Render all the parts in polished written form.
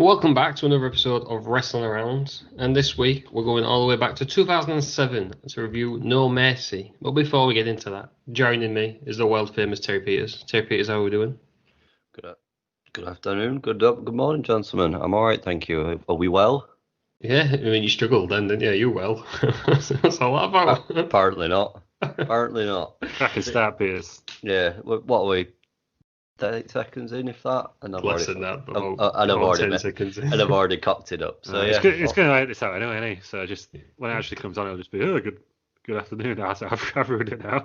Well, welcome back to another episode of Wrestling Around, and this week we're going all the way back to 2007 to review No Mercy. But before we get into that, joining me is the world famous Terry Peters. Terry Peters, how are we doing? Good afternoon, good morning, gentlemen. I'm all right, thank you. Are we well? Yeah, I mean you struggled then, didn't you? You well. That's a lot about. Apparently not. Apparently not. Cracking start, Peters. Yeah, what are we? 30 seconds in, if that, and I've Less already, than that, but and I've already 10 seconds in. and I've already cocked it up. So It's yeah, going to edit this out anyway, isn't it? So just when it actually comes on, it'll just be good afternoon. I've ruined it now.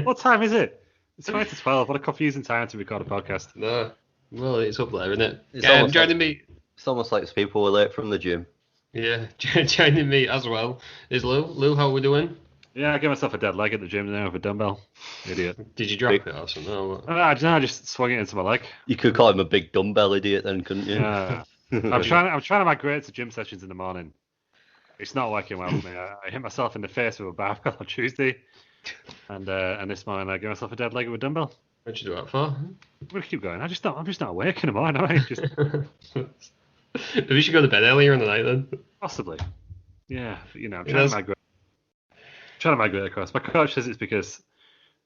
What time is it? It's 20 to 12. What a confusing time to record a podcast. No, well, it's up there, isn't it? It's Joining me. It's almost like people were late from the gym. Yeah, joining me as well is Lou. Lou, how are we doing? Yeah, I gave myself a dead leg at the gym now with a dumbbell. Idiot. Did you drop it or something? No, I just swung it into my leg. You could call him a big dumbbell idiot then, couldn't you? I'm trying to migrate to gym sessions in the morning. It's not working well for me. I hit myself in the face with a barbell on Tuesday, and this morning I gave myself a dead leg with a dumbbell. What'd you do that for? I'm gonna keep going. I'm just not awake in the morning, am I? Just Maybe you should go to bed earlier in the night then. possibly. Yeah, but, I'm trying to migrate. Trying to migrate across. My coach says it's because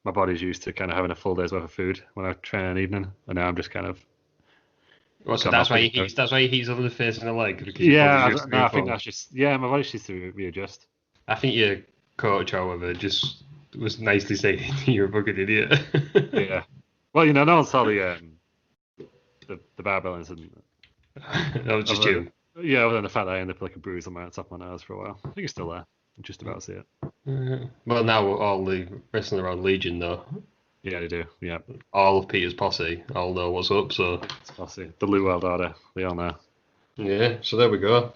my body's used to kind of having a full day's worth of food when I train in the evening, and now I'm just kind of. Well, so that's why he heats. That's why he heats over the face and the leg. Yeah, I think that's just. Yeah, my body's used to readjust. I think your coach, however, just was nicely saying you're a fucking idiot. Yeah. Well, no one saw the barbell incident. That was just you. Yeah, other than the fact that I ended up like a bruise on my top of my nose for a while. I think it's still there. I just about see it. Well, now all the Wrestling Around Legion know. Yeah, they do. Yeah. All of Peter's posse all know what's up. So It's posse. The New World Order. They all know. yeah. So there we go.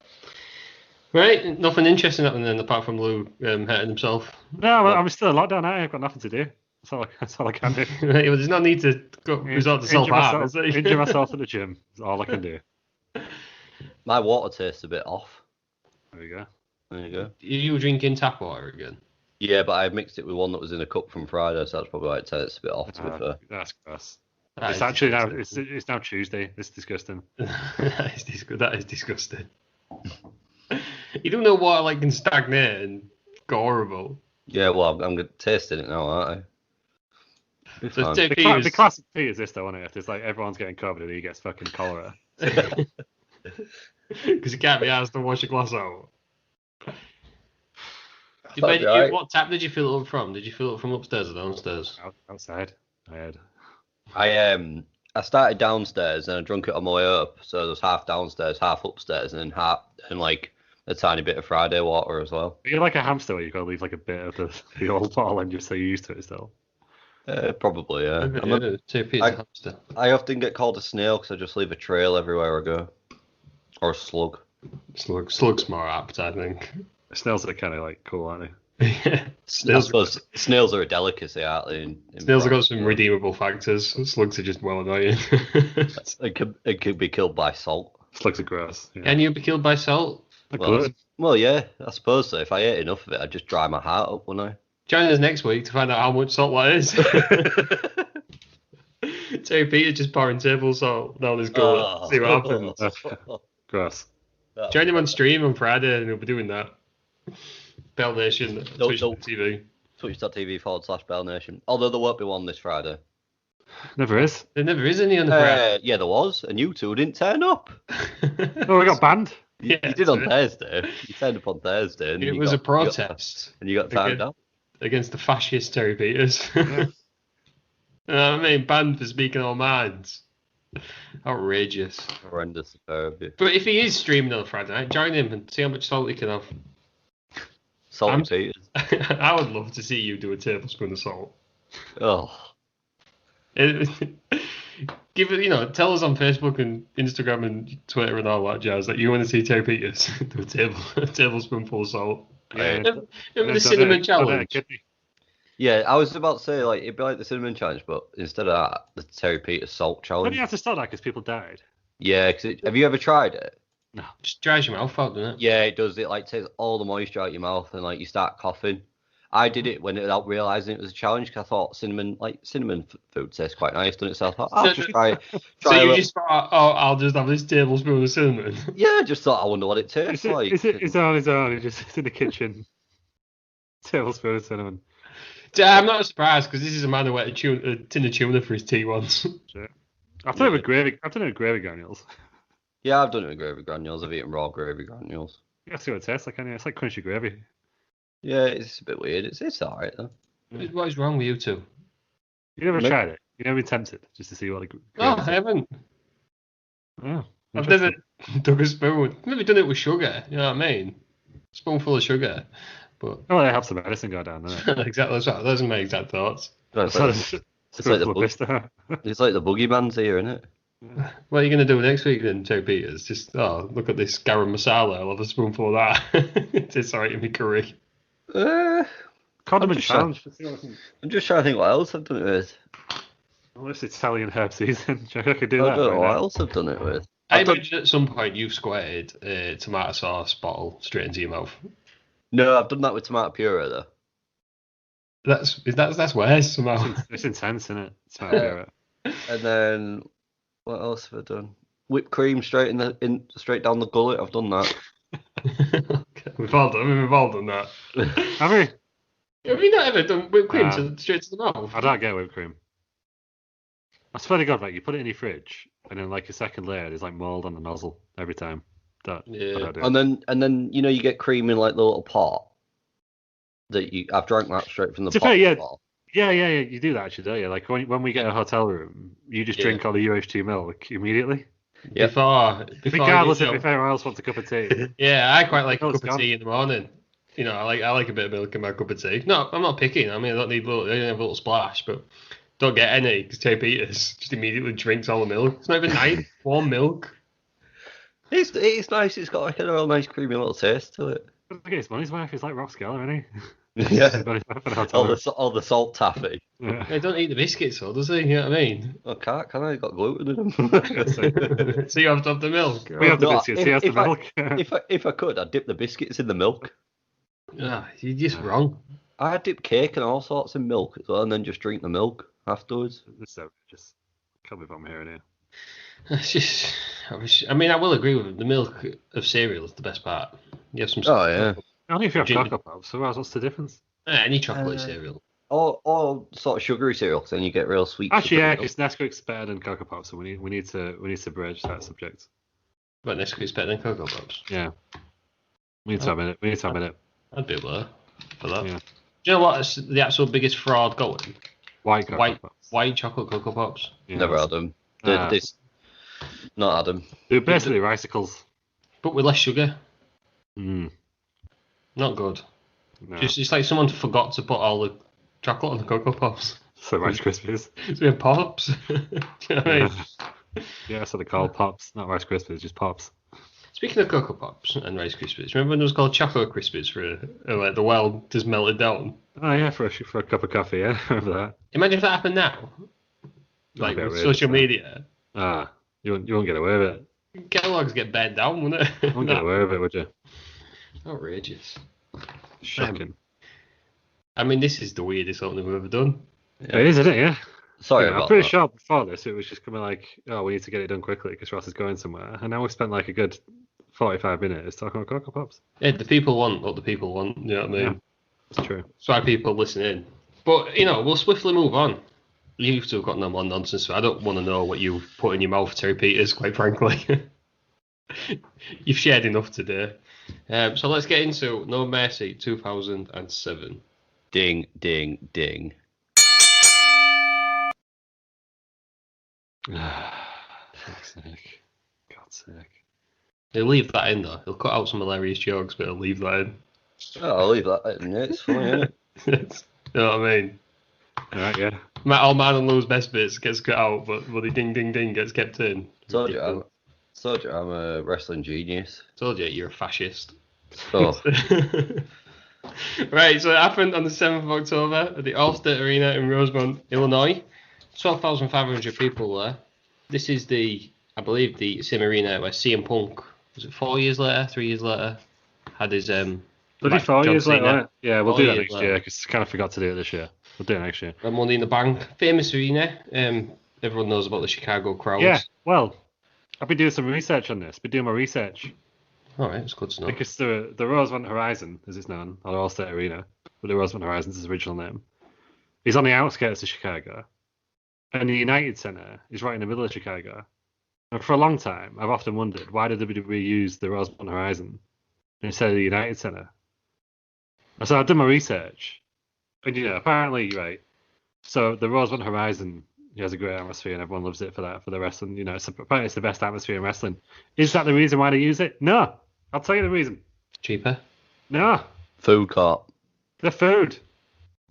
Right, nothing interesting happening then apart from Lou hurting himself. No, well, I'm still in lockdown now. I've got nothing to do. That's all I can do. Right, well, there's no need to resort to self-harm. Injure myself at the gym. That's all I can do. My water tastes a bit off. There you go. There you go. You were drinking tap water again? Yeah, but I mixed it with one that was in a cup from Friday, so that's probably why it tastes a bit off, to be fair. That's gross. That It's is actually now. disgusting. It's now Tuesday. It's disgusting. That is disgusting. You don't know water like can stagnate and go horrible. Yeah, well, I'm tasting it now, aren't I? So Fine. Peters, The classic P is this though, isn't it? It's like everyone's getting COVID and he gets fucking cholera. because you can't be asked to wash a glass out. That'd be right. What tap did you fill it up from? Did you fill it from upstairs or downstairs? Outside, I had. I started downstairs and I drunk it on my way up, so there was half downstairs, half upstairs, and then like a tiny bit of Friday water as well. You're like a hamster where you gotta leave like a bit of the old bottle and just so you're used to it still. Probably, yeah. Two pieces of hamster. I often get called a snail because I just leave a trail everywhere I go, or a slug. Slug's more apt, I think. Snails are kind of like cool, aren't they? Yeah. I suppose snails are a delicacy, aren't they? In Snails have got France? some redeemable factors. Slugs are just well annoying. It could be killed by salt. Slugs are gross. Yeah. Can you be killed by salt? Well, yeah, I suppose so. If I ate enough of it, I'd just dry my heart up, wouldn't I? Join us next week to find out how much salt that is. Terry Peters just pouring table salt down his gullet. See what happens. Gross. Join him on stream on Friday and he'll be doing that. Bell Nation, Twitch.tv. Twitch.tv/Bell Nation. Although there won't be one this Friday. Never is. There never is any on the Friday. Yeah, there was, and you two didn't turn up. Oh, we got banned. You did on Thursday. You turned up on Thursday. And It was a protest. And you got timed out. Against the fascist Terry Peters. Yeah. I mean, banned for speaking our minds. Outrageous. Horrendous affair of you. But if he is streaming on Friday night, join him and see how much salt he can have. Salty Peters. I would love to see you do a tablespoon of salt. Oh. Give it, tell us on Facebook and Instagram and Twitter and all that jazz that you want to see Terry Peters do a tablespoonful of salt. Yeah. Remember the cinnamon challenge? Yeah, I was about to say, like, it'd be like the cinnamon challenge, but instead of that, the Terry Peters salt When challenge. do you have to stop that because people died? Yeah, have you ever tried it? No. Just dries your mouth out, doesn't it? Yeah, it does. It like takes all the moisture out of your mouth and like you start coughing. I did it without realizing it was a challenge. Cause I thought cinnamon food tastes quite nice, doesn't it? So I thought I'll just try it. So you just thought, oh, I'll just have this tablespoon of cinnamon. Yeah, I just thought I wonder what it tastes like. It's on his own. He just sits in the kitchen. Tablespoon of cinnamon. I'm not surprised because this is a man who ate a tin of tuna for his tea once. I've done it with gravy. I've done it with gravy granules. Yeah, I've done it with gravy granules. I've eaten raw gravy granules. You see what it tastes like, anyway. It's like crunchy gravy. Yeah, it's a bit weird. It's alright though. What is wrong with you two? You never tried it? You never been tempted just to see what the Oh, I haven't. Oh, I've never dug a spoon. I've never done it with sugar. You know what I mean? Spoonful of sugar. But it helps the medicine go down, doesn't it? Exactly. Those are my exact thoughts. It's like the boogeyman's here, isn't it? What are you going to do next week then, Joe Peters? Just, look at this garam masala. I'll have a spoonful of that. It's alright in my curry. Condiment challenge. I'm just trying to think what else I've done it with. Well, it's Italian herb season. I could do that. I don't know what else I've done it with. I imagine at some point you've squirted a tomato sauce bottle straight into your mouth. No, I've done that with tomato puree though. That's worse somehow. It's intense, isn't it? Tomato puree. And then what else have I done? Whipped cream straight straight down the gullet. I've done that. Okay, we've all done that. Have we? Have you not ever done whipped cream straight to the mouth? I don't get whipped cream. I swear to God, like you put it in your fridge, and then like a second layer, there's like mold on the nozzle every time. Yeah. And then you get cream in like the little pot. I've drank that straight from the pot. Yeah, you do that actually, don't you? Like when we get a hotel room, you just drink all the UH2 milk immediately. Yeah. Before regardless if anyone else wants a cup of tea. Yeah, I quite like a cup of tea in the morning. You know, I like a bit of milk in my cup of tea. No, I'm not picking. I mean, I don't have a little splash, but don't get any because Jay Peters just immediately drinks all the milk. It's not even nice, warm milk. It's nice. It's got like a real nice creamy little taste to it. Look at his money's worth. He's like Ross Geller, isn't he? Yeah. all the salt taffy. Yeah. He don't eat the biscuits, though, does he? You know what I mean? I can't. Can I? Got gluten in them. So you have to have the milk. We have the biscuits. He has the milk. If I could, I'd dip the biscuits in the milk. You're just wrong. I dip cake and all sorts in milk as well, and then just drink the milk afterwards. So just can't believe I'm hearing it. It's just, I mean, I will agree with him. The milk of cereal is the best part. You have some. Oh yeah. Only if you have Cocoa Pops. So what's the difference? Any chocolate cereal. Or sort of sugary cereal, because then you get real sweet. Actually, yeah, because Nesquik's better than Cocoa Pops, so we need to bridge that subject. But Nesquik's better than Cocoa Pops. Yeah. We need to have it. I'd be able for that. Yeah. Do you know what's the actual biggest fraud going? White chocolate Cocoa Pops. Yeah. Never had them. Not had them. They're basically ricicles. But with less sugar. Mm. Not good. No. It's like someone forgot to put all the chocolate on the Cocoa Pops. So Rice Krispies. So we have Pops. Do you know what I mean? Yeah, so they're called Pops, not Rice Krispies, just Pops. Speaking of Cocoa Pops and Rice Krispies, remember when it was called Choco Krispies for like the world just melted down? Oh yeah, for a cup of coffee, yeah, remember that. Imagine if that happened now. Like with social media. You won't get away with it. Kellogg's get bent down, wouldn't it? You won't get away with it, would you? Outrageous. Shocking. I mean, this is the weirdest opening we've ever done. Yeah. It is, isn't it? Yeah. Sorry I'm pretty sure before this it was just coming like, oh, we need to get it done quickly because Ross is going somewhere. And now we've spent like a good 45 minutes talking about Cocoa Pops. Yeah, the people want what the people want. You know what I mean? Yeah, that's true. That's why people listen in. But, we'll swiftly move on. You've still got no more nonsense, so I don't want to know what you put in your mouth, Terry Peters, quite frankly. You've shared enough today. So let's get into No Mercy 2007. Ding, ding, ding. Fuck's sake. God's sake. He'll leave that in, though. He'll cut out some hilarious jokes, but he'll leave that in. Oh, I'll leave that in. Yeah, it's funny, isn't it? You know what I mean? Alright, yeah. All man and Lou's best bits gets cut out, but the ding, ding, ding gets kept in. Told you, I'm a wrestling genius. Told you, you're a fascist. Oh. Right, so it happened on the 7th of October at the Allstate Arena in Rosemont, Illinois. 12,500 people there. This is I believe, the same arena where CM Punk, was it 4 years later, 3 years later, had his We'll do 4 John years later, Cena. right? Yeah, we'll 4 do that years next later. year because I kind of forgot to do it this year. We'll do it next year. And Money in the Bank, famous arena. Everyone knows about the Chicago crowds. Yeah, well, I've been doing some research on this. Been doing my research All right, it's good to know. because the Rosemont Horizon, as it's known, or All-State Arena, but the Rosemont Horizon is its original name, is on the outskirts of Chicago, and the United Center is right in the middle of Chicago. And for a long time, I've often wondered why did WWE use the Rosemont Horizon instead of the United Center. And so I've done my research, and apparently, right. So the Rosemont Horizon has a great atmosphere, and everyone loves it for that, for the wrestling. Apparently it's the best atmosphere in wrestling. Is that the reason why they use it? No. I'll tell you the reason. Cheaper. No. Food court. The food.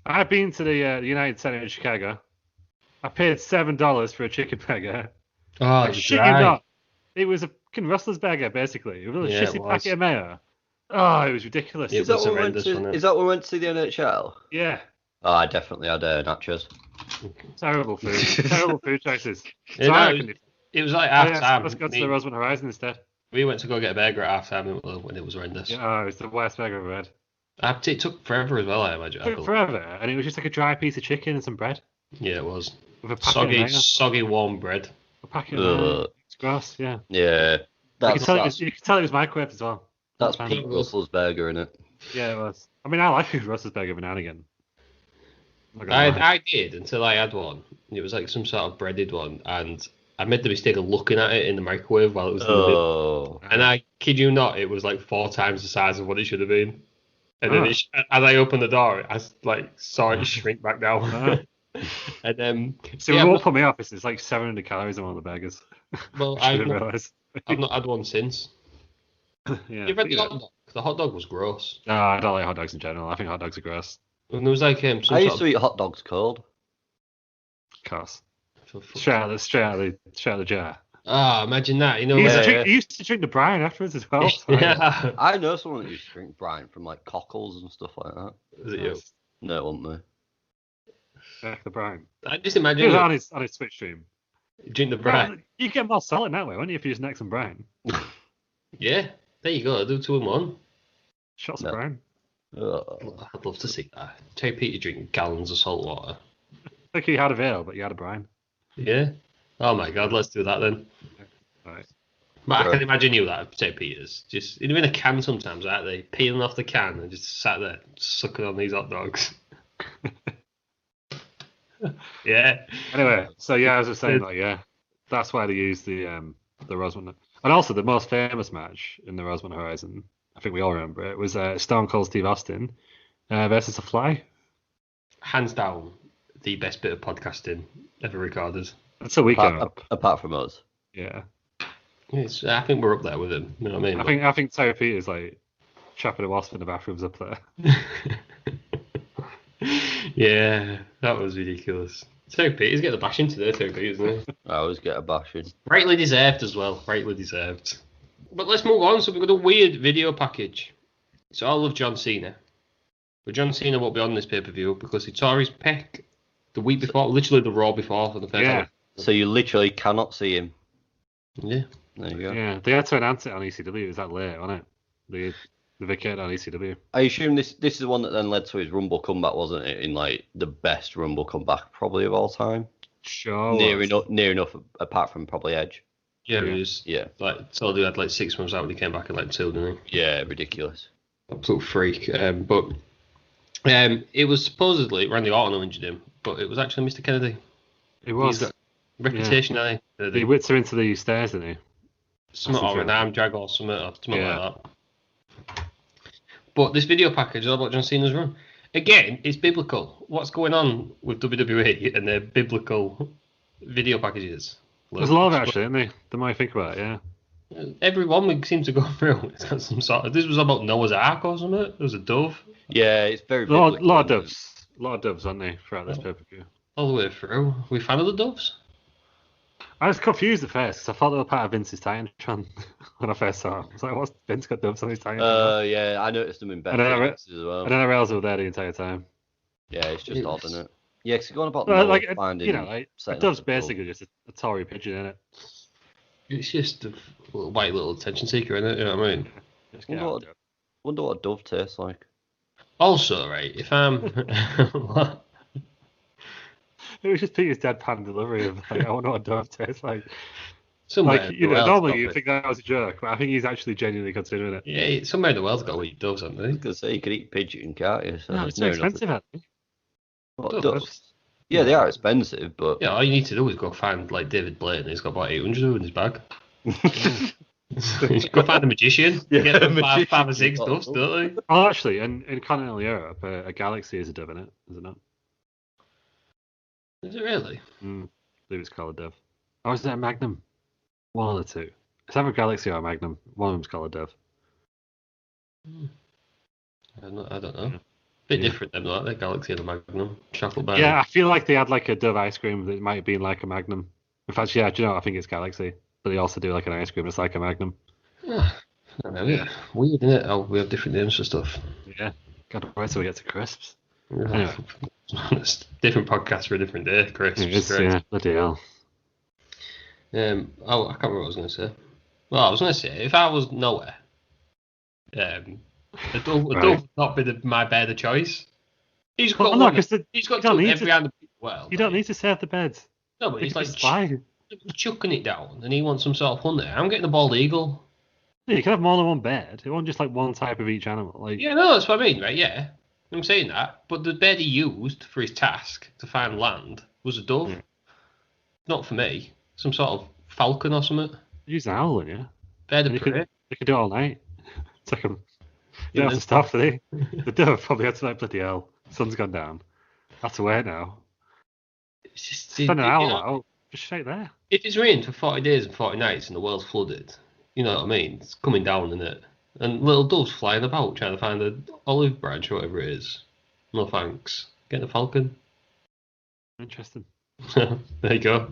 I've been to the United Center in Chicago. I paid $7 for a chicken burger. Oh, I shit you not. It was a fucking Rustler's burger, basically. It was a shitty packet of mayo. Oh, it was ridiculous. It was horrendous, wasn't it? Is that when we went to see the NHL? Yeah. Oh, I definitely had nachos. Terrible food. Terrible food choices. Yeah, So no, I it reckon was like half time. let's go to the Rosemont Horizon instead. We went to go get a burger at half time when it was horrendous. Yeah, it was the worst burger I've ever had. It took forever as well, I imagine. Forever, and it was just like a dry piece of chicken and some bread. Yeah, it was. With a packet of mayo. Soggy warm bread. A packet of mayo. It's gross, yeah. Yeah. You could tell it was microwaved as well. That's Pete Russell's burger, isn't it? Yeah, it was. I mean, I like Pete Russell's burger every now and again. I did until I had one. It was like some sort of breaded one, and I made the mistake of looking at it in the microwave while it was in the middle. And I kid you not, it was like 4 times the size of what it should have been. And then as I opened the door, I saw it shrink back down. And then what put me off is it's like 700 calories on one of the burgers. Well, I've not had one since. Yeah, You've had the hot dog. The hot dog was gross. No, I don't like hot dogs in general. I think hot dogs are gross. And there was like I used to eat hot dogs cold. Of course. Straight out of the jar. Ah, imagine that. You used to drink the brine afterwards as well. Yeah. I know someone that used to drink brine from like cockles and stuff like that. Was it you? No, it wasn't me. The brine. I just imagine it was on his Twitch stream. Drink the brine. You get more solid that way, wouldn't you, if you just neck some brine? Yeah, there you go. Do 2 in 1. Shots of brine. I'd love to see that. Take Peter drinking gallons of salt water. Like you had a veil, but you had a brine. Yeah. Oh my god, let's do that then. Right. But I can imagine you that St. Peter's. Just in a can sometimes, aren't they? Peeling off the can and just sat there sucking on these hot dogs. Yeah. Anyway, so yeah, as I was saying, that's why they used the Rosemont. And also the most famous match in the Rosemont Horizon, I think we all remember it, was Stone Cold Steve Austin versus The Fly. Hands down, the best bit of podcasting ever recorded. That's a weekend apart from us. Yeah. I think we're up there with him. You know what I mean? I think Terry Peters like trapping a wasp in the bathrooms up there. Yeah, that was ridiculous. Terry Peters get the bashing today, Terry Peters, isn't he? I always get a bashing. Rightly deserved as well. Rightly deserved. But let's move on. So we've got a weird video package. So I love John Cena. But John Cena won't be on this pay-per-view because he tore his pec the week before, literally the Raw before. For the first time. So you literally cannot see him. Yeah. There you go. Yeah, they had to announce it on ECW. It was that late, wasn't it? The vacated on ECW. I assume this is the one that then led to his Rumble comeback, wasn't it? In like the best Rumble comeback probably of all time. Sure. Near enough, apart from probably Edge. Yeah, he was. Yeah. Like, told he had like 6 months out when he came back in like 2, didn't he? Yeah, ridiculous. Absolute freak. But it was supposedly Randy Orton who injured him, but it was actually Mr. Kennedy. It was. He's got reputation, hasn't he? He whipped her into the stairs, didn't he? Something or an arm drag or something like that. But this video package is all about John Cena's run. Again, it's biblical. What's going on with WWE and their biblical video packages? There's a lot of it, actually, isn't there? The more you think about it, yeah. Every one we seem to go through, it's got some sort of... This was about Noah's Ark or something. There was a dove. Yeah, it's very biblical. A lot of doves. A lot of doves, aren't they, throughout this pay-per-view? All the way through. Are we fan of the doves? I was confused at first because I thought they were part of Vince's Titantron when I first saw them. I was like, what's Vince got doves on his Titantron? Yeah, I noticed them in better as well. And then I realised they were there the entire time. Yeah, it's just odd, isn't it? Yeah, because going about finding... a dove's basically just a Tory pigeon, isn't it? It's just a white little attention seeker, isn't it? You know what I mean? Wonder what Dove tastes like. Also, right, if I'm what? It was just Peter's deadpan delivery of like, I wonder what Dove tastes like. Somewhere Like, in the world's normally got you it. think that was a joke, but I think he's actually genuinely considering it. Yeah, somewhere in the world's got to eat doves, haven't I was they? gonna say you could eat pigeon, can't you? So No, it's too near enough. expensive, actually. What, Doves? doves? Yeah, they are expensive, but Yeah, all you need to do is go find like David Blaine. He's got about 800 in his bag. You go find a magician. Yeah, Get them magician five or can six buy doves, them. don't they? Oh, actually, in continental Europe, a galaxy is a dove in it, is it not? Is it really? I believe it's called a dove. Or is it a magnum? One of the two. It's either a galaxy or a magnum. One of them's called a dove. I don't know. Yeah. Bit Yeah. different than that. The Galaxy and the Magnum chocolate bar. Yeah, I feel like they had like a dove ice cream that might have been like a magnum. In fact, yeah, do you know what? I think it's galaxy. But they also do like an ice cream that's like a magnum. I don't know. Yeah. Weird, isn't it? Oh, we have different names for stuff. Yeah. God, wait till we get to crisps. Yeah. It's different podcast for a different day, Chris. It's, Great. yeah, bloody hell. Oh, I can't remember what I was going to say. Well, I was going to say, if I was nowhere, a dove would not be my better choice. He's got no, one. 'cause He's got you don't two need every to- hand of the world. You don't need to save the beds. No, but You he's can like just fly. chucking it down, and he wants some sort of hunter. I'm getting a bald eagle. Yeah, you can have more than one bed. It wasn't just like one type of each animal. Like, Yeah, no, that's what I mean, right? Yeah, I'm saying that. But the bed he used for his task to find land was a dove. Yeah. Not for me. Some sort of falcon or something. use an owl, yeah. Bird of And prey. they could do it all night. It's like they Yeah, don't have to stop, do they? The dove probably had to like, bloody hell. Sun's gone down. I have to wait now. It's just, Spend an hour out. Just straight there. if it's rained for 40 days and 40 nights and the world's flooded, you know what I mean? It's coming down, isn't it? And little doves flying about trying to find an olive branch or whatever it is. No thanks. Get a falcon. Interesting. There you go.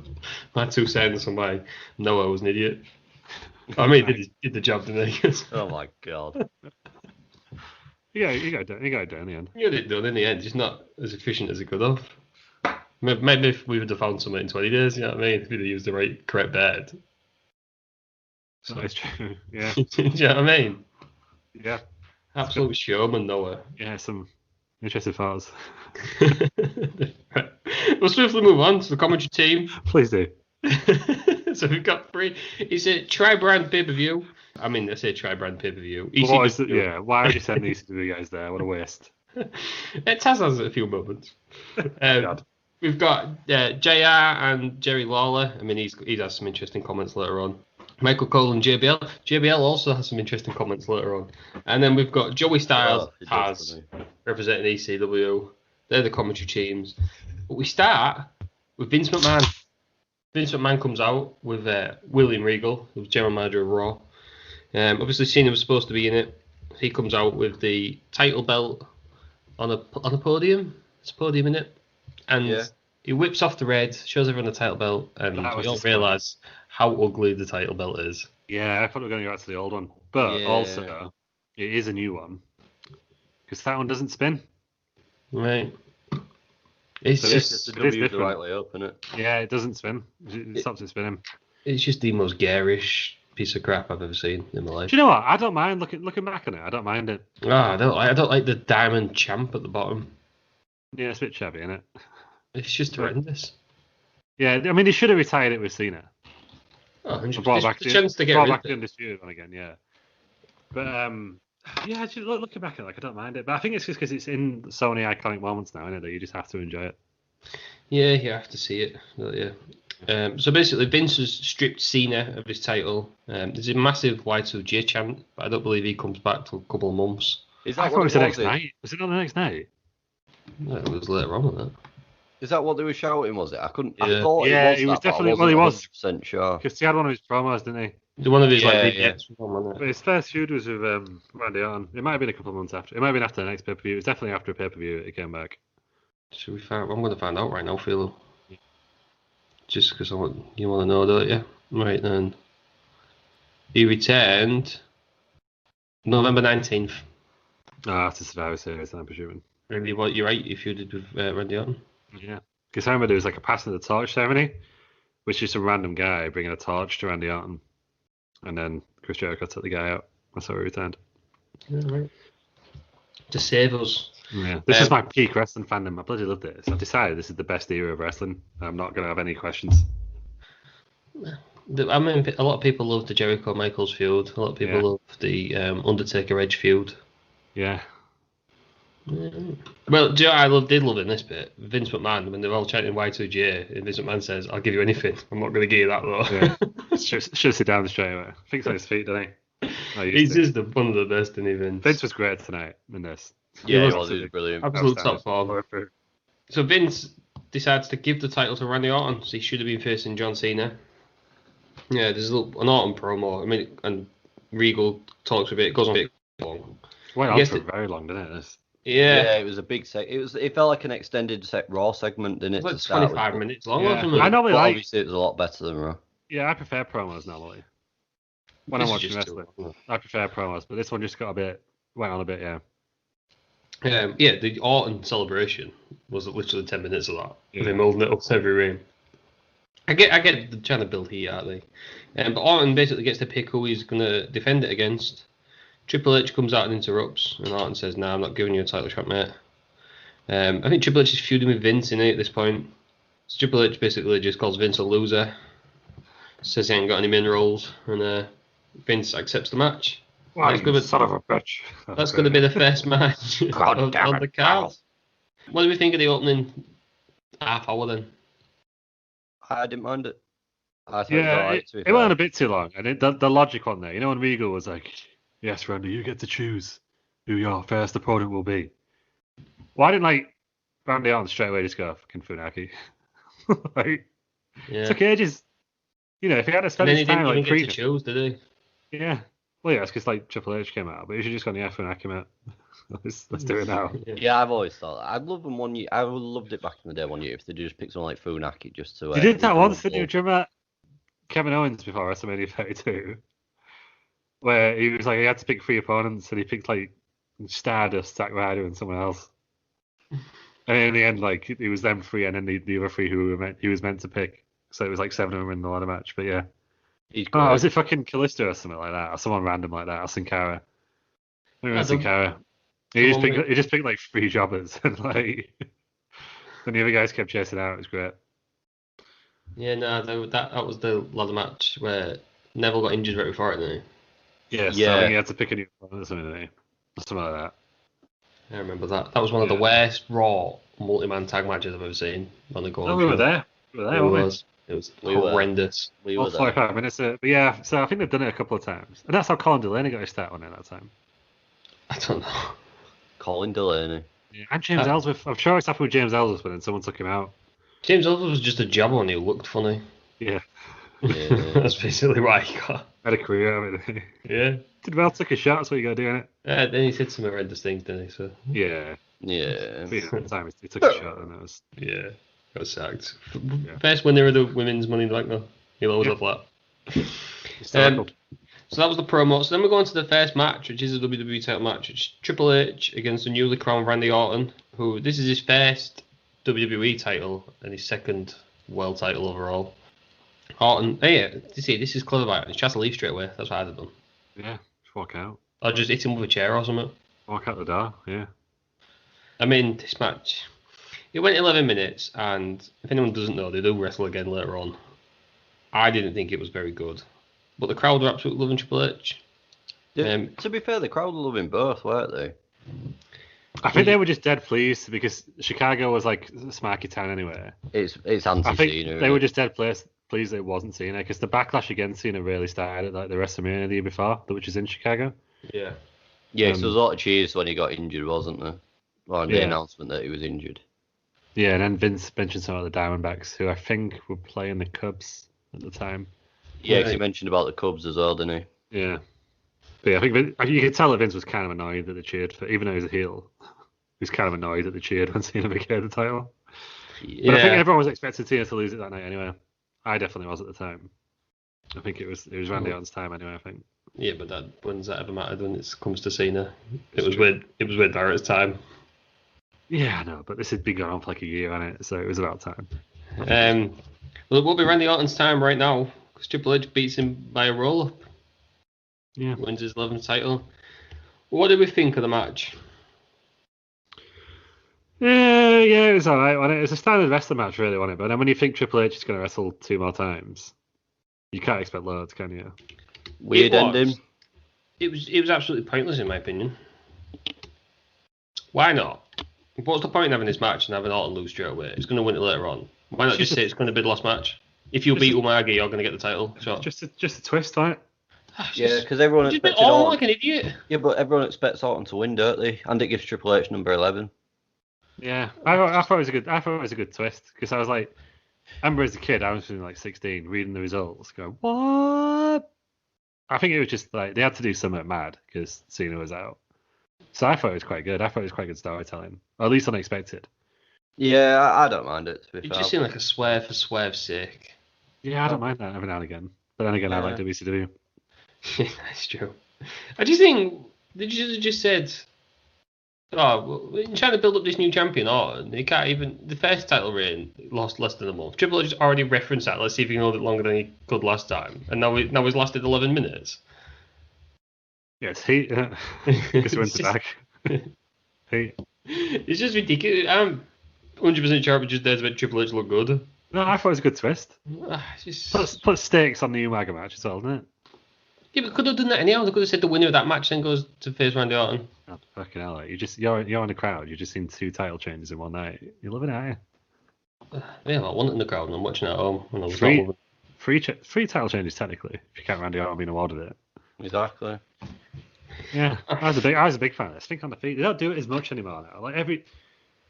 My 2 cents on why Noah was an idiot. I mean, he did the job, didn't he? oh my god. You got it down in the end. You got it done in the end. It's not as efficient as it could have. Maybe if we would have found something in 20 days, you know what I mean? If we'd have used the correct bed. That is true. Yeah. Do you know what I mean? Yeah. Absolute showman, Noah. Yeah, some interesting thoughts. We'll swiftly move on to the commentary team. Please do. So we've got 3. It's a tri-brand pay-per-view. I mean, I say tri-brand pay-per-view. What is it? Yeah, why would you send these to the guys there? What a waste. It has a few moments. God. We've got JR and Jerry Lawler. I mean, he has some interesting comments later on. Michael Cole and JBL. JBL also has some interesting comments later on. And then we've got Joey Styles, it Taz, does, representing ECW. They're the commentary teams. But we start with Vince McMahon. Vince McMahon comes out with William Regal, who's general manager of Raw. Obviously, Cena was supposed to be in it. He comes out with the title belt on a podium. There's a podium in it. And he whips off the red, shows everyone the title belt, and we all realise how ugly the title belt is. Yeah, I thought we were going to go back to the old one. But Yeah. also, it is a new one. Because that one doesn't spin. Right. It's So just it's the it is W the different. right way up, innit? Yeah, it doesn't spin. It stops it spinning. it's just the most garish piece of crap I've ever seen in my life. Do you know what? I don't mind looking back on it. I don't mind it. I don't like the diamond champ at the bottom. Yeah, it's a bit shabby, isn't it? It's just horrendous. Yeah, I mean, they should have retired it with Cena. Oh, and Brought back the chance to get brought rid back of the it. Undisputed one again, yeah. But yeah, actually, looking back at it, like I don't mind it. But I think it's just because it's in Sony iconic moments now, isn't it? That you just have to enjoy it. Yeah, you have to see it. Yeah. So basically, Vince has stripped Cena of his title. There's a massive Y2J chant, but I don't believe he comes back for a couple of months. Is I that thought it was the what next night. Was it not the next night? No, it was later on than that. Is that what they were shouting? Was it? I couldn't. I Yeah. thought Yeah, it it was was that, definitely- But well, I he was. wasn't 100% sure. Because he had one of his promos, didn't he? One of his Yeah, vignettes was on, wasn't But it? his first feud was with Randy Orton. It might have been a couple of months after. It might have been after the next pay-per-view. It was definitely after a pay-per-view that he came back. Should we find? I'm going to find out right now, Philo. Just because you want to know, don't you? Right then. He returned November 19th. After Survivor Series, I'm presuming. Really, what you're right if you did with Randy Orton. Yeah. Because I remember there was like a passing the torch ceremony, which is some random guy bringing a torch to Randy Orton. And then Chris Jericho took the guy out. That's how he returned. Yeah, right. To save us. Yeah, this is my peak wrestling fandom. I bloody love this. I've decided this is the best era of wrestling. I'm not going to have any questions. I mean, a lot of people love the Jericho Michaels feud. A lot of people love the Undertaker Edge feud. Yeah. Well, do you know what did love in this bit? Vince McMahon, when they're all chanting Y2J, and Vince McMahon says, "I'll give you anything. I'm not going to give you that though." Yeah. should sit down straight away. Thinks on his feet, doesn't he? He's just one of the best, isn't he, Vince? Vince was great tonight in this. Yeah, he was brilliant. Absolute top form. So Vince decides to give the title to Randy Orton, so he should have been facing John Cena. Yeah, there's an Orton promo. I mean, and Regal talks a bit. It goes on a bit long. Went on for very long, didn't it? Yeah, it was a big It felt like an extended Raw segment, didn't it? It was like 25 minutes long. Yeah. Wasn't it? I normally like. Obviously, it was a lot better than Raw. Yeah, I prefer promos normally. When I'm watching wrestling, I prefer promos, but this one just got went on a bit, yeah. Yeah, the Orton celebration was literally 10 minutes of that. Yeah. With him holding it up to every ring. I get the trying to build heat, aren't they? But Orton basically gets to pick who he's going to defend it against. Triple H comes out and interrupts, and Orton says, "No, I'm not giving you a title shot, mate." I think Triple H is feuding with Vince in it at this point. So Triple H basically just calls Vince a loser, says he ain't got any minerals, and Vince accepts the match. Wow, son of a bitch. That's going to be the first match on the card. What do we think of the opening half hour then? I didn't mind it. It went on a bit too long. And the logic on there, when Regal was like, "Yes, Randy, you get to choose who your first opponent will be." Why didn't Randy Orton straight away just go fucking Funaki? It took ages. If he had to spend his time he didn't even get to choose, did he? Yeah. Well, yeah, it's because Triple H came out, but he should just gone Funaki, mate. Let's do it now. Yeah, I've always thought that. I'd love them one year. I would have loved it back in the day one year if they just picked someone like Funaki just to. They did that once, didn't you? Do you remember Kevin Owens before WrestleMania 32? Where he was he had to pick 3 opponents and he picked Stardust, Zack Ryder, and someone else. And in the end, it was them 3 and then the other 3 he was meant to pick. So it was 7 of them in the ladder match. But yeah. Was it fucking Kalisto or something like that? Or someone random like that? Or Sin Cara? I think it was Sin Cara. He just picked 3 jobbers and then the other guys kept chasing out. It was great. Yeah, no, that was the ladder match where Neville got injured right before it, didn't he? Yeah, so I think he had to pick a new opponent or something, didn't he? Something like that. I remember that. That was one of the worst Raw multi-man tag matches I've ever seen on the Golden Show. We were there. It was horrendous. We were there. 45 minutes. But yeah, so I think they've done it a couple of times. And that's how Colin Delaney got his start on it that time. I don't know. Colin Delaney. Yeah, and James Ellsworth. I'm sure it's happened with James Ellsworth, but then someone took him out. James Ellsworth was just a jobber and he looked funny. Yeah. That's basically why he got. Had a career out of it. Yeah. Did well take a shot, that's what you got to do, innit? Then he said some horrendous things, didn't he? So. Yeah. Yeah. But at the time, he took a shot and that was. Yeah. Got sacked. First winner of the women's Money in the Bank, though. He'll always have that. So that was the promo. So then we go on to the first match, which is a WWE title match. It's Triple H against the newly crowned Randy Orton, who this is his first WWE title and his second world title overall. Orton, you see, this is clever about it. He tries to leave straight away. That's what I'd have done. Yeah, just walk out. Or just hit him with a chair or something. Walk out the door, yeah. I mean, this match, it went 11 minutes, and if anyone doesn't know, they do wrestle again later on. I didn't think it was very good. But the crowd were absolutely loving Triple H. To be fair, the crowd were loving both, weren't they? I think they were just dead pleased because Chicago was a smarky town anyway. It's anti-Cena. I think they were just dead pleased that it wasn't Cena because the backlash against Cena really started at the WrestleMania the year before, which is in Chicago. Yeah. Yeah, so there was a lot of cheers when he got injured, wasn't there? Or the announcement that he was injured. Yeah, and then Vince mentioned some of the Diamondbacks, who I think were playing the Cubs at the time. Yeah, because he mentioned about the Cubs as well, didn't he? Yeah. But yeah, I think you could tell that Vince was kind of annoyed that they cheered for, even though he was a heel. He was kind of annoyed that they cheered when Cena became the title. Yeah. But I think everyone was expecting Cena to lose it that night anyway. I definitely was at the time. I think it was Randy Orton's time anyway, I think. Yeah, but when's that ever mattered when it comes to Cena? It was with Barrett's time. Yeah, I know, but this had been going on for a year, hadn't it? So it was about time. Well, it will be Randy Orton's time right now, because Triple H beats him by a roll-up. Yeah. Wins his 11th title. What did we think of the match? Yeah, it was alright, wasn't it? It was a standard wrestling match, really, wasn't it? But then when you think Triple H is going to wrestle 2 more times, you can't expect loads, can you? Weird ending. It was absolutely pointless, in my opinion. Why not? What's the point in having this match and having Orton lose straight away? He's going to win it later on. Why not just say it's going to be the last match? If you beat Umaga, you're going to get the title. So. Just a twist, right? Yeah, because everyone expected Orton like an idiot. Yeah, but everyone expects Orton to win, don't they? And it gives Triple H number 11. Yeah, I thought it was a good. I thought it was a good twist because I was like, I remember as a kid, I was feeling like 16, reading the results, going, "What?" I think it was just like they had to do something mad because Cena was out. So I thought it was quite good. I thought it was quite good storytelling, or at least unexpected. Yeah, I don't mind it. To be It fair. just seemed like a swear for swear's sake. Yeah, I don't mind that every now and again. But then again, I like WCW. That's true. I just think they just said, "Oh, we're trying to build up this new champion, Orton. He can't even the first title reign lost less than a month. Triple H already referenced that. Let's see if he can hold it longer than he could last time. And now he's lasted 11 minutes. Yes, he. Guess he went back. He. It's just ridiculous. I'm 100% sure it just there to make Triple H look good. No, I thought it was a good twist. Just... Put stakes on the Umaga match as well, didn't it? Yeah, but could have done that anyhow. They could have said the winner of that match then goes to face Randy Orton. Oh, fucking hell! You're in the crowd. You've just seen 2 title changes in one night. You're loving it, aren't you? Yeah, I want it in the crowd and I'm watching it at home. And I was Three title changes technically. If you count Randy Orton being awarded it. Exactly. Yeah, I was a big fan of this. Think on the feet. They don't do it as much anymore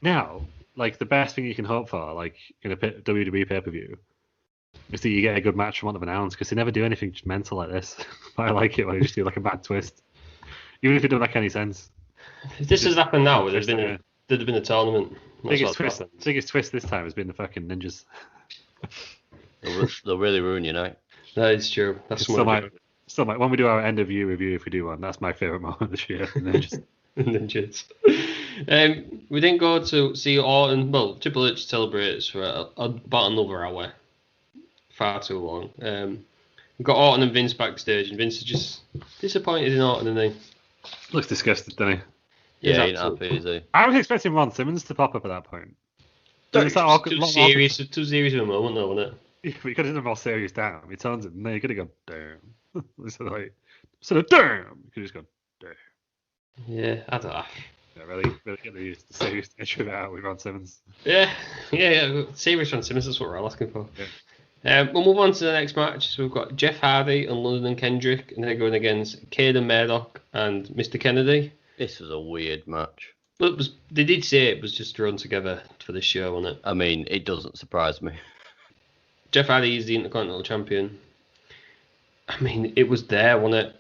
now. Like the best thing you can hope for, like in a WWE pay-per-view, is that you get a good match from one of an ounce because they never do anything just mental like this. But I like it when they just do like a bad twist, even if it doesn't make any sense. If this has happened now, there'd have been a tournament. Biggest twist this time has been the fucking ninjas. They'll really ruin your night. That is true. That's still like when we do our end of year review, if we do one, that's my favourite moment this year. Ninjas. Ninjas. We didn't go to see Orton. Well, Triple H celebrates for about another hour. Far too long. We got Orton and Vince backstage, and Vince is just disappointed in Orton, isn't he? Looks disgusted, doesn't he? Yeah, he ain't happy, is he? I was expecting Ron Simmons to pop up at that point. Too serious of a moment, though, wasn't it? Yeah, but you could have done a more serious damn. He turns it, and then you could have gone, damn. Instead of damn, you could have just gone, damn. Yeah, I don't know. Yeah, really get the serious nature of it out with Ron Simmons. Yeah. Serious Ron Simmons, that's what we're all asking for. Yeah. We'll move on to the next match. So we've got Jeff Hardy and London Kendrick, and they're going against Caden Murdoch and Mr. Kennedy. This was a weird match. Well, they did say it was just thrown together for this show, wasn't it? I mean, it doesn't surprise me. Jeff Hardy is the Intercontinental Champion. I mean, it was there, wasn't it?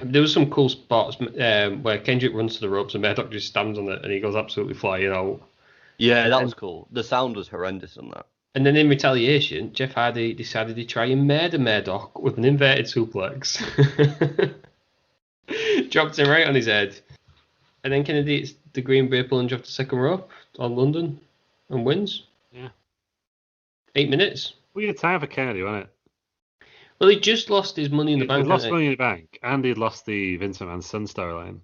There was some cool spots where Kendrick runs to the ropes and Murdoch just stands on it and he goes absolutely flying out. Yeah, that was cool. The sound was horrendous on that. And then in retaliation, Jeff Hardy decided to try and murder Murdoch with an inverted suplex. Dropped him right on his head. And then Kennedy hits the Green Bay plunge off the second rope on London and wins. Yeah. 8 minutes. Weird time for Kennedy, wasn't it? Well, he just lost his Money in the Bank. He lost Money in the Bank, and he'd lost the Vince McMahon's son storyline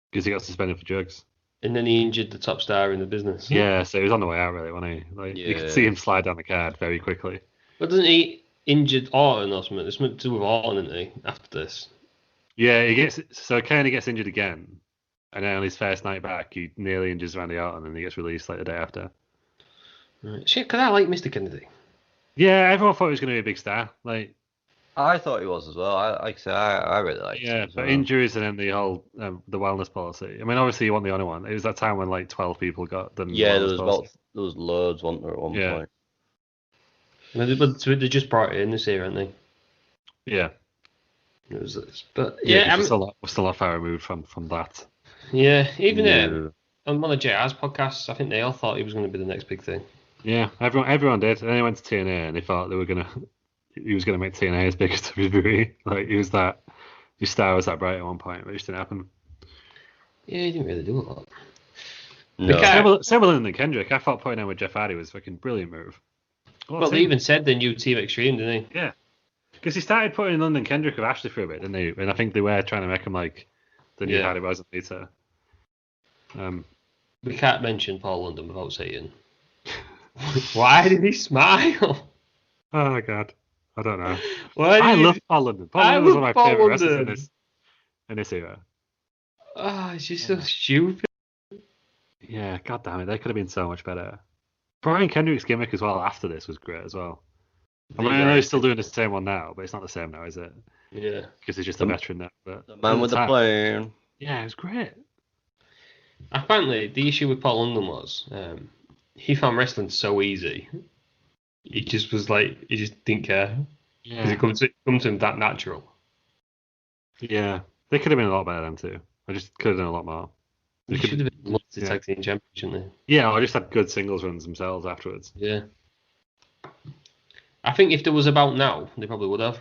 because he got suspended for drugs. And then he injured the top star in the business. Yeah, so he was on the way out, really, wasn't he? Like, you could see him slide down the card very quickly. But doesn't he injured Orton or something? There's something to do with Orton, isn't he, after this? Yeah, Kennedy gets injured again, and then on his first night back, he nearly injures Randy Orton, and he gets released like the day after. Right. Shit, because I like Mr. Kennedy. Yeah, everyone thought he was going to be a big star. Like, I thought he was as well. I really liked him. Yeah, but injuries and then the whole the wellness policy. I mean, obviously you want the only one. It was that time when like 12 people got them. Yeah, there was loads, wasn't there, at one point? But they just brought it in this year, haven't they? Yeah. But we're still not far removed from that. Yeah, even on one of JR's podcasts, I think they all thought he was going to be the next big thing. Yeah, everyone did. And then he went to TNA and they thought he was going to make TNA as big as WWE. Like, his star was that bright at one point, but it just didn't happen. Yeah, he didn't really do a lot. No. Same with London Kendrick. I thought putting him with Jeff Hardy was a fucking brilliant move. Well, they even said the new Team Extreme, didn't they? Yeah. Because he started putting London Kendrick with Ashley for a bit, didn't they? And I think they were trying to make him like than you had it was later. We can't mention Paul London without saying, why did he smile? Oh God, I don't know. I love Paul London. Paul London was one of my favorite wrestlers in this era. Oh, it's just so stupid. Yeah, God damn it, they could have been so much better. Brian Kendrick's gimmick as well after this was great as well. I mean, I know he's still doing the same one now, but it's not the same now, is it? Yeah. Because he's just a veteran now. But the man with the plane. Yeah, it was great. Apparently, the issue with Paul London was he found wrestling so easy. He just was like, he just didn't care. Yeah. Because it comes to him that natural. Yeah. They could have been a lot better than too. I just could have done a lot more. They should have been multi-tag team champions, shouldn't they? Yeah, or just had good singles runs themselves afterwards. Yeah. I think if there was a bout now, they probably would have.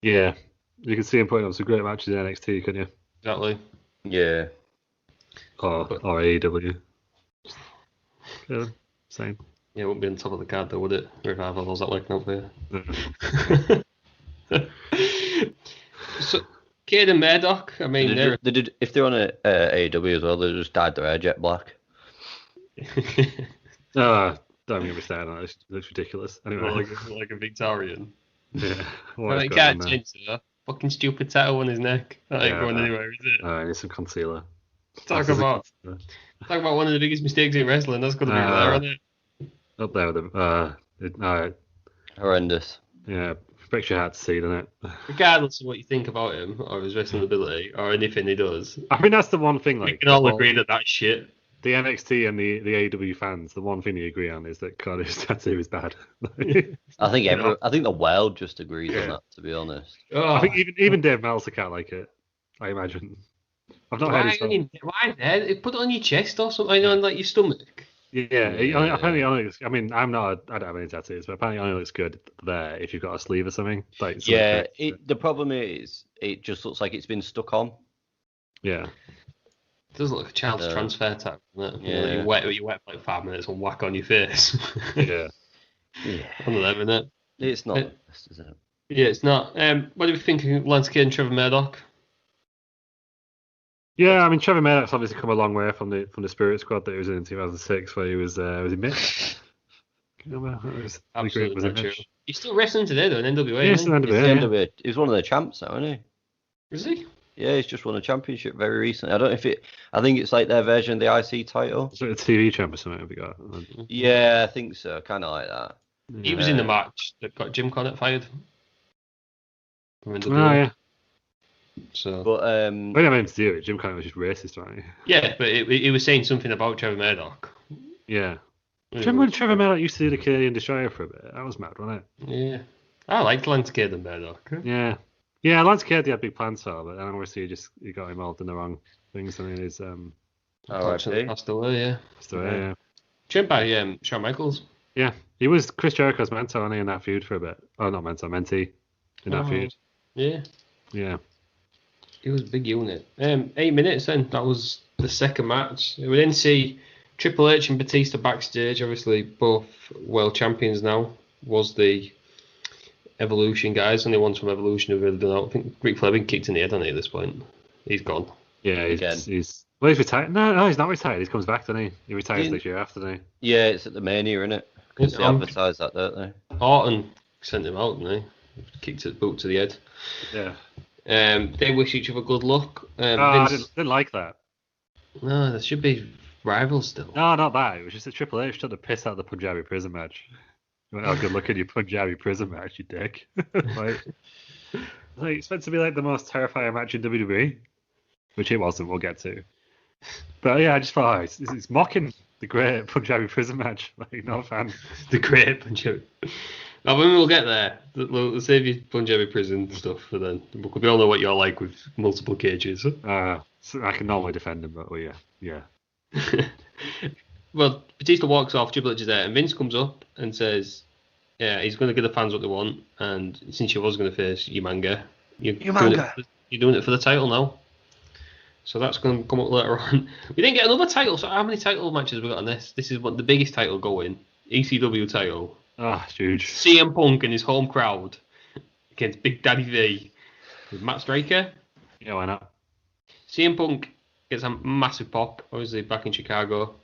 Yeah. You can see him putting up some great matches in NXT, couldn't you? Exactly. Yeah. Or AEW. Yeah, same. Yeah, it wouldn't be on top of the card though, would it? Revival, how's that working out for you? So, Cade and Murdoch, I mean... They did, if they're on AEW as well, they just dyed their hair jet black. Don't get me started on that. It looks ridiculous. Anyway. like a Victorian. Yeah. They can't change it. Fucking stupid tattoo on his neck. That ain't going anywhere, is it? I need some concealer. Talk about one of the biggest mistakes in wrestling. That's got to be there, isn't it? Up there with them. Horrendous. Yeah, breaks your heart to see, doesn't it? Regardless of what you think about him or his wrestling ability or anything he does, I think that's the one thing. Like, we can all agree that that's shit. The NXT and the AEW fans, the one thing they agree on is that God, his tattoo is bad. I think the world just agrees on that. To be honest, I think even Dave Meltzer can't like it. I imagine. I've not heard his. Why then? Put it on your chest or something, on like your stomach. Yeah, apparently only looks. I mean, I don't have any tattoos, but apparently it only looks good there if you've got a sleeve or something. Like, the problem is it just looks like it's been stuck on. Yeah. It does look like a child's transfer tag, doesn't it? Yeah. You wet for like 5 minutes and whack on your face. Yeah. One of them, isn't it? It's not the best, is it? Yeah, it's not. What do we think of Lance Cade and Trevor Murdoch? Yeah, I mean, Trevor Murdoch's obviously come a long way from the Spirit Squad that he was in 2006, where he was he Mitch? Absolutely not true. He's still wrestling today, though, in NWA. Yeah, he's in NWA. He's one of the champs now, isn't he? Is he? Yeah, he's just won a championship very recently. I don't know if I think it's like their version of the IC title. So it's TV champ or something, have we got? Yeah, I think so. Kind of like that. He was in the match that got Jim Cornette fired. Oh, yeah. So, but I didn't have anything to do with it. Jim Cornette was just racist, wasn't he? Yeah, but he was saying something about Trevor Murdoch. Yeah. Do you remember when Trevor Murdoch used to do the Canadian Destroyer for a bit? That was mad, wasn't it? Yeah. I liked Lance Cade and Murdoch. Yeah. Yeah, Lance Cade had big plans for, but then obviously he got involved in the wrong things. I mean, he's passed away, yeah. Yeah. Trained by Shawn Michaels. Yeah, he was Chris Jericho's mentor, wasn't he, in that feud for a bit? Oh, not mentor, mentee in that feud. Yeah. Yeah. He was a big unit. 8 minutes then. That was the second match. We then see Triple H and Batista backstage. Obviously, both world champions now. Was the Evolution guys. Only ones from Evolution who've really done out. I think Great Khali kicked in the head on it at this point. He's gone. Yeah, he's retired. No, he's not retired. He comes back, doesn't he? He retires next year after, doesn't he? Yeah, it's at the Mania, isn't it? Because they advertise that, don't they? Orton sent him out, didn't he? Kicked a boot to the head. Yeah. They wish each other good luck. I didn't like that. No, there should be rivals still. No, not that. It was just that Triple H took the piss out of the Punjabi Prison match. He went, good luck at your Punjabi Prison match, you dick. It's meant to be like the most terrifying match in WWE, which it wasn't. We'll get to. But yeah, I just thought it's mocking the great Punjabi Prison match. Like, not a fan. The great Punjabi. Now, when we'll get there, we'll save you Punjabi Prison stuff for then. We all know what you're like with multiple cages. So I can normally defend him, but yeah. Well, Batista walks off, Triple H is there, and Vince comes up and says, yeah, he's going to give the fans what they want, and since you was going to face Umanga, you're doing it for the title now. So that's going to come up later on. We didn't get another title, so how many title matches have we got on this? This is the biggest title going. ECW title. It's huge. CM Punk and his home crowd against Big Daddy V with Matt Striker. Yeah, why not? CM Punk gets a massive pop, obviously back in Chicago.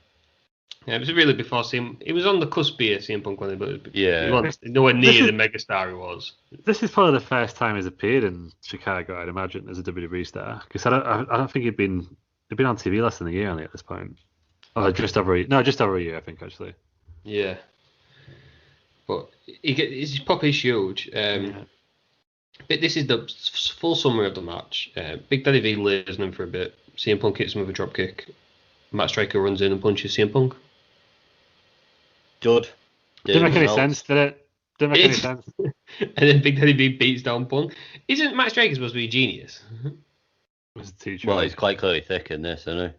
Yeah, it was really before CM. He was on the cusp of CM Punk, but he wasn't nowhere near the megastar he was. This is probably the first time he's appeared in Chicago, I'd imagine, as a WWE star. Because I don't think he'd been on TV less than a year only at this point. Oh, just over a year, I think, actually. Yeah. But his pop is huge. But this is the full summary of the match. Big Daddy V lays on him for a bit. CM Punk hits him with a dropkick. Matt Striker runs in and punches CM Punk. Dud. Didn't make any sense, did it? Didn't make any sense. And then Big Daddy V beats down Punk. Isn't Matt Striker supposed to be a genius? Was a teacher. Well, he's quite clearly thick in this, isn't he?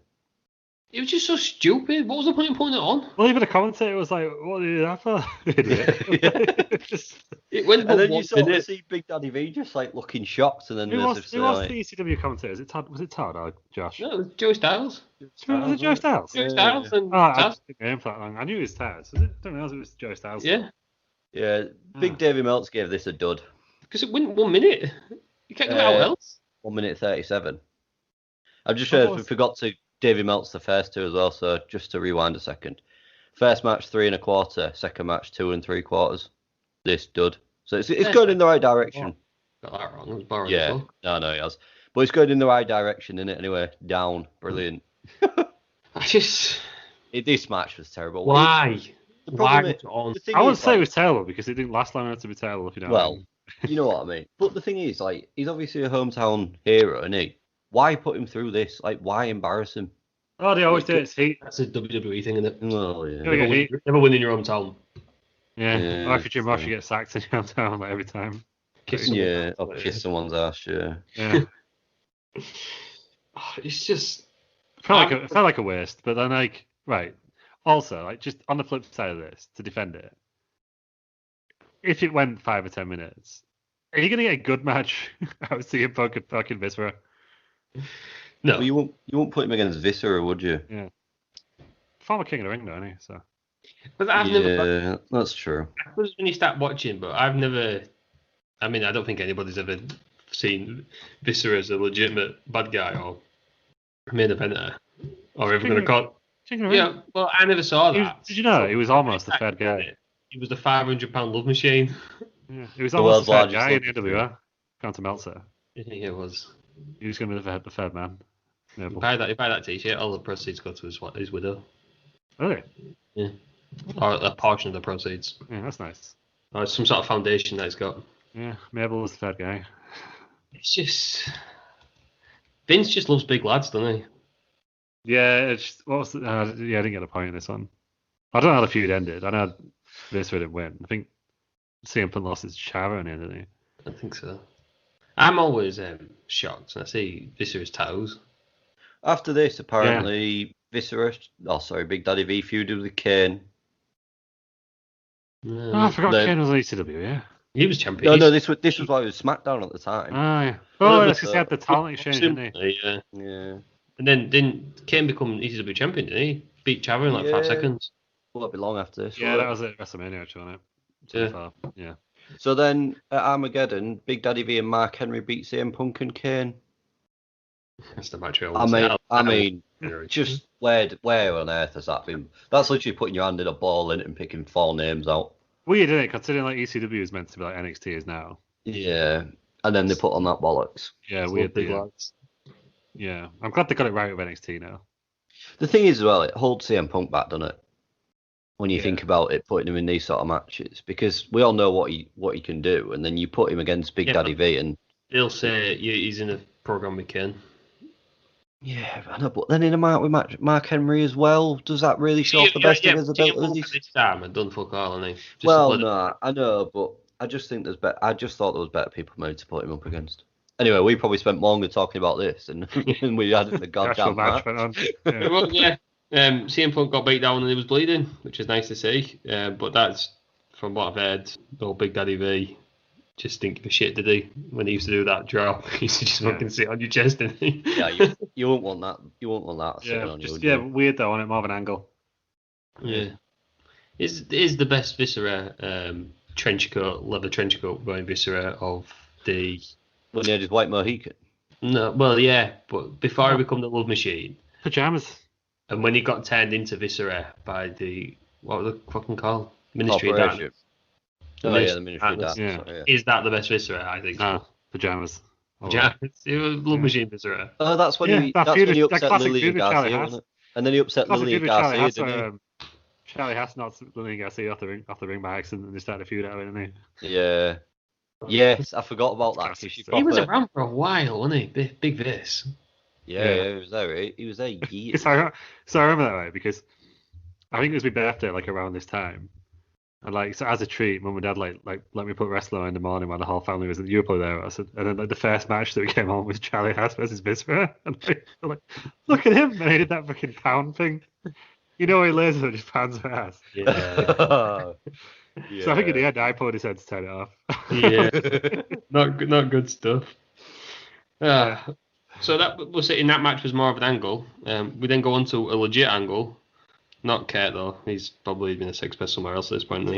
It was just so stupid. What was the point of putting it on? Well, even the commentator was like, "What did that for?" Idiot. It went and then you sort of see Big Daddy V just like looking shocked, and then who was the ECW commentator? Was it Todd or Josh? No, it was Joey Styles. Was it Joey Styles? Joey Styles and Taz. I didn't for that long. I knew it was Taz. I don't know if it was Joey Styles. Yeah. Yeah. Big Davey Meltz gave this a dud. Because it went 1 minute. You can't go out else. 1 minute 37. I've just realized we forgot to Davey Meltz the first two as well, so just to rewind a second. First match 3 1/4, second match 2 3/4. This dud. So it's going in the right direction. Got that wrong. It was boring. Yeah, no, he has. But it's going in the right direction, isn't it? Anyway, down, brilliant. This match was terrible. Why? Why? I wouldn't say it was terrible because it didn't last long enough to be terrible. If you know. Well, you know what I mean. But the thing is, like, he's obviously a hometown hero, isn't he? Why put him through this? Like, why embarrass him? Oh, they always do it. That's a WWE thing, isn't it? Well, yeah. Never win in your hometown. Yeah. Or if Jim Ross, you get sacked in your hometown like every time. Kiss someone's ass, yeah. It's just... It felt like a waste, but then, like, right. Also, like, just on the flip side of this, to defend it, if it went 5 or 10 minutes, are you going to get a good match out of CM Punk and fucking Viscera? No. Well, you won't put him against Viscera, would you? Yeah. Former King of the Ring, though, isn't he? So. But I've that's true. When you start watching, but I've never... I mean, I don't think anybody's ever seen Viscera as a legitimate bad guy or main eventer. Or ever going to call... Yeah, well, I never saw that. Did you know he was almost the third guy? He was the 500-pound love machine. Yeah, he was almost the third guy in AWR. Gone to Meltzer. Yeah, he was. He was going to be the third man. You buy that t-shirt, all the proceeds go to his widow. Really? Yeah. Or a portion of the proceeds. Yeah, that's nice. Or some sort of foundation that he's got. Yeah, Mabel was the third guy. It's just... Vince just loves big lads, doesn't he? Yeah, it's I didn't get a point in this one. I don't know how the feud ended. I know Viscera didn't win. I think CM Punk lost his Chara in the end, didn't he? I think so. I'm always shocked when I see Viscera's toes. After this, apparently, Big Daddy V feuded with Kane. I forgot Kane was on ECW, yeah. He was champion. No, this was why he was SmackDown at the time. Ah, yeah. Oh, that's because he had the talent exchange, didn't he? Yeah. And then didn't Kane become ECW champion, didn't he? Beat Chava in like 5 seconds. Well, it'll be long after this. Yeah, that was at WrestleMania, actually, wasn't it? Yeah. So then at Armageddon, Big Daddy V and Mark Henry beat CM Punk and Kane. That's the match. I mean, just where on earth has that been? That's literally putting your hand in a ball in it and picking 4 names out. Weird, isn't it? Considering like ECW is meant to be like NXT is now. Yeah, and then they put on that bollocks. Yeah, weird. Big lads. Yeah, I'm glad they got it right with NXT now. The thing is, as well, it holds CM Punk back, doesn't it? When you think about it, putting him in these sort of matches, because we all know what he can do, and then you put him against Big Daddy V, and he'll say he's in a program with Ken. Yeah, I know, but then in a match with Mark Henry as well, does that really show off the best of his abilities? This time, I done fuck all, and I know, but I just think there's better. I just thought there was better people made to put him up against. Anyway, we probably spent longer talking about this than we had in the goddamn match. CM Punk got beat down and he was bleeding, which is nice to see. But that's, from what I've heard, the old Big Daddy V just didn't give a shit, did he? When he used to do that drop, he used to just fucking sit on your chest, didn't he? Yeah, you won't want that. You won't want that sitting on you. Weird though, on it, more of an angle. Yeah. Is the best Viscera leather trench coat wearing Viscera of the... When he had his white Mohican? No, well, yeah, but before he became the Love Machine, Pajamas. and when he got turned into Viscera by what were they fucking called? Ministry of Corporation. Darkness. Oh yeah, the Ministry of Darkness. Darkness. Yeah. Sorry, yeah. Is that the best Viscera? I think No, so. pajamas. Yeah, it was Love Machine Viscera. Oh, that's when he upset Lily and Garcia, wasn't it? And then he upset Lily and Garcia, didn't he? Charlie Haas knocked Lily and Garcia off the ring by accident, and they started a feud out of it, didn't he? Yeah. Yes, I forgot about that. He was around for a while, wasn't he? Big Vis. Yeah, he was there. He was there years. So I remember that way because I think it was my birthday, like around this time. And like, so as a treat, mum and dad like let me put wrestling on in the morning while the whole family was at the Europe there. And then like the first match that we came on was Charlie Haas versus Viscera. And like, look at him, and he did that fucking pound thing. You know, he lays it and just pounds her ass. Yeah. Yeah. So I think in the end, I pulled his head to turn it off. Yeah. not good stuff. So that was it. In that match was more of an angle. We then go on to a legit angle. Not Kurt though. He's probably been a sex pest somewhere else at this point.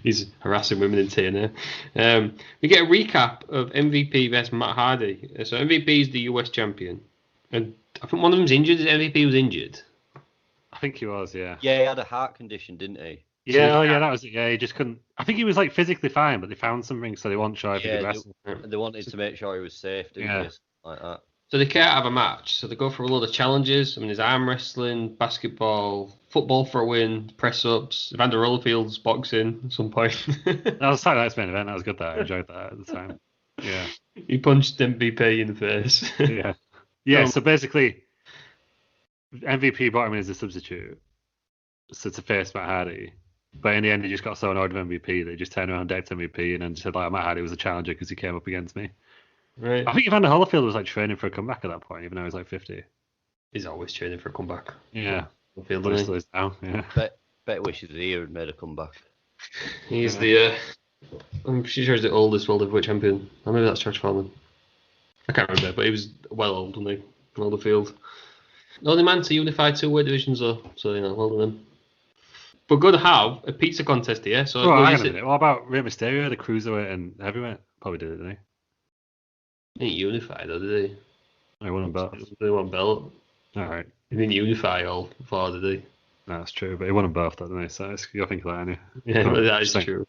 He's harassing women in TNA. We get a recap of MVP versus Matt Hardy. So MVP is the US champion, and I think one of them's injured. MVP was injured. I think he was, yeah. Yeah, he had a heart condition, didn't he? Yeah, that was it. Yeah, he just couldn't. I think he was like physically fine, but they found something, so they weren't sure if he could wrestle. They wanted to make sure he was safe, didn't they? Like that. So they can't have a match, so they go for a load of challenges. I mean, there's arm wrestling, basketball, football for a win, press ups, Evander Holyfield's boxing at some point. That was Saturday Night's main event. That was good. I enjoyed that at the time. Yeah. He punched MVP in the face. Yeah. Yeah. So basically, MVP brought him in as a substitute, so to face Matt Hardy. But in the end, he just got so annoyed with MVP that he just turned around, decked MVP, and then said like Matt Hardy was a challenger because he came up against me. Right. I think Evander Holyfield was like training for a comeback at that point, even though he was like 50. He's always training for a comeback. Yeah. Holyfield, But he isn't still is now. Yeah. Bet wishes he had made a comeback. he? He's the. I'm sure he's the oldest world heavyweight champion. Or maybe that's Josh Foreman. I can't remember, but he was well old, wasn't he? Holyfield. The only man to unify two weight divisions, though. So well done him. We're going to have a pizza contest here. So hang on a minute. What about Rey Mysterio, the cruiserweight and heavyweight? Probably did it, didn't he? He didn't unify though, did he? I won a belt. They won belt. All right. He didn't unify all four, did he? No, that's true. But he won them both, didn't he? So you'll think of that, aren't you? Yeah, that is true.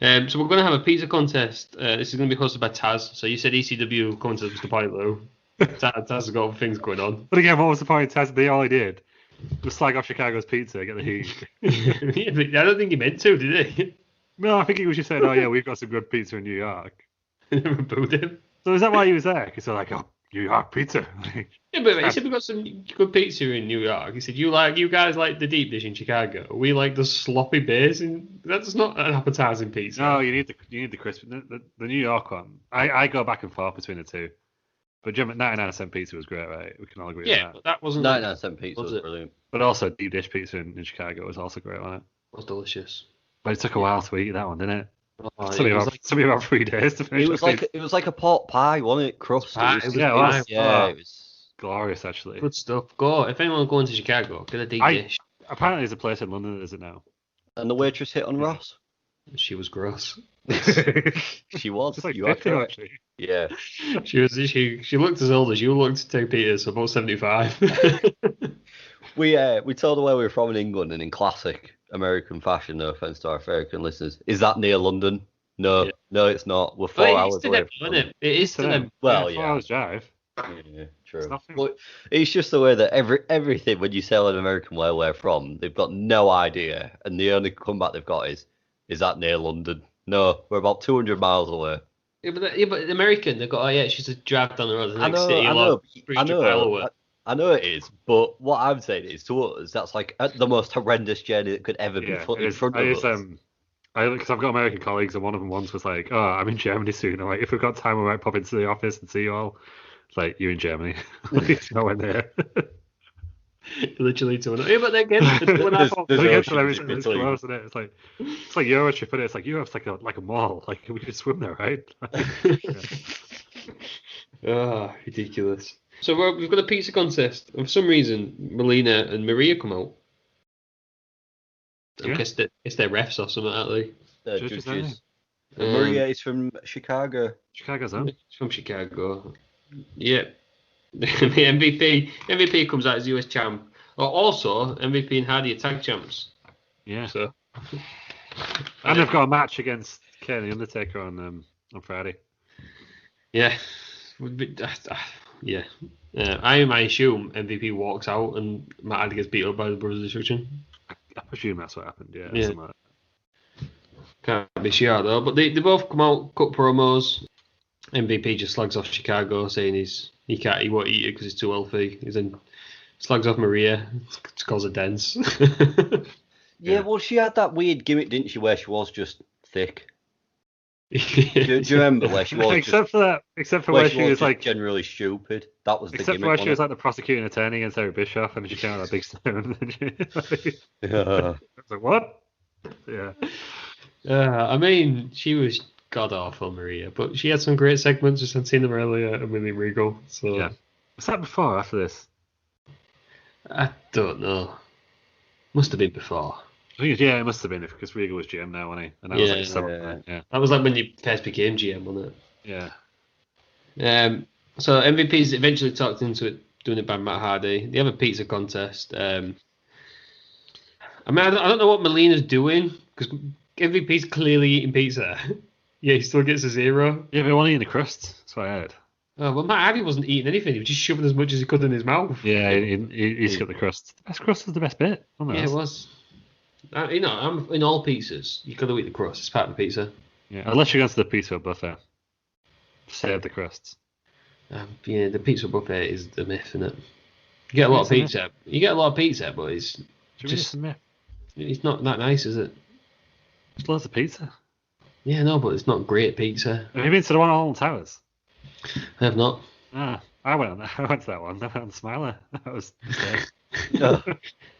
So we're going to have a pizza contest. This is going to be hosted by Taz. So you said ECW coming to the point though. Taz has got things going on. But again, what was the point? Taz, all he did was slag off Chicago's pizza, get the heat. Yeah, but I don't think he meant to, did he? No, I think he was just saying, oh yeah, we've got some good pizza in New York. Never booed him. So is that why he was there? Because they're like, oh, New York pizza. Yeah, but he said we've got some good pizza in New York. He said you guys like the deep dish in Chicago. We like the sloppy base, and that's not an appetizing pizza. No, you need the crisp. The New York one. I go back and forth between the two. But Jim, 99-cent pizza was great, right? We can all agree on that. But that wasn't 99-cent pizza was brilliant. But also deep dish pizza in Chicago was also great, wasn't it? It was delicious. But it took a while to eat that one, didn't it? Oh, Took me about 3 days to finish. It was like a pork pie, wasn't it? Crust. It was glorious, actually. Good stuff. Go if anyone going to Chicago, get a deep dish. Apparently, there's a place in London that does it now. And the waitress hit on Ross. She was gross. She was. Just like you 50, actually. Yeah. She looked as old as you looked, Ted Peters, about 75. We told her where we were from in England, and in classic American fashion, no offense to our American listeners, is that near London? No, no, it's not. We're 4 hours away from London. It is to them. Well, 4 hours drive. Yeah, true. But it's just the way that everything, when you sell an American where we're from, they've got no idea, and the only comeback they've got is that near London? No, we're about 200 miles away. Yeah, but the American, they've got, it's just a drive down the road. I know it is, but what I'm saying is, to us, that's like the most horrendous journey that could ever be put in front of us. Because I've got American colleagues, and one of them once was like, "Oh, I'm in Germany soon. I'm like, if we've got time, we might pop into the office and see you all." It's like, you're in Germany. It's nowhere there. Literally to another. Yeah, but again, when I thought everything that's close, isn't it? It's like Eurotrip, isn't it? It's like Europe's like a mall. Like we could swim there, right? Ridiculous. So we've got a pizza contest, and for some reason, Melina and Maria come out. I guess it's their refs or something, aren't they? Judges. Maria is from Chicago. Chicago's on. He's from Chicago. Yep. The MVP comes out as US champ. Also, MVP and Hardy are tag champs. Yeah. So. And they've got a match against Kane and the Undertaker on Friday. Yeah. Yeah. I assume MVP walks out and Matt Hardy gets beat up by the Brothers of Destruction. I presume that's what happened. Yeah. Yeah. Like Can't be sure though. But they both come out, cut promos. MVP just slags off Chicago, saying he won't eat it because he's too healthy. He then slags off Maria to cause a dance. Yeah, well, she had that weird gimmick, didn't she, where she was just thick. Do you remember where she was? except for where she was like generally stupid. That was the gimmick. Except for where she was like the prosecuting attorney against Eric Bischoff, and she came out with that big stone. I was like, what? Yeah. I mean, she was god awful, Maria, but she had some great segments. Just had seen them earlier and William Regal. So yeah. Was that before or after this? I don't know. Must have been before. Yeah, it must have been because Regal was GM now, wasn't he? And that was like summer. Yeah. That was like when you first became GM, wasn't it? Yeah. So MVP's eventually talked into it, doing it by Matt Hardy. They have a pizza contest. I mean, I don't know what Melina's doing because MVP's clearly eating pizza. Yeah, he still gets a 0. Yeah, but he wasn't eating the crust. That's what I heard. Oh, well, Matt Hardy wasn't eating anything. He was just shoving as much as he could in his mouth. Yeah, he skipped the crust. The best crust was the best bit. Yeah, it was. I'm in all pizzas. You got to eat the crust. It's part of the pizza. Yeah, unless you go to the pizza buffet. Save the crusts. Yeah, the pizza buffet is the myth, isn't it? You get a lot of pizza. You get a lot of pizza, but it's just it's not that nice, is it? There's loads of pizza. Yeah, no, but it's not great pizza. Have you been to the one on Alton Towers? I have not. I went to that one. I went on Smiler. That was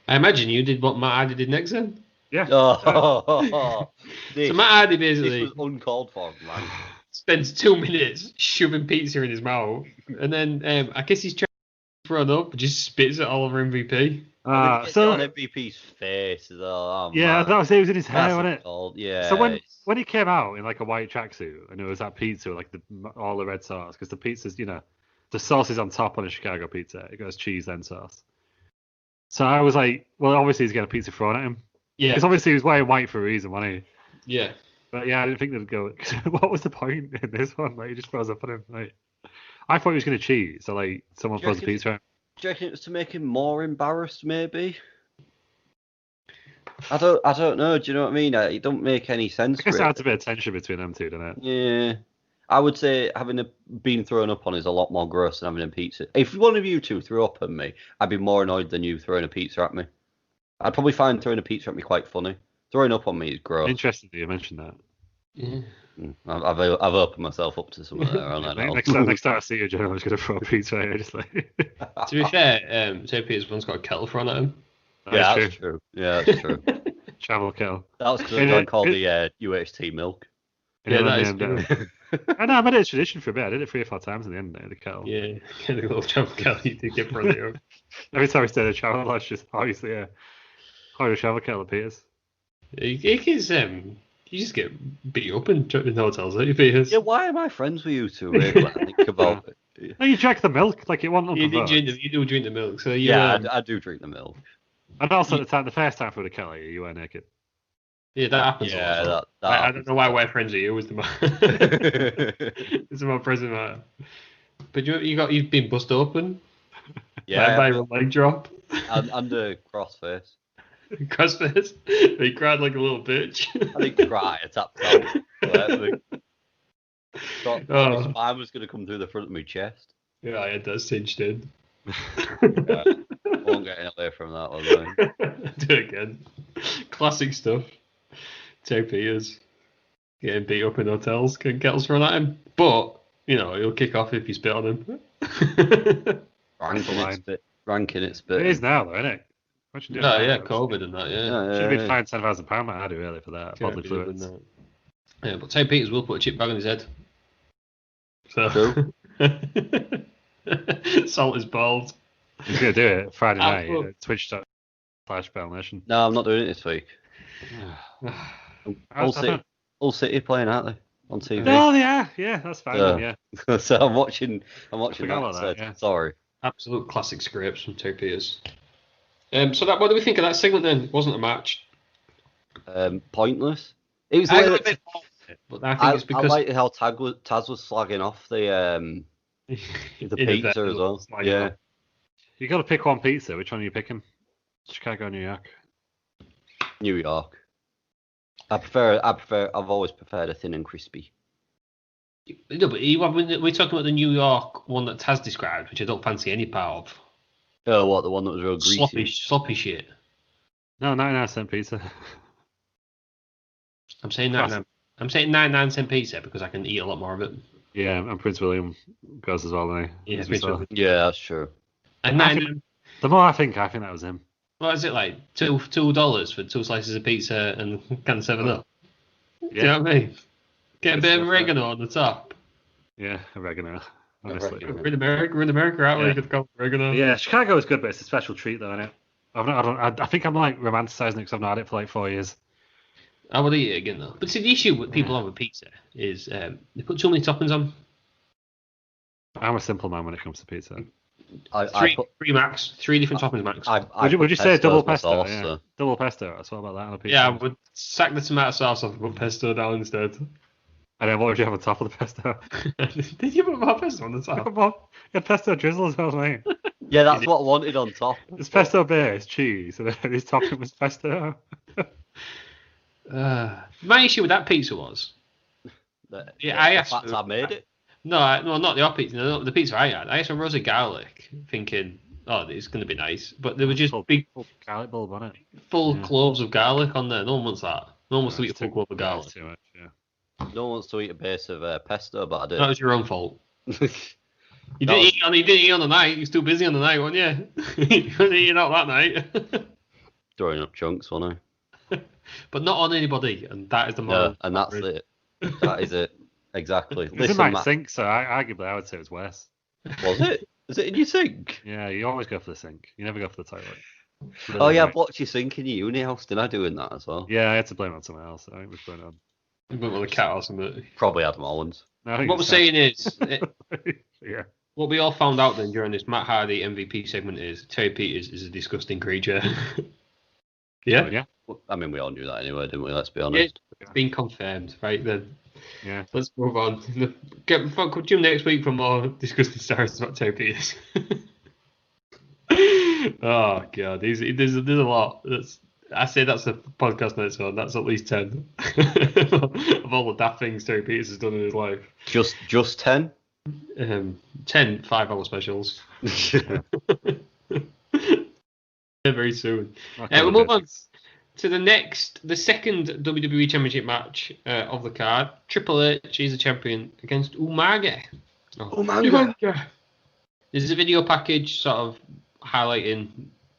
I imagine you did what Matt Hardy did next then. Yeah. So Matt Hardy basically this was uncalled for, man. Spends 2 minutes shoving pizza in his mouth, and then I guess he's trying to throw it up, and just spits it all over MVP. So on MVP's face as well. Yeah, man. that was it. Was in his hair, wasn't it? Yeah. So when he came out in like a white tracksuit, and it was that pizza with like all the red sauce, because the pizza's, the sauce is on top on a Chicago pizza. It goes cheese then sauce. So I was like, well, obviously he's getting a pizza thrown at him. Yeah. Because obviously he was wearing white for a reason, wasn't he? Yeah. But yeah, I didn't think they'd go. What was the point in this one? Like, he just throws up at him. Like, I thought he was going to cheat, so like someone throws the pizza at him. Do you reckon it was to make him more embarrassed, maybe? I don't know. Do you know what I mean? It don't make any sense. I guess it adds a bit of tension between them two, doesn't it? Yeah. I would say having been thrown up on is a lot more gross than having a pizza. If one of you two threw up at me, I'd be more annoyed than you throwing a pizza at me. I'd probably find throwing a pizza at me quite funny. Throwing up on me is gross. Interesting that you mentioned that. Yeah. I've opened myself up to something there. Next time I see you, Joe, I'm just going to throw a pizza at you. Just like... To be fair, St. Peter's one's got a kettle thrown at him. That's true. Yeah, that's true. Travel kettle. That was because I called the UHT milk. Yeah, that is true. I know, I made it a tradition for a bit. I did it 3 or 4 times in the end of the kettle. Yeah, get a little travel kettle you did get from there. Every time we stayed at travel, that's just obviously a travel kettle at Peters. It is, you just get beat up in hotels, don't you, Peters? Yeah, why am I friends with you two? Really, when I think about it. No, you drank the milk like it wasn't. You do drink the milk, so I do drink the milk. And also the first time for the Kelly, you were naked. Yeah, that happens. Yeah, I don't know why we're friends with you. It's the more present matter. But you've been bust open. Yeah, by a leg drop. Under crossface. Crossface. He cried like a little bitch. I didn't cry. I tapped out. His spine was going to come through the front of my chest. Yeah, I had that cinched in. Yeah, won't get away from that one. Do it again. Classic stuff. St. Peter's getting beat up in hotels, getting kettles thrown at him. But, he'll kick off if you spit on him. Ranking its bit. It is now, though, isn't it? COVID and that, yeah. Should have been fined £10,000, I do really, for that. Bodily fluids. Yeah, but St. Peter's will put a chip bag on his head. So. Salt is bald. He's going to do it Friday night. Twitch.com/BellNation. No, I'm not doing it this week. All City playing, aren't they? on TV. Oh yeah, that's fine. Then, yeah. So I'm watching forgot that. about So that, yeah. sorry. Absolute classic scrapes from Terry Peters. So what do we think of that segment then? It wasn't a match. Pointless. It was. But I think it's because I like how Taz was slagging off the pizza as well. Yeah. You got to pick one pizza. Which one are you picking? Chicago or New York? New York. I've always preferred a thin and crispy. No, but we're talking about the New York one that Taz described, which I don't fancy any part of. Oh, what, the one that was real greasy? Sloppy shit. No, 99-cent pizza. I'm saying 99-cent pizza because I can eat a lot more of it. Yeah, and Prince William goes as well, doesn't he? Yeah, Prince William. Yeah, that's true. And the more I think that was him. What is it like? $2 for 2 slices of pizza and a can of 7-Up? Yeah. Do you know what I mean? Get a bit of oregano on the top. Yeah, oregano. Honestly, we're in America, aren't we? You could go oregano. Yeah, Chicago is good, but it's a special treat, though, isn't it? I think I'm like romanticizing it because I've not had it for like 4 years. I would eat it again though. But see, the issue with people have with pizza is they put too many toppings on. I'm a simple man when it comes to pizza. Three max, 3 different toppings max. Would you say double pesto? Sauce, yeah. so. Double pesto. That's what about that on a pizza. Yeah, I would sack the tomato sauce off and put pesto down instead. And then what would you have on top of the pesto? Did you put more pesto on the top? Yeah, pesto drizzle as well, mate. Yeah, that's what I wanted on top. It's pesto base, cheese, and then his topping was pesto. My issue with that pizza was... I made it. No, not the pizza. No, the pizza I had. I had some roasted garlic, thinking, oh, it's going to be nice. But there were just big garlic bulb on it. Full cloves of garlic on there. No one wants that. No one wants to eat a full clove of garlic. Too much, yeah. No one wants to eat a base of pesto, but I did. That was your own fault. You didn't eat on the night. You was too busy on the night, weren't you? You couldn't eat out that night. Throwing up chunks, wasn't I? But not on anybody, and that is the moral. No, and that's it. That is it. Exactly. It's in my sink, so arguably I would say it was worse. Was it? Is it in your sink? Yeah, you always go for the sink. You never go for the toilet. Oh yeah, I blocked your sink in your uni house. Did I doing that as well? Yeah, I had to blame it on someone else. I think it was going on. You went with a cat or something. Probably Adam Owens. No, what we're saying is, yeah. What we all found out then during this Matt Hardy MVP segment is Terry Peters is a disgusting creature. Yeah? Yeah. I mean, we all knew that anyway, didn't we? Let's be honest. It's been confirmed, right then. Yeah. Let's move on. Come tune next week for more disgusting stories about Terry Peters. Oh god, there's a lot. I say that's a podcast on its own. That's at least 10 of all the daft things Terry Peters has done in his life. Just 10? 10 5-hour specials. Very soon. We'll move on to the second WWE Championship match of the card. Triple H is the champion against Umaga. Umaga. There's a video package sort of highlighting,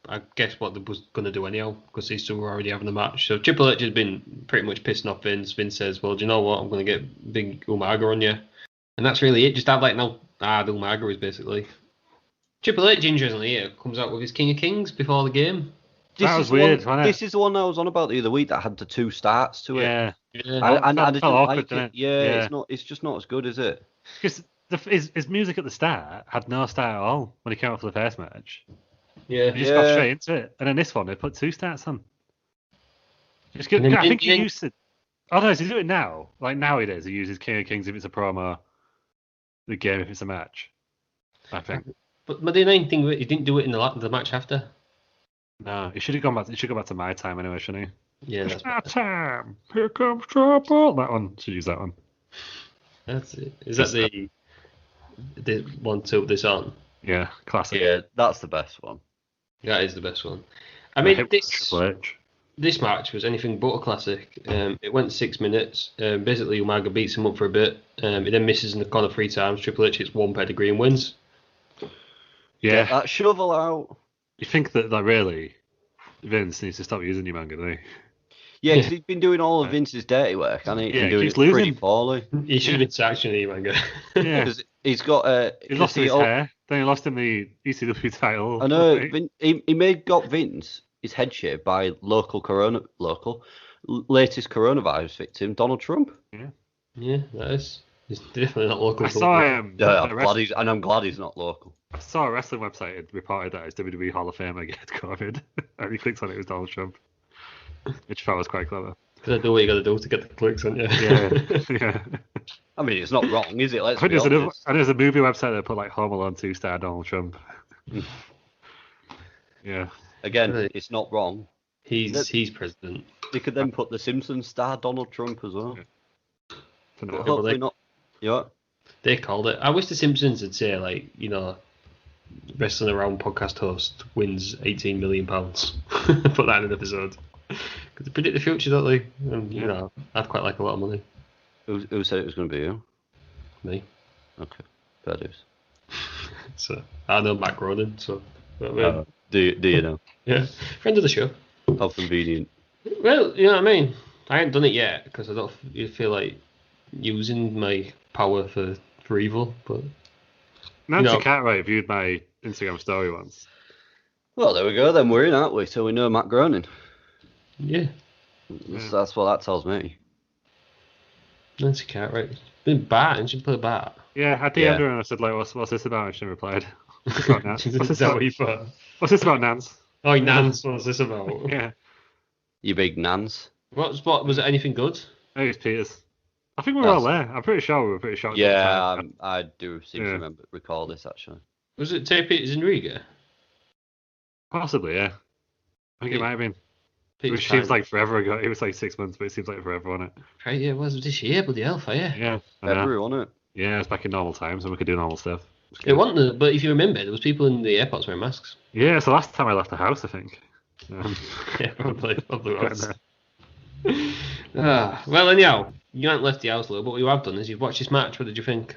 I guess, what they was going to do anyhow, because these two were already having the match. So Triple H has been pretty much pissing off Vince. Vince says, well, do you know what? I'm going to get big Umaga on you. And that's really it. Just have like, no, the Umaga is basically. Triple H, interestingly, here comes out with his King of Kings before the game. That was weird, wasn't it? This is the one I was on about the other week that had the 2 starts to it. Yeah. I didn't awkward, like it. Yeah, it's just not as good, is it? Because his music at the start had no start at all when he came out for the first match. Yeah. He just got straight into it. And then this one, they put 2 starts on. I think he used to... Oh, no, does he do it now? Like nowadays, he uses King of Kings if it's a promo, the game if it's a match, I think. But the main thing, he didn't do it in the match after. No, he should have gone back. He should go back to My Time anyway, shouldn't he? Yeah, that's My time. Here comes trouble. That one. Should use that one. That's it. Is that the one to this on? Yeah, classic. Yeah, that's the best one. That is the best one. I mean, this match was anything but a classic. It went 6 minutes. Basically, Umaga beats him up for a bit. He then misses in the corner 3 times. Triple H hits 1 pedigree and wins. Yeah. Get that shovel out. You think that really, Vince needs to stop using Umaga, doesn't he? Yeah, because he's been doing all of Vince's dirty work, and he's been doing it pretty poorly. He should have been sanctioning Umaga. Yeah. Because he's got... he lost his hair, then he lost him the ECW title. I know, he got Vince his head shaved by latest coronavirus victim, Donald Trump. Yeah. Yeah, that is. It's definitely not local. I saw I'm glad he's not local. I saw a wrestling website had reported that his WWE Hall of Famer get COVID, and he clicked on it was Donald Trump, which I thought was quite clever. Because I know what you got to do to get the clicks, aren't you? Yeah. I mean, it's not wrong, is it? Let's I be honest. there's a movie website that put like Home Alone 2-star Donald Trump. Yeah. Again, it's not wrong. He's president. They could then put the Simpsons star Donald Trump as well. Yeah. But hopefully not. Yeah. They called it. I wish the Simpsons would say, like, you know, wrestling around podcast host wins £18 million. Put that in an episode. Because they predict the future, don't they? And, you know, I'd quite like a lot of money. Who said it was going to be you? Me. Okay. Fair dues. So, I know Matt Groening, so... Do you know? Yeah. Friend of the show. How convenient. Well, you know what I mean? I ain't done it yet, because I don't feel like using my power for evil, but... Nancy Cartwright viewed my Instagram story once. Well, there we go, then we're in, aren't we? So we know Matt Groening. Yeah. That's what that tells me. Nancy Cartwright. Been bat, and she played bat. Yeah, I DM'd her and I said, like, what's this about? And she replied, what's this about, Nance? What's this about, Nance? Oh, Nance, what's this about? Yeah. You big Nance. What was it anything good? I think it's Peters. I think we were all there. I'm pretty sure we were pretty shocked. Yeah, I do seem to recall this, actually. Was it Terry Peters in Riga? Possibly, yeah. I think it might have been. It seems like forever ago. It was like 6 months, but it seems like forever, wasn't it? Right, yeah, it was this year, bloody hell, yeah. Yeah. February, wasn't it? Yeah, it was back in normal times, and we could do normal stuff. It wasn't, but if you remember, there was people in the airports wearing masks. Yeah, it's the last time I left the house, I think. Yeah, probably was. Well, anyhow, you haven't left the house, though, but what you have done is you've watched this match. What did you think?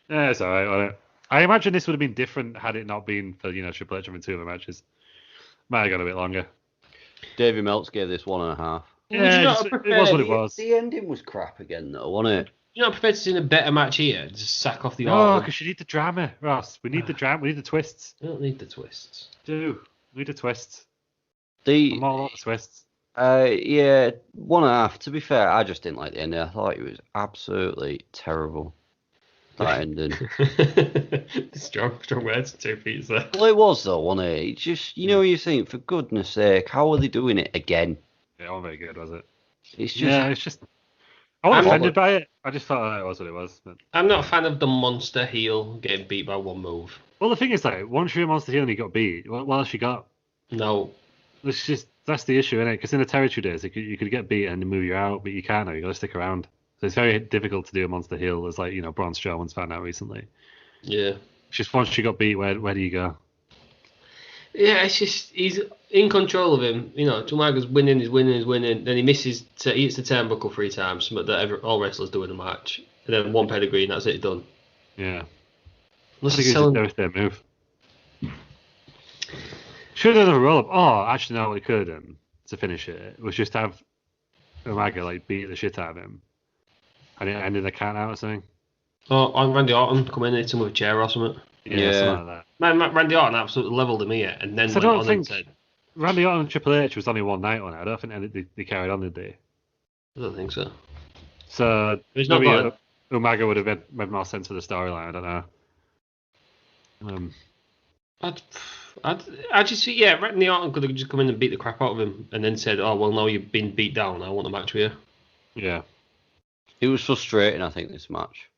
Yeah, it's alright, wasn't it? I imagine this would have been different had it not been for, Triple H having 2 other matches. Might have gone a bit longer. Davey Meltz gave this 1.5. Yeah, it was what it was. The ending was crap again, though, wasn't it? You're not prepared to see a better match here? Just sack off the No, because you need the drama, Ross. We need the drama. We need the twists. You don't need the twists. We need the twists. I'm all about the twists. Yeah, 1.5. To be fair, I just didn't like the ending. I thought it was absolutely terrible. That ending. strong words, 2 feet there. Well, it was though, wasn't it? It's just, you think, for goodness sake, how are they doing it again? Yeah, it wasn't very good, was it? It's just. I wasn't offended by it. I just thought it was what it was. But... I'm not a fan of the monster heel getting beat by one move. Well, the thing is, like, once you're a monster heel and you got beat, what else you got? No. That's the issue, isn't it? Because in the territory days, you could get beat and they move you out, but you can't now. You got to stick around. So it's very difficult to do a monster heel, as like Braun Strowman's found out recently. Yeah. It's just once you got beat, where do you go? Yeah, it's just he's in control of him. Umaaga's winning, he's winning. Then he misses. He hits the turnbuckle 3 times, something that all wrestlers do in a match. And then 1 pedigree, and that's it, done. Yeah. Unless I think it's a devastating move. Should have done a roll up. Oh, actually, no. What he could have done to finish it was just have Umaga beat the shit out of him, and it ended a count out or something. Oh, on Randy Orton come in and hit him with a chair or something. Yeah, something like that. Man, Randy Orton absolutely levelled him here, and then went on and said... Randy Orton and Triple H was only one night on it. I don't think they carried on, did they? I don't think so. So maybe Umaga would have made more sense for the storyline. I don't know. I just think, Randy Orton could have just come in and beat the crap out of him, and then said, "Oh well, now you've been beat down. I want a match with you." Yeah. It was frustrating, I think, this match.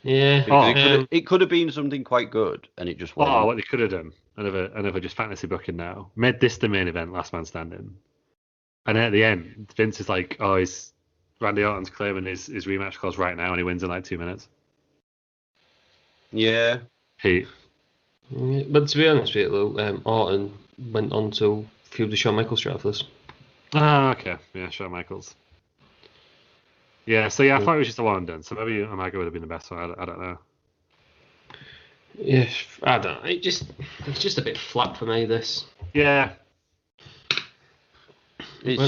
Yeah. It could have been something quite good, and it just wasn't. Oh, what they could have done. Another just fantasy booking now. Made this the main event, last man standing. And then at the end, Vince is like, Randy Orton's claiming his rematch clause right now, and he wins in like 2 minutes. Yeah. But to be honest with you, Orton went on to feud with Shawn Michaels straight after this. Ah, okay. Yeah, Shawn Michaels. Yeah, so I thought it was just a one and done. So maybe Umaga would have been the best one. I don't know. Yeah, I don't know. It's just a bit flat for me, this. Yeah. It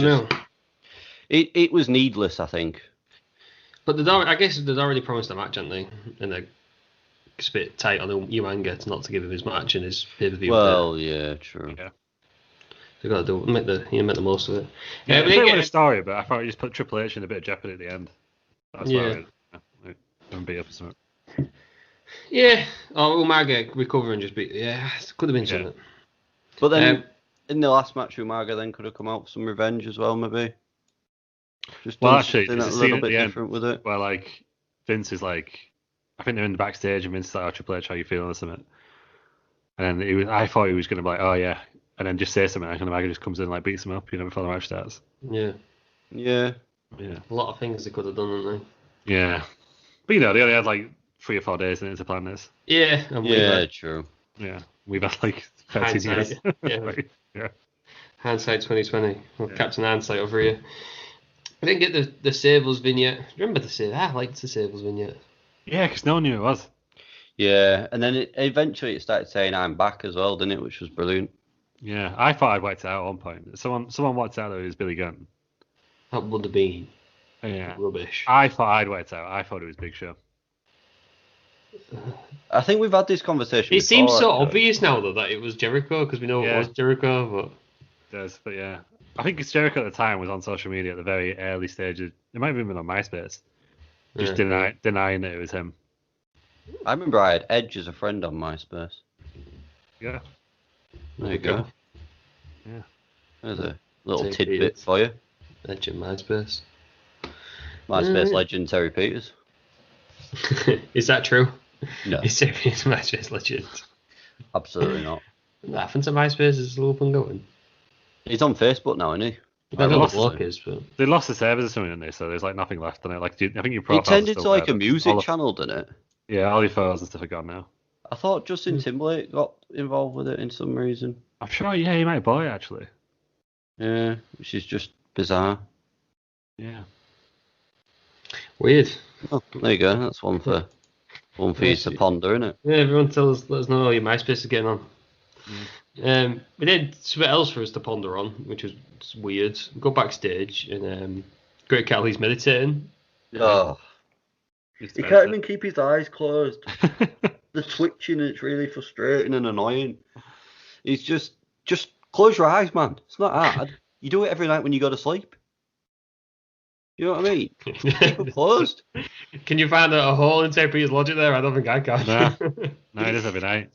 was needless, I think. But I guess they'd already promised a match, hadn't they? And it's a bit tight on Umaga not to give him his match and his pay-per-view. Well, yeah, true. Yeah. You got to make the most of it. Yeah, but it's again, a story, but I thought you just put Triple H in a bit of jeopardy at the end. That's why I'm beat up or something. Yeah, or Umaga recover and just be could have been something. But then in the last match, Umaga then could have come out for some revenge as well, maybe. Just actually, something a little bit different with it. Where like Vince is like, I think they're in the backstage and Vince is like, "Oh, Triple H, how you feeling?" or something. And then I thought he was gonna be like, "Oh yeah," and then just say something. And Umaga just comes in and like beats him up, before the match starts. Yeah. A lot of things they could have done, haven't they? Yeah, but they only had like 3 or 4 days in it to plan this. Yeah. True. Yeah, we've had like 13 years. Yeah. Hindsight 2020. Well, Captain Hindsight over here. I didn't get the Sables vignette. Remember the Sables? I liked the Sables vignette. Yeah, because no one knew it was. Yeah, and then eventually it started saying "I'm back" as well, didn't it? Which was brilliant. Yeah, I thought I'd worked it out at one point. Someone worked out that it was Billy Gunn. That would have been rubbish. I thought I'd worked out. I thought it was Big Show. I think we've had this conversation. It seems so obvious now though that it was Jericho because we know it was Jericho, but it does. But yeah, I think it's Jericho at the time was on social media at the very early stages. It might have even been on MySpace, just denying that it was him. I remember I had Edge as a friend on MySpace. Yeah. There you go. Yeah. There's a little tidbit for you. Edge at MySpace. MySpace legend Terry Peters. Is that true? No. Is Terry Peters MySpace legend? Absolutely not. What happens to MySpace is still up and going. He's on Facebook now, isn't he? I don't know what the block is, but they lost the servers or something, didn't they? So there's like nothing left on it. Like I think your He profile. turned into like a music channel, didn't it? Yeah, all your photos and stuff are gone now. I thought Justin Timberlake got involved with it in some reason. I'm sure, he might buy it actually. Yeah, which is just bizarre. Yeah. Weird. Oh, there you go. That's one for you to ponder, isn't it? Yeah, everyone let us know how your MySpace is getting on. We did something else for us to ponder on, which was weird. We go backstage and Great Khali's meditating. Oh. He can't even keep his eyes closed. The twitching, it's really frustrating and annoying. He's just close your eyes, man. It's not hard. You do it every night when you go to sleep. You know what I mean? Keep them closed. Can you find a hole in Terry Peters' logic there? I don't think I can. No, it is every night.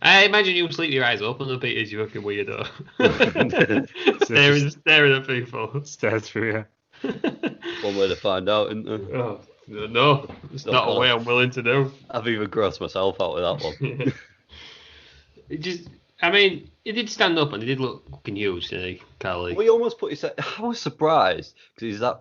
I imagine you sleep your eyes open, though, Peters, you fucking weirdo. staring at people. Stares through, yeah. One way to find out, isn't there? Oh, no, it's not a way I'm willing to do. I've even grossed myself out with that one. He did stand up and he did look fucking huge, didn't he, Khali? We almost put his. I was surprised because he's that,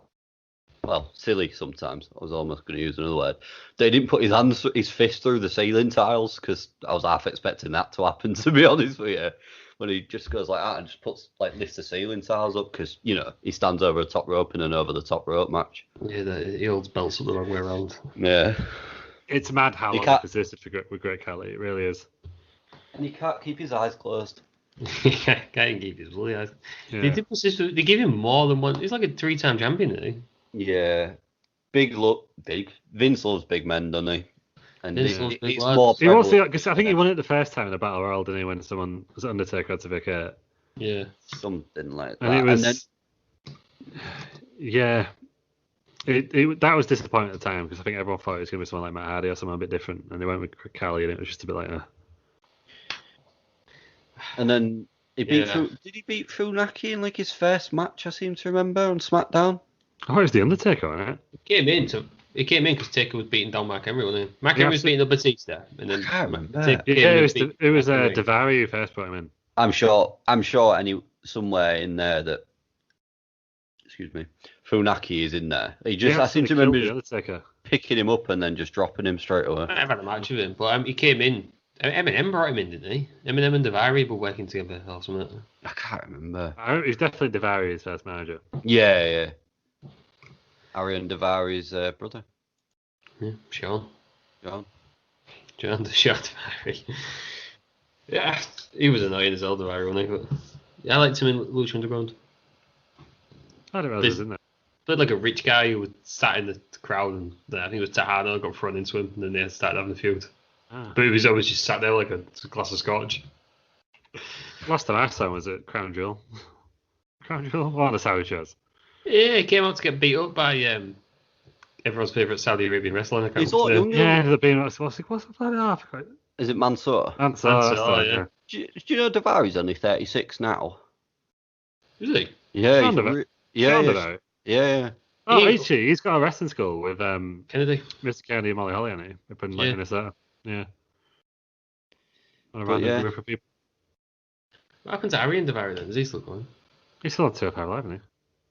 silly sometimes. I was almost going to use another word. They didn't put his fist through the ceiling tiles because I was half expecting that to happen, to be honest with you. When he just goes like that and just lifts the ceiling tiles up because, he stands over a top rope in an over the top rope match. Yeah, he holds belts up the wrong way around. Yeah. It's mad how long it persisted with Great Khali. It really is. And he can't keep his eyes closed. Can't keep his bloody eyes. Yeah. They did persist. They give him more than one. He's like a 3-time champion, isn't he? Yeah. Big. Vince loves big men, doesn't he? And Vince loves big lads. More he wants because I think he won it the first time in the Battle Royal, didn't he? When someone was Undertaker had to vacate. Yeah. Something like that. And it was. Yeah. That was disappointing at the time because I think everyone thought it was going to be someone like Matt Hardy or someone a bit different, and they went with Khali, and it was just a bit like. And then he beat. Did he beat Funaki in his first match? I seem to remember on SmackDown. Oh, it was the Undertaker, wasn't it? He came in because Taker was beating down Mark Henry, wasn't he? Mark Henry was beating up Batista, and then I can't remember. It was Daivari who first put him in. I'm sure. Somewhere in there that. Excuse me. Funaki is in there. I seem to remember picking him up and then just dropping him straight away. I never had a match with him, but he came in. Eminem brought him in, didn't he? Eminem and Daivari were working together or something. I can't remember. He's definitely Daivari's first manager. Yeah. Arian Daivari's brother. Yeah, Sean Daivari. Yeah, he was annoying as hell, Daivari, wasn't he? But I liked him in Lucha Underground. I don't know if in there. Played like a rich guy who was sat in the crowd, and I think it was Tejano got thrown into him, and then they started having a feud. But he was always just sat there like a glass of scotch. Last time I saw him was at Crown Jewel. Crown Jewel? One of the Saudi shows. Yeah, he came out to get beat up by everyone's favourite Saudi Arabian wrestler. I can't He's a lot remember his name. younger. Yeah, ended up being what's the bloody half? Is it Mansoor? Mansoor, yeah. Do you know Davari's only 36 now? Is he? Yeah, Sound of it. Sound of it. yeah. Oh, he's got a wrestling school with Kennedy. Mr. Kennedy and Molly Holly, hasn't he? Up in Minnesota. Yeah. On a But random yeah. group of people. What happened to Arian Davari then? Is he still going? He's still on 205 Live, isn't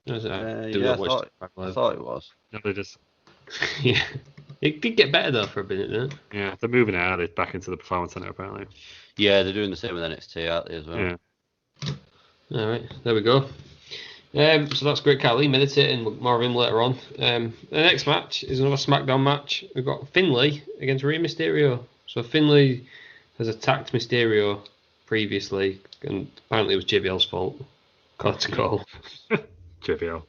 No, is it? I thought it was. he? No, they just. Yeah. It did get better though for a minute, didn't it? Yeah, they're moving out back into the Performance Center apparently. Yeah, they're doing the same with NXT, aren't they, as well? Yeah. All right, there we go. So that's Great Khali, meditating, more of him later on. The next match is another SmackDown match. We've got Finlay against Rey Mysterio. So Finlay has attacked Mysterio previously, and apparently it was JBL's fault. Got to call. JBL.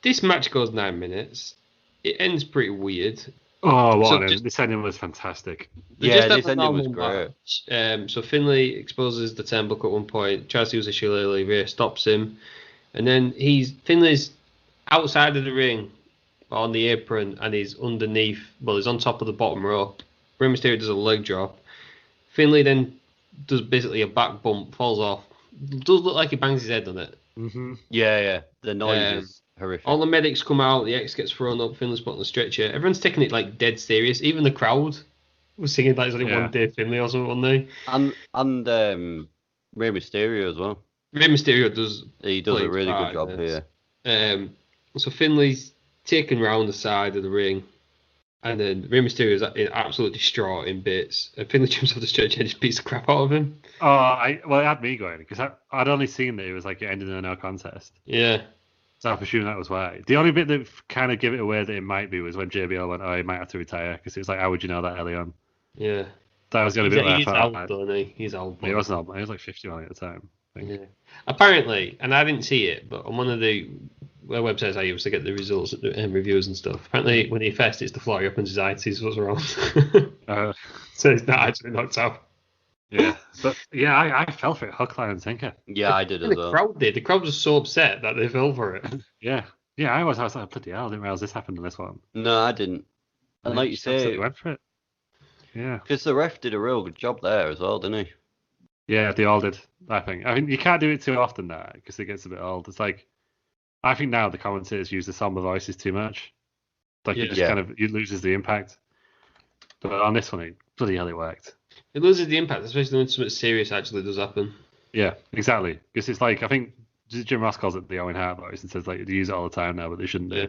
This match goes 9 minutes. It ends pretty weird. Oh, what So an end. just- This ending was fantastic. They Yeah, just have this a ending was normal great. match. So Finlay exposes the turnbuckle at one point, tries to use a shillelagh, Rey stops him, and then Finlay's outside of the ring on the apron, and he's underneath. Well, he's on top of the bottom rope. Rey Mysterio does a leg drop. Finlay then does basically a back bump, falls off. Does look like he bangs his head on it. Mm-hmm. Yeah. The noise is horrific. All the medics come out, the X gets thrown up, Finlay's put on the stretcher. Everyone's taking it like dead serious. Even the crowd was singing like it's only one day Finlay or something, wasn't they? And Rey Mysterio as well. Rey Mysterio does. He does play a really part good job in here. this. So Finlay's taken round the side of the ring, and then Rey Mysterio's absolutely distraught in bits. And Finlay jumps off the stretcher and just beats the crap out of him. Oh, it had me going because I'd only seen that it was like it ended in a no contest. Yeah. So I presume that was why. The only bit that kind of gave it away that it might be was when JBL went, "Oh, he might have to retire," because it was like, "How would you know that early on?" Yeah. That was the only bit where I He's thought. old, though, isn't he? He's old. He wasn't old. He was like 51 at the time. I think. Yeah. Apparently, and I didn't see it, but on one of the websites I use to get the results and reviews and stuff, apparently when he first hits the floor, he opens his eyes, sees what's wrong. So he's not actually knocked out. Yeah, but yeah, I fell for it, hook, line, and sinker. Yeah, I did as The well. crowd did. The crowd was so upset that they fell for it. Yeah, I was like, bloody hell, I didn't realize this happened in this one. No, I didn't. And like you Just absolutely say, went for it. Yeah, because the ref did a real good job there as well, didn't he? yeah, they all did. I think you can't do it too often now because it gets a bit old. It's like I think now the commentators use the somber voices too much. Like it just kind of it loses the impact. But on this one, bloody hell, it worked. It loses the impact, especially when something serious actually does happen. Yeah, exactly. Because it's like I think Jim Ross calls it the Owen Hart voice and says like they use it all the time now, but they shouldn't do. Yeah.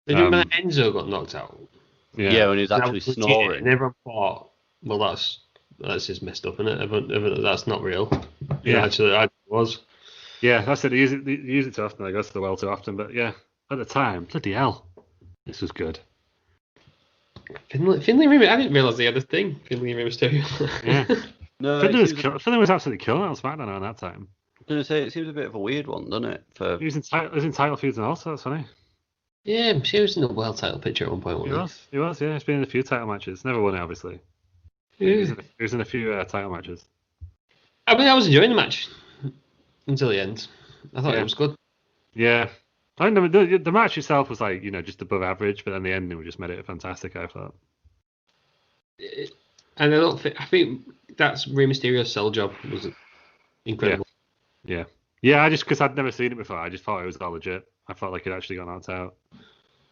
Did you remember Enzo got knocked out? Yeah, when he was That actually was legit, snoring. and everyone thought, well, that's just messed up, isn't it? Everyone, that's not real. Yeah. Actually, I was. Yeah, that's it. They use it too often. I go to the well too often. But yeah, at the time, bloody hell, this was good. Finlay Rey, I didn't realise they had a thing. Finlay Rey Mysterio. Yeah, No, Finlay was absolutely killing it on SmackDown around that time. I was going to say, it seems a bit of a weird one, doesn't it? He was in title feuds and all sorts. That's funny. Yeah, she was in the world title picture at one point. He was. Yeah, he's been in a few title matches. Never won it, obviously. Yeah. He was in a few title matches. I mean, I was enjoying the match until the end. I thought it was good. Yeah. I think the match itself was like, just above average, but then the ending just made it fantastic, I thought. And I think that's Rey Mysterio's sell job was incredible. Yeah. Yeah, because I'd never seen it before, I just thought it was all legit. I felt like it actually got knocked out.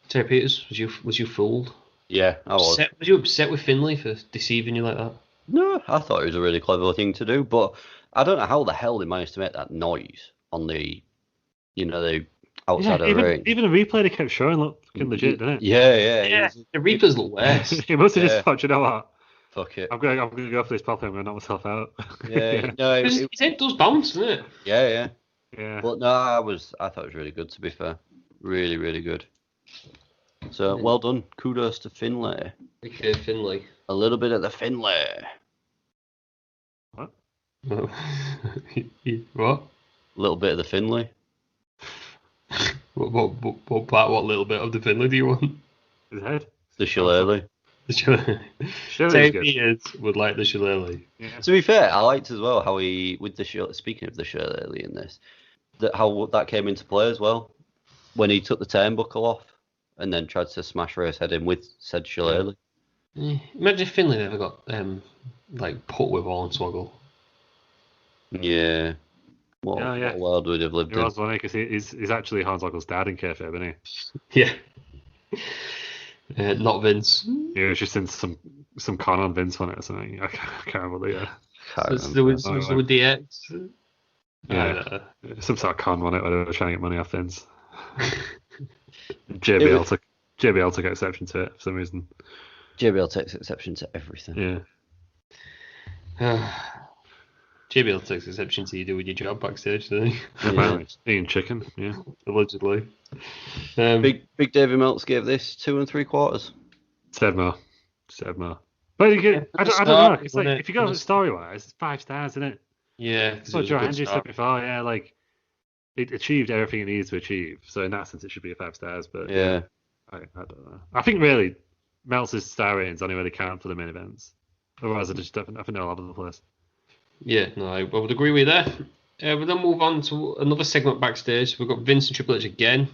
Terry Peters, was you fooled? Yeah, I was. Was you upset with Finlay for deceiving you like that? No, I thought it was a really clever thing to do, but I don't know how the hell they managed to make that noise on the, the outside of the ring. Even the replay they kept showing looked fucking legit, didn't it? Yeah. The Reapers look worse. He must have just thought, you know what? Fuck it. I'm gonna go for this properly. I'm gonna knock myself out. Yeah, no, His head does bounce, doesn't it? Yeah. Yeah. But no, I thought it was really good, to be fair. Really, really good. So well done. Kudos to Finlay. Okay, Finlay. A little bit of the Finlay. What? What? A little bit of the Finlay. What little bit of the Finlay do you want? His head. The shillelagh. Terry Peters would like the shillelagh. Yeah. To be fair, I liked as well how he, with the speaking of the shillelagh in this, how that came into play as well, when he took the turnbuckle off and then tried to smash Ray's head in with said shillelagh. Yeah. Imagine if Finlay never got put with Hornswoggle. Yeah. What world would have lived in? It was funny because he's actually Hornswoggle's dad in kayfabe, isn't he? Yeah. Not Vince. Yeah, it was just in some con on Vince on it or something. I can't remember. Yeah. With DX. Yeah. Some sort of con on it where they were trying to get money off Vince. JBL took exception to it for some reason. JBL takes exception to everything. Yeah. JBL takes exception to you doing your job backstage, doesn't he? Apparently, eating chicken. Yeah, allegedly. Big Davey Meltz gave this 2 3/4. Said more. But I don't know. It's like if you go story wise, it's 5 stars, isn't it? Yeah. That's what Joe Andrew said before. Yeah, like it achieved everything it needs to achieve. So in that sense, it should be a 5 stars. But yeah, I don't know. I think really Meltz's star ratings only really count for the main events. Otherwise, I think they're all over the place. Yeah, no, I would agree with that. We'll then move on to another segment backstage. We've got Vince and Triple H again.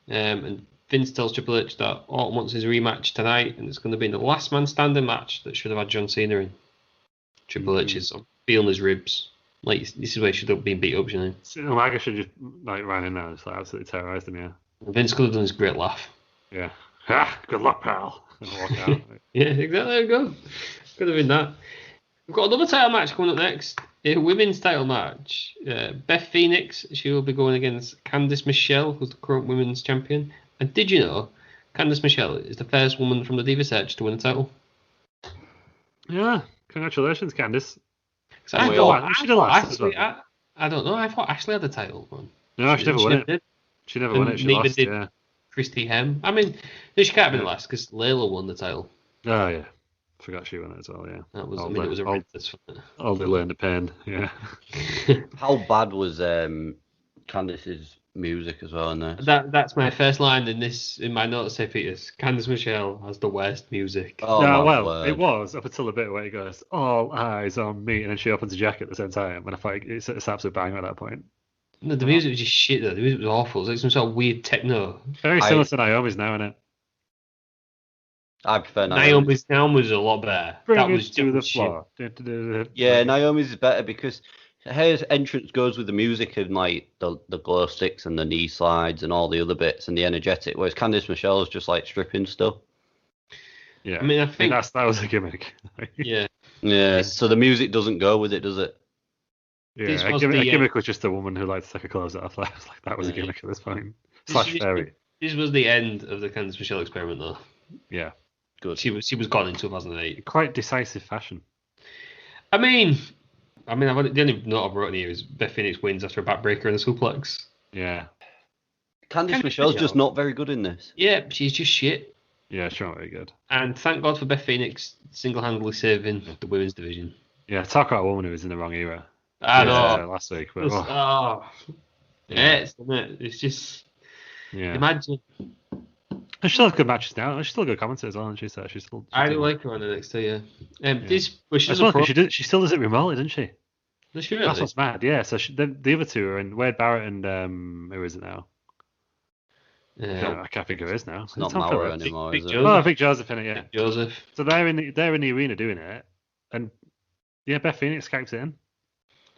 And Vince tells Triple H that Orton wants his rematch tonight, and it's going to be the last man standing match that should have had John Cena in. Triple H is feeling his ribs. Like, this is where he should have been beat up, you know. Omega should just ran in there and just absolutely terrorised him, yeah. Vince could have done his great laugh. Yeah. Good luck, pal. And walk out. Yeah, exactly. There you go. Could have been that. We've got another title match coming up next. A women's title match. Beth Phoenix, she will be going against Candice Michelle, who's the current women's champion. And did you know Candice Michelle is the first woman from the Diva Search to win a title? Yeah, congratulations, Candice. I don't know. I thought Ashley had the title. No, she never won it. She never won it. She lost. Yeah. Christy Hem. I mean, she can't have been last because Layla won the title. Oh yeah. Forgot she won it as well, yeah. That was, it was a horrendous. All they learned the pain, yeah. How bad was Candice's music as well in there? That's my first line in my notes here, Peters. Candice Michelle has the worst music. Oh, no, well, it was up until a bit where he goes, all eyes on me, and then she opens a jacket at the same time, and I thought it's absolute bang at that point. No, the music was just shit though. The music was awful. It was like some sort of weird techno. Very similar to Naomi's now, isn't it? I prefer Naomi's. Naomi's a lot better. That was to the floor. Yeah, Naomi's is better because her entrance goes with the music and like the glow sticks and the knee slides and all the other bits and the energetic. Whereas Candice Michelle's just like stripping stuff. Yeah, I mean, I think that was a gimmick. Yeah. Yeah. So the music doesn't go with it, does it? Yeah, a gimmick was just a woman who liked to take her clothes off. That was a gimmick at this point. Slash fairy. This was the end of the Candice Michelle experiment, though. Yeah. Good. She was gone in 2008. Quite decisive fashion. I mean, the only note I've written here is Beth Phoenix wins after a backbreaker and a suplex. Yeah. Candice Michelle's just not very good in this. Yeah, she's just shit. Yeah, she's not very good. And thank God for Beth Phoenix single-handedly saving the women's division. Yeah, talk about a woman who was in the wrong era. I know. Last week. But, it's just... Yeah. Imagine... She still has good matches now. She's still a good commentator as well, isn't she? So she's still. I do like her on the NXT, yeah. She still does it remotely, doesn't she? Does she really? That's what's mad. Yeah. So the other two are in Wade Barrett and who is it now? Yeah. I can't think who it is now. It's not Maurer anymore, is it? Oh, Big Joseph in it. Yeah. Big Joseph. So they're in the arena doing it, and yeah, Beth Phoenix kicks it in.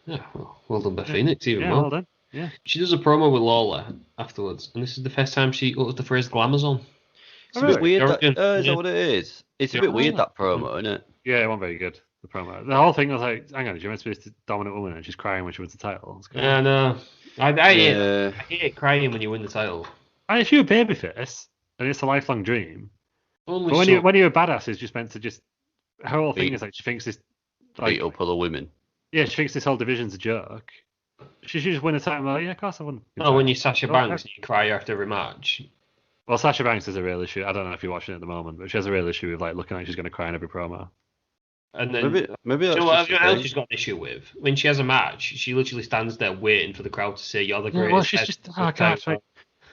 Yeah, well done, Beth Phoenix. Well done. Yeah. She does a promo with Lawler afterwards, and this is the first time she utters the phrase "Glamazon." It's a bit weird. Is that what it is? It's a bit weird, that promo, isn't it? Yeah, it wasn't very good. The promo. The whole thing was like, hang on, you're meant to be this dominant woman, and she's crying when she wins the title. Yeah, no. I hate crying when you win the title. If you're a babyface, and it's a lifelong dream. But when you're a badass, it's just meant to just. Her whole thing is like she thinks this. Like, beat up other women. Yeah, she thinks this whole division's a joke. She should just win a title. Like, yeah, of course I won. Oh, when you Sasha Banks and you cry after every match. Well, Sasha Banks has a real issue. I don't know if you're watching it at the moment, but she has a real issue with like looking like she's going to cry in every promo. And then maybe that's what else she's got an issue with? When she has a match, she literally stands there waiting for the crowd to say you're the greatest. Well, she's just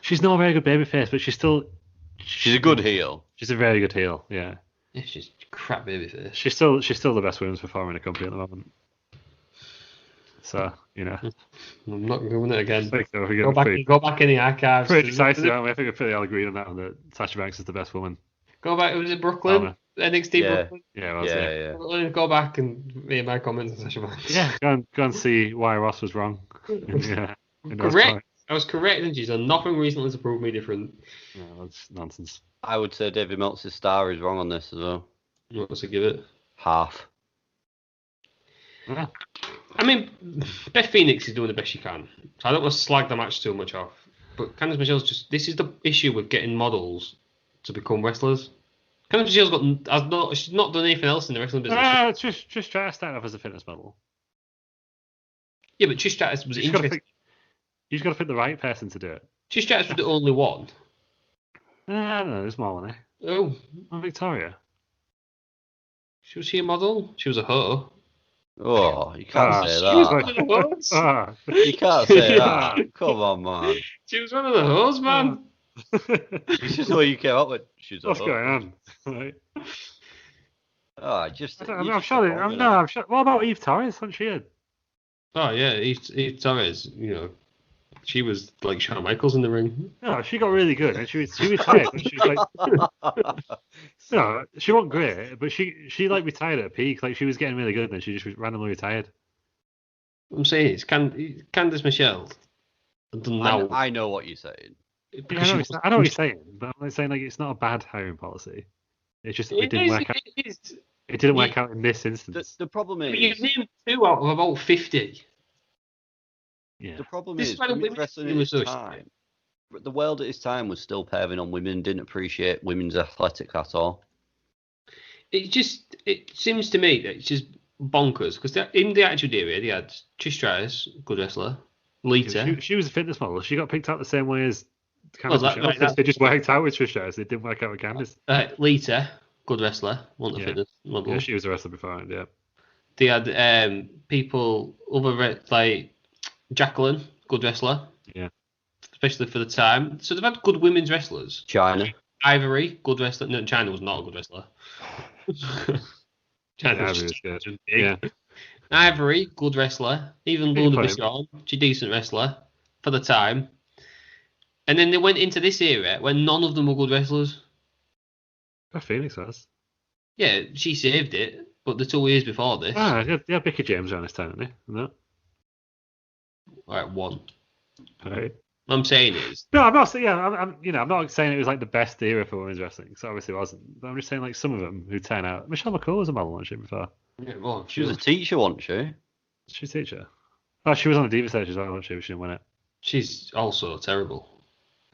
she's not a very good babyface, but she's a good heel. She's a very good heel. Yeah. Yeah, she's crap babyface. She's still the best women's performer in the company at the moment. So, I'm not doing it again. Go back in the archives. Pretty decisive, aren't we? I think we're pretty all agreed on that. That Sasha Banks is the best woman. Go back. Was it Brooklyn? NXT Brooklyn. Yeah, it was. Brooklyn, go back and read my comments on Sasha Banks. Yeah, go and see why Ross was wrong. Correct. I was correct, and she's done nothing recently to prove me different. Yeah, that's nonsense. I would say David Meltzer's star is wrong on this as well. What was to give it? Half. Yeah. I mean, Beth Phoenix is doing the best she can, so I don't want to slag the match too much off. But Candice Michelle's this is the issue with getting models to become wrestlers. Candice Michelle's she's not done anything else in the wrestling business. Trish Stratus started off as a fitness model. Yeah, but Trish Stratus was interesting. You've got to pick the right person to do it. Trish Stratus was the only one. I don't know, there's more than it. Oh. Victoria. Was she a model? She was a hoe. Oh, you can't say that. She was one of the hoes. You can't say that. Come on, man. She was one of the hoes, man. It's just what you came up with. What's going on? Right. Oh, I'm sure. What about Eve Torres? Wasn't she in? Oh yeah, Eve Torres. She was like Shawn Michaels in the ring. No, she got really good, and she retired. But she was like, she wasn't great, but she like retired at a peak. Like she was getting really good, and then she just randomly retired. I'm saying it's Candice Michelle. Now I know what you're saying. Yeah, I know what you're saying, but I'm saying like it's not a bad hiring policy. It's just it didn't work out. It didn't work out in this instance. The problem is you've named 2 out of about 50. Yeah. The problem is women's wrestling at its time. The world at its time was still paving on women, didn't appreciate women's athletics at all. It seems to me that it's just bonkers because in the actual era they had Trish Stratus, good wrestler, Lita. She was a fitness model. She got picked out the same way as Candice. They just worked out with Trish Stratus. It didn't work out with Candice. Lita, good wrestler, wasn't a fitness model. Yeah, she was a wrestler before. Yeah. They had people like Jacqueline, good wrestler. Yeah. Especially for the time. So they've had good women's wrestlers. China. Ivory, good wrestler. No, China was not a good wrestler. China was just good. Big. Yeah. Ivory, good wrestler. Even Luna Vachon, she's a decent wrestler for the time. And then they went into this era when none of them were good wrestlers. Phoenix was. Yeah, she saved it, but the 2 years before this. Yeah, Becky James around this time, didn't he? No. Right, 1. Right. What I'm saying is. No, I'm not saying. Yeah, I'm not saying it was like the best era for women's wrestling. So obviously it wasn't. But I'm just saying like some of them who turn out. Michelle McCool was a model, wasn't she, before? Yeah, well, she was a teacher, wasn't she? She's a teacher. Oh, she was on the Diva stage as well, wasn't she? But she didn't win it. She's also terrible.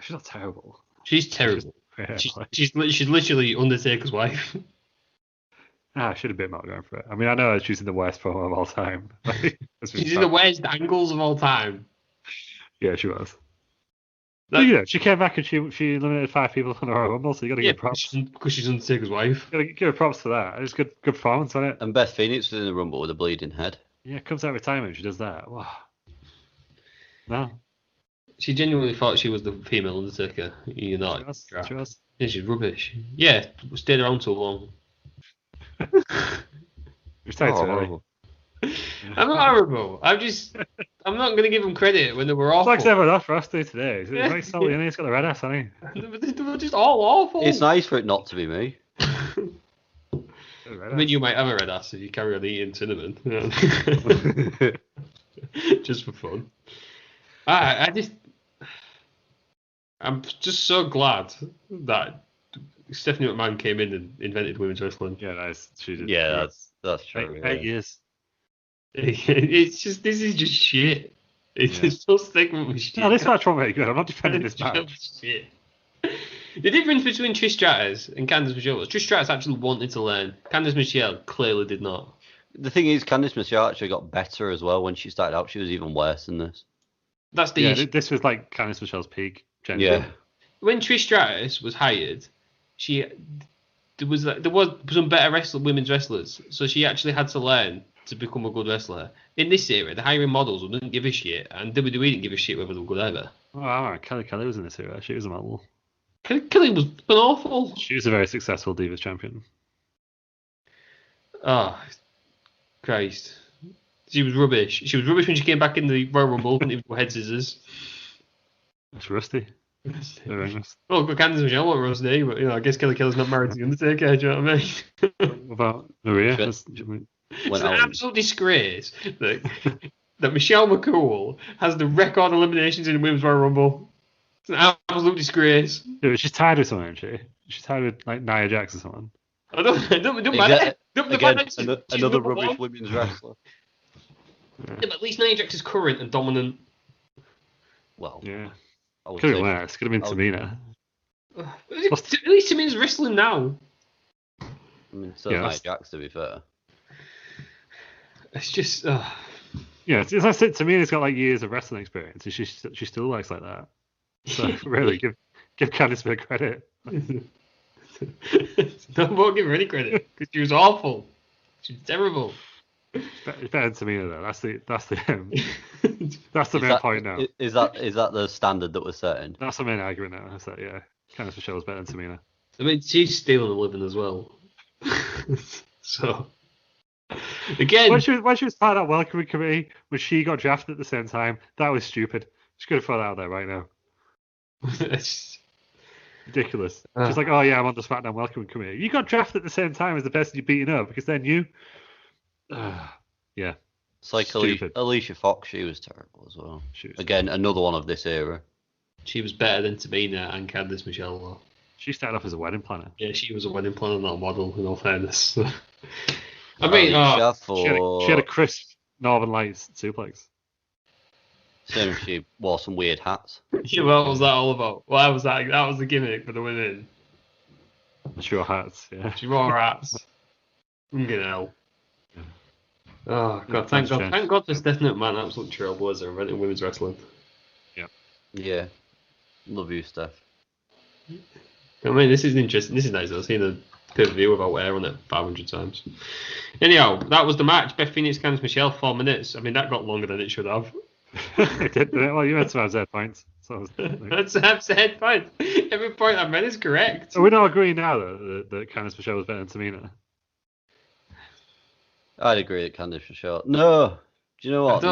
She's not terrible. She's terrible. She's literally Undertaker's wife. I should have been not going for it. I mean, I know she's in the worst promo of all time. She's in the worst angles of all time. Yeah, she was. She came back and she eliminated 5 people from the Royal Rumble, so you got to give props. Because she's Undertaker's wife. You got to give her props for that. It was good performance on it. And Beth Phoenix was in the Rumble with a bleeding head. Yeah, comes out of retirement, she does that. Wow. No. She genuinely thought she was the female Undertaker. You're not. She was. Yeah, she's rubbish. Yeah, stayed around too long. Retired too early. I'm not horrible. I'm not going to give them credit when they were awful. It's like everyone else for us to today. It's like Sully, and he's got the red ass, hasn't he? They were just all awful. It's nice for it not to be me. I mean, you might have a red ass if you carry on eating cinnamon. Just for fun. I'm just so glad that Stephanie McMahon came in and invented women's wrestling. Yeah, nice. She did. Yeah, that's true. 8 years. It's just, this is just shit. It's just so segment with shit. No, this match wasn't very good. I'm not defending this match. Shit. The difference between Trish Stratus and Candice Michelle was Trish Stratus actually wanted to learn. Candice Michelle clearly did not. The thing is, Candice Michelle actually got better as well. When she started out, she was even worse than this. That's the issue. This was like Candice Michelle's peak. Genuinely. Yeah. When Trish Stratus was hired, there was some better women's wrestlers, so she actually had to learn to become a good wrestler. In this era, the hiring models didn't give a shit, and WWE didn't give a shit whether they were good either. Oh, alright. Kelly was in this era. She was a model. Kelly was awful. She was a very successful Divas champion. Oh, Christ. She was rubbish. She was rubbish when she came back in the Royal Rumble, couldn't even do head scissors. It's rusty. Well, Candice Michelle won't rusty, but I guess Killer Killer's not married to the Undertaker, do you know what I mean? What about Maria? It's an absolute disgrace that Michelle McCool has the record eliminations in the Women's Royal Rumble. It's an absolute disgrace. Yeah, but she's tied with someone, isn't she? She's tied with like Nia Jax or someone. I don't matter. Another rubbish women's wrestler. Yeah, but at least Nia Jax is current and dominant. Well, yeah. Could have been worse. Could have been Tamina. At least Tamina's wrestling now. I mean, so Nia Jax, to be fair. It's just. Yeah, as I said, Tamina's got like years of wrestling experience, and she still likes like that. So really, give Candice a bit of credit. No, won't give her any credit because she was awful. She was terrible. It's better than Tamina though. That's the main point now. Is that the standard that we're setting? That's the main argument now. That's that. Yeah, Candice Michelle's better than Tamina. I mean, she's stealing a living as well. So again, when she was part of that welcoming committee when she got drafted at the same time, that was stupid. She could have thrown that out there right now. It's ridiculous. She's like, oh yeah, I'm on the SmackDown welcoming committee. You got drafted at the same time as the person you're beating up because then you. Yeah. It's like Alicia Fox, she was terrible as well. Again, another one of this era. She was better than Tamina and Candice Michelle, though. She started off as a wedding planner. Yeah, she was a wedding planner, not a model, in all fairness. I mean, she had a crisp Northern Lights suplex. So she wore some weird hats. Yeah, what was that all about? Well, that was the gimmick for the women. She wore hats, yeah. She wore hats. Fucking hell. Oh God! Thank God this definite man, absolute trailblazer inventing women's wrestling. Yeah. Love you, Steph. I mean, this is interesting. This is nice. I've seen a pay-per-view without air on it 500 times. Anyhow, that was the match. Beth Phoenix, Candice Michelle, 4 minutes. I mean, that got longer than it should have. It did. Well, you meant to have Z points. So That's Z points. Every point I've made is correct. So we're not agreeing now that Candice Michelle was better than Tamina. I'd agree that Candice Michelle. No. Do you know what?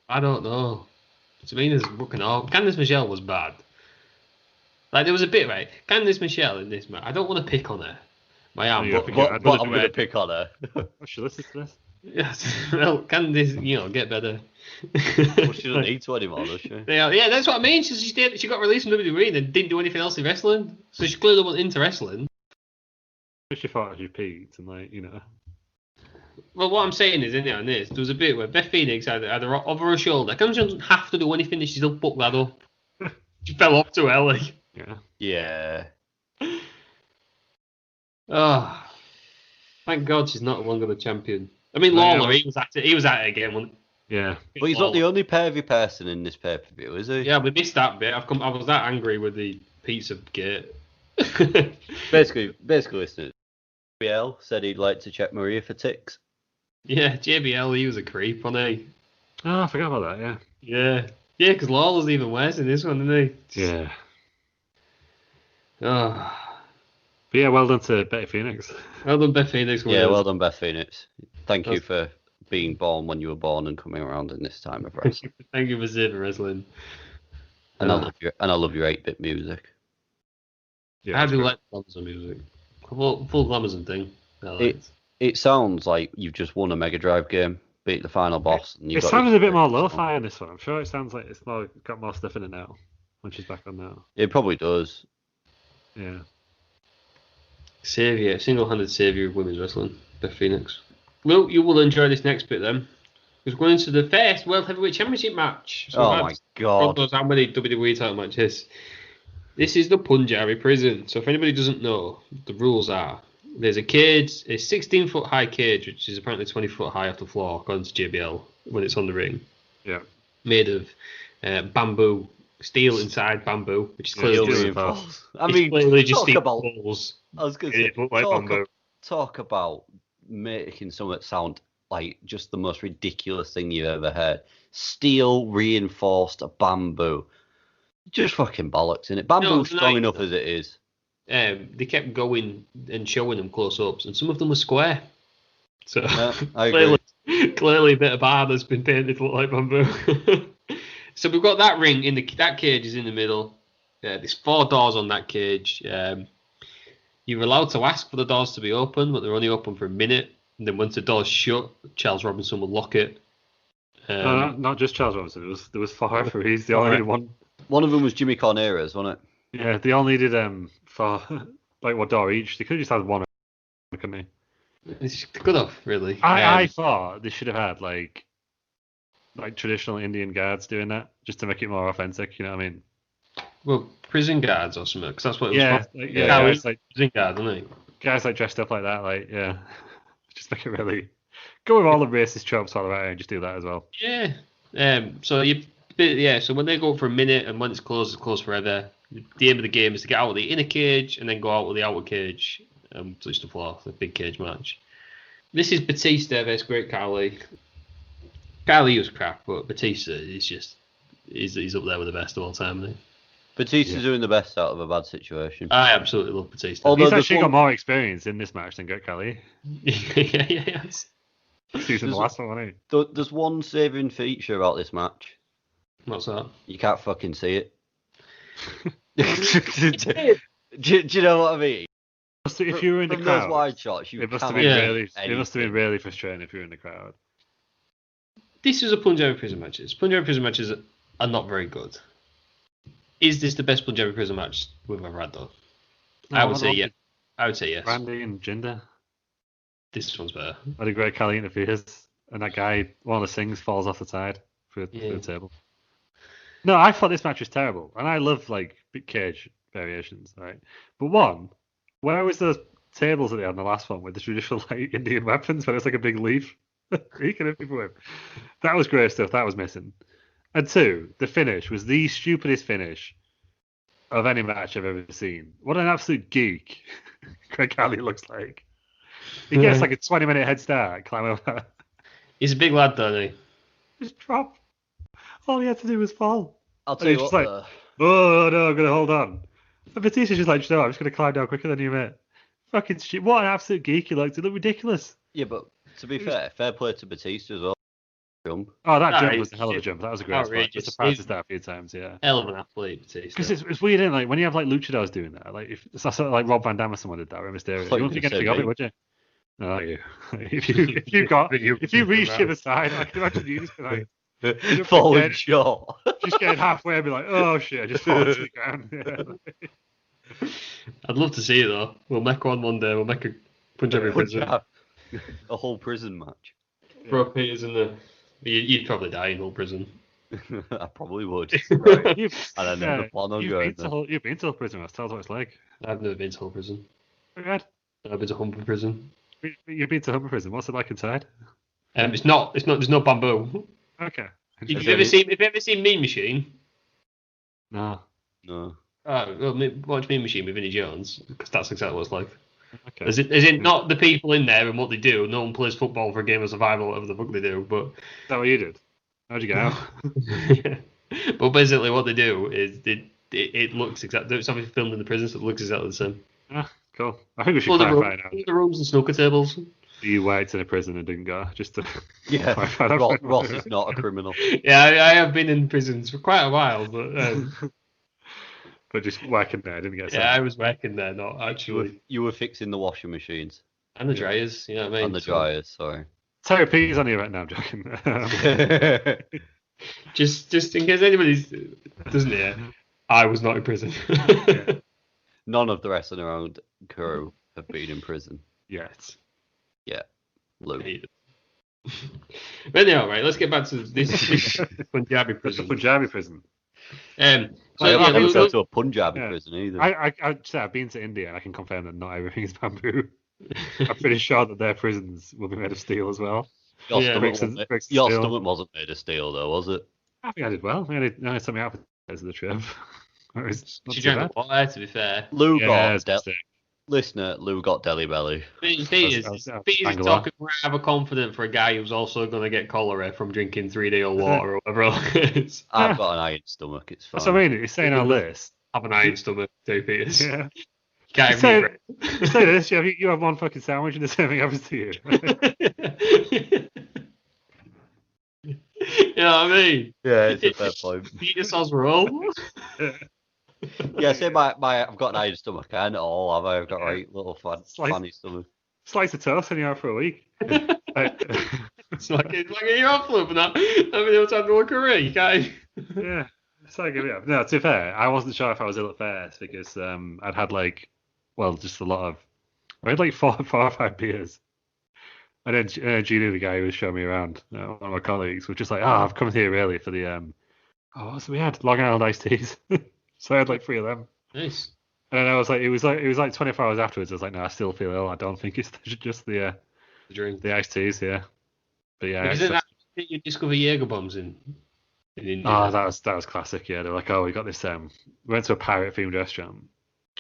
I don't know. Tamina's looking off. Candice Michelle was bad. Like, there was a bit, right? Candice Michelle in this match. I don't want to pick on her. I am. But I'm going to pick on her. She listens to this. Yes. Well, Candice, get better. Well, she doesn't need to anymore, does she? Yeah, that's what I mean. She got released from WWE and didn't do anything else in wrestling. So she clearly wasn't into wrestling. She thought she peaked and, Well, what I'm saying is, in this, there was a bit where Beth Phoenix had her over her shoulder. Candice doesn't have to do anything. She still fucked that up. She fell off too early. Yeah. Oh, thank God she's not longer the champion. I mean, Lawler, he was at it again. Wasn't he? Yeah. But he's not the only pervy person in this pay-per-view, is he? Yeah, we missed that bit. I was that angry with the pizza gate. basically, listeners, JBL said he'd like to check Maria for ticks. Yeah, JBL, he was a creep, wasn't he? Oh, I forgot about that, yeah. Yeah, because Lawler's even worse in this one, isn't he? Yeah. Oh. But yeah, well done to Betty Phoenix. Well done, Beth Phoenix. Yeah, well done, Beth Phoenix. Thank you for being born when you were born and coming around in this time of wrestling. Thank you for saving wrestling. And I love your 8-bit music. Yeah, I do like Amazon music. Full Amazon thing. It sounds like you've just won a Mega Drive game, beat the final boss. And it sounded a bit more lo-fi in this one. I'm sure it sounds like it's got more stuff in it now when she's back on now. It probably does. Yeah. Single-handed savior of women's wrestling, Beth Phoenix. Well, you will enjoy this next bit then. We're going into the first World Heavyweight Championship match. So my God. God knows how many WWE title matches. This is the Punjabi Prison. So if anybody doesn't know, the rules are, there's a cage, a 16-foot high cage, which is apparently 20 foot high off the floor, according to JBL, when it's on the ring. Yeah. Made of bamboo, steel inside bamboo, which is clearly reinforced. I mean, clearly just steel balls. I was going to say, talk about making something sound like just the most ridiculous thing you've ever heard. Steel reinforced bamboo. Just fucking bollocks, innit? Bamboo's strong enough as it is. They kept going and showing them close-ups, and some of them were square. So I agree. clearly a bit of bar that's been painted to look like bamboo. So we've got that ring in that cage is in the middle. There's 4 doors on that cage. You're allowed to ask for the doors to be open, but they're only open for a minute. And then once the door's shut, Charles Robinson will lock it. No, not just Charles Robinson. There was 4 referees. They only needed one. One of them was Jimmy Cornelius, wasn't it? Yeah, they only needed for like what door each. They could have just had one, couldn't they? It's good enough, really. I thought they should have had like traditional Indian guards doing that just to make it more authentic. You know what I mean? Well, prison guards or something, because that's what it was. Guys like prison guard, isn't it? Guys like dressed up like that, just make it really go with all the racist tropes all around and just do that as well. Yeah. So when they go for a minute and when it's closed forever. The aim of the game is to get out of the inner cage and then go out of the outer cage and touch the floor. The big cage match. This is Batista versus Great Khali. Khali was crap, but Batista is just he's up there with the best of all time, isn't he? Batista's doing the best out of a bad situation. I absolutely love Batista. Although he's actually got more experience in this match than Great Khali. yeah. He's in the last one, wasn't he? There's one saving feature about this match. What's that? You can't fucking see it. do you know what I mean? If you were in the From crowd, those wide shots, it must have been really frustrating if you were in the crowd. This is a Punjabi Prison matches. Punjabi Prison matches are not very good. Is this the best Punjabi Prison match we've ever had, though? I would say yes. Randy and Jinder. This one's better. What a Great Khali interferes, and that guy, one of the Singhs, falls off the side for the table. No, I thought this match was terrible, and I love like big cage variations, right? But where was those tables that they had in the last one with the traditional like Indian weapons, but it's like a big leaf you can hit people with? That was great stuff. That was missing. And 2, the finish was the stupidest finish of any match I've ever seen. What an absolute geek Great Khali looks like. He gets like a 20-minute head start climbing over. He's a big lad, doesn't he? Just drop. All he had to do was fall. I'll tell you what. Oh no, I'm gonna hold on. And Batista's just like, no, I'm just gonna climb down quicker than you, mate. Fucking shit! What an absolute geek he looks. It looked ridiculous. Yeah, but to be fair play to Batista as well. Jump. Oh, that jump was a hell of a jump. That was a great spot. Just to practice that a few times, yeah. Hell of an athlete, Batista. Because it's weird, isn't it? Like when you have like luchadors doing that, like if it's sort of like Rob Van Dam or someone did that, or Mysterio, you wouldn't think anything of it, would you? No, not you. If you reached to the side, I can imagine you just be like. Falling short. Just getting halfway and be like, oh shit, I just fall to the ground. Yeah. I'd love to see it though. We'll make one day. We'll make a Punjabi prison. A whole prison match. Bro Peters in the. You'd probably die in whole prison. I probably would. Right. And I never plan on going there. You've been to whole prison. Tell us what it's like. I've never been to whole prison. Good. I've been to Humber prison. You've been to Humber prison. What's it like inside? It's not. There's no bamboo. Okay. Have you ever seen Mean Machine? No. Watch Mean Machine with Vinnie Jones, because that's exactly what it's like. Okay. As in not the people in there and what they do. No one plays football for a game of survival, whatever the fuck they do. But is that what you did? How'd you get out? Yeah. But basically, what they do is it looks exactly. It's obviously filmed in the prison, so it looks exactly the same. Ah, cool. I think we should clarify now. The rooms and snooker tables. You worked in a prison and didn't go, just to clarify that. Ross is not a criminal. Yeah, I have been in prisons for quite a while, but but just working there, didn't get. Yeah, I was working there, not actually. You were fixing the washing machines and the dryers. You know what I mean? And the dryers. Sorry. Terry Peters on here right now, I'm joking. just in case anybody doesn't hear, I was not in prison. Yeah. None of the rest of around crew have been in prison yet. Yeah, Luke. But anyway, right, let's get back to this Punjabi prison. Punjabi prison. I've never been to a Punjabi prison either. I'd say I've been to India and I can confirm that not everything is bamboo. I'm pretty sure that their prisons will be made of steel as well. Your stomach wasn't made of steel though, was it? I think I did well. I had something out for the trip. She drank water, to be fair. Lou got Delhi belly. Peter's talking rather confident for a guy who's also going to get cholera from drinking 3-day old water or whatever it is. I've got an iron stomach, it's fine. That's what I mean, it's saying our list. Have an iron stomach too, Peters. Yeah. Can't Instead of this, you have one fucking sandwich and the same thing happens to you. You know what I mean? Yeah, it's a fair point. Peter sauce roll. Yeah, say I've got an iron stomach. I ain't at all, have I? I've got right little funny stomach. Slice of toast and you're out for a week. It's like you're off for that. I mean, able to have no career. You can't. Yeah. It's like, yeah. No, to be fair, I wasn't sure if I was ill at first because I'd had just a lot of. I had like four or five beers. And then Gino, the guy who was showing me around, one of my colleagues, was just like, I've come here really for the, we had? Long Island iced teas. So I had like 3 of them. Nice. And then I was like, it was like 24 hours afterwards. I was like, no, I still feel ill. I don't think it's just the drink, the iced teas, yeah. But yeah. Is it that you discover Jaeger bombs in India? Oh, that was classic. Yeah, they're like, we got this. We went to a pirate themed restaurant.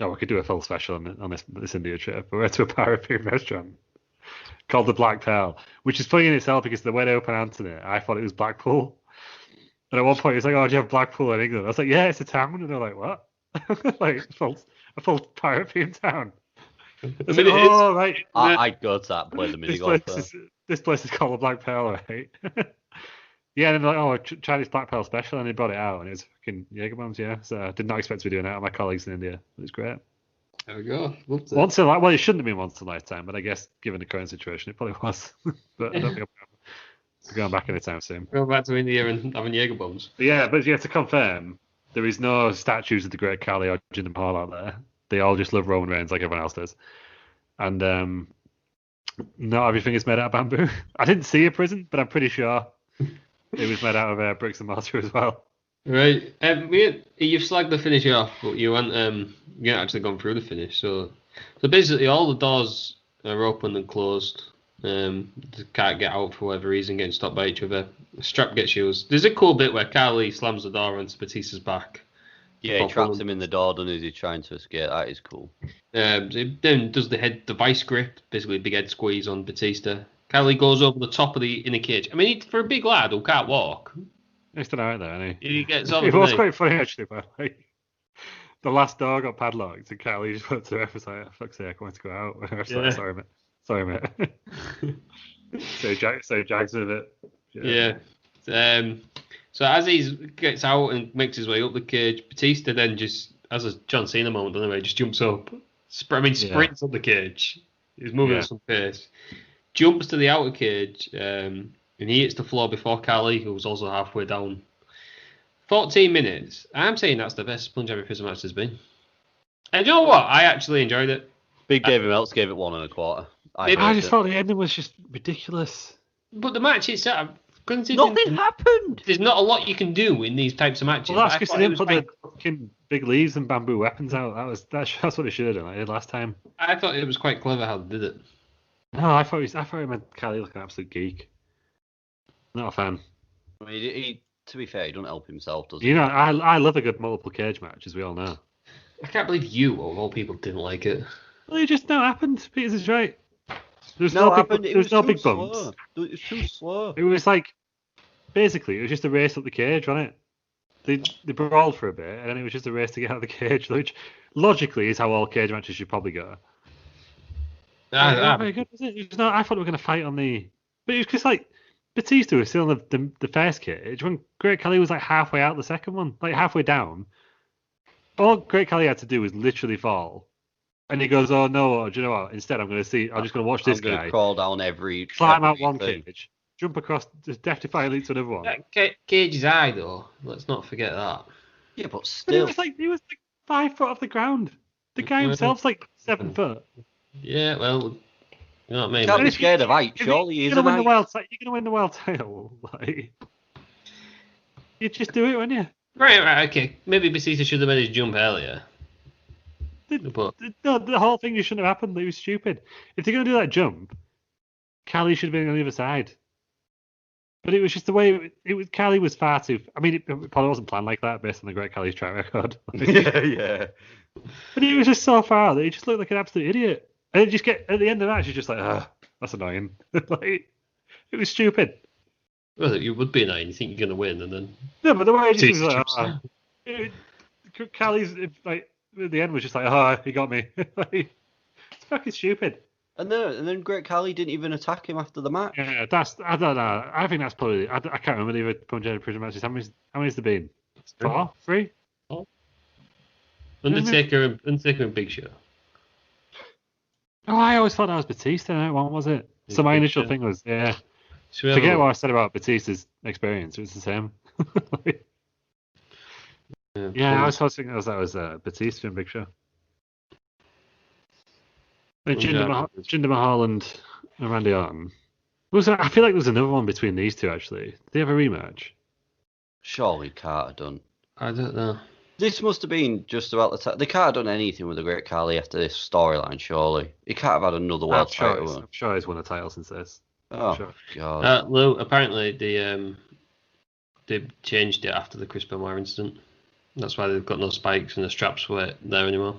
Oh, we could do a full special on this India trip. But we went to a pirate themed restaurant called the Black Pearl, which is funny in itself because the way they were pronouncing it, I thought it was Blackpool. And at one point, he's like, do you have Blackpool in England? I was like, yeah, it's a town. And they're like, what? Like, a full pirate themed town. Like, right. I'd go to that, play the mini golf. This place is called the Black Pearl, right? Yeah, and they're like, try this Black Pearl special, and they brought it out, and it was fucking Jaeger bombs, yeah. So I did not expect to be doing that with my colleagues in India. It was great. There we go. It shouldn't have been once in a lifetime, but I guess given the current situation, it probably was. But I don't think I'm going back anytime soon. Going back to India and having Jaeger bombs. But to confirm, there is no statues of the Great Khali or Jinder Mahal out there. They all just love Roman Reigns like everyone else does. And not everything is made out of bamboo. I didn't see a prison, but I'm pretty sure it was made out of bricks and mortar as well. Right. You've slagged the finish off, but you haven't actually gone through the finish. So basically, all the doors are open and closed. They can't get out for whatever reason, getting stopped by each other. The strap gets used. There's a cool bit where Khali slams the door onto Batista's back. Yeah, he traps him in the door, doesn't he? He's trying to escape. That is cool. He then does the vice grip, basically big head squeeze on Batista. Khali goes over the top of the inner cage. I mean, for a big lad who can't walk, he's done out there, isn't he? He gets on. It was quite funny actually, but like the last door got padlocked, and Khali just went to the ref and was like, "Fuck's sake, I want to go out." Like, sorry, mate. So Jags with it. Yeah. So as he gets out and makes his way up the cage, Batista then just, as a John Cena moment, doesn't he? Just jumps up. Sprints up the cage. He's moving at some pace. Jumps to the outer cage, and he hits the floor before Khali, who was also halfway down. 14 minutes. I'm saying that's the best Punjabi Prison match there's been. And you know what? I actually enjoyed it. Big David Meltz gave it 1 1/4. I just thought the ending was just ridiculous. But the match itself, nothing happened. There's not a lot you can do in these types of matches. Well, that's because they didn't put the fucking big leaves and bamboo weapons out. That's what they should have done. Like they did last time. I thought it was quite clever how they did it. No, I thought it meant Khali like an absolute geek. Not a fan. I mean, he, to be fair, he doesn't help himself, does he? You know, I love a good multiple cage match, as we all know. I can't believe you, of all people, didn't like it. Well, it just now happened. Peters is right. There's no big bumps. It was too slow. It was like, basically, it was just a race up the cage, wasn't it? They brawled for a bit, and then it was just a race to get out of the cage, which logically is how all cage matches should probably go. Very good, was it? I thought we were going to fight on the... But it was just like, Batista was still in the first cage, when Great Khali was like halfway out the second one, like halfway down. All Great Khali had to do was literally fall. And he goes, oh no, do you know what? Instead, I'm just going to watch this guy crawl down every... Climb out one cage, jump across, just Death Defy Elite to another one. Cage is high, though. Let's not forget that. Yeah, but still... But he was like 5 foot off the ground. The guy himself's like 7 foot. Yeah, well, you know what I mean? Can't be scared of height, surely he is a height. You're going to win the world title. Like, you'd just do it, wouldn't you? Right, okay. Maybe Batista should have made his jump earlier. The whole thing just shouldn't have happened. It was stupid. If they're going to do that jump, Khali should have been on the other side. But it was just the way it was. Khali was far too... I mean, it probably wasn't planned like that based on the Great Khali's track record. Yeah. But he was just so far that he just looked like an absolute idiot. And it just at the end of the match, he's just like, that's annoying. Like, it was stupid. Well, you would be annoying. You think you're going to win, and then... No, but the way he just was like, Khali's, like, at the end was just like, oh, he got me. Like, it's fucking stupid. And then Great Khali didn't even attack him after the match. Yeah, I don't know. I think that's probably. I can't remember the Punjabi Prison matches. How many's there been? 4, 3. Undertaker and Big Show. Oh, I always thought that was Batista. No, what was it? So my initial thing was, forget what I said about Batista's experience. It was the same. I was thinking that was Batista and Big Show. Jinder Mahal and Randy Orton. I feel like there was another one between these two, actually. Did they have a rematch? Surely can't have done. I don't know. This must have been just about the time. They can't have done anything with the Great Khali after this storyline, surely. He can't have had another world title. I'm sure he's won a title since this. Oh, sure. God. Lou, apparently they changed it after the Chris Benoit incident. That's why they've got no spikes and the straps weren't there anymore.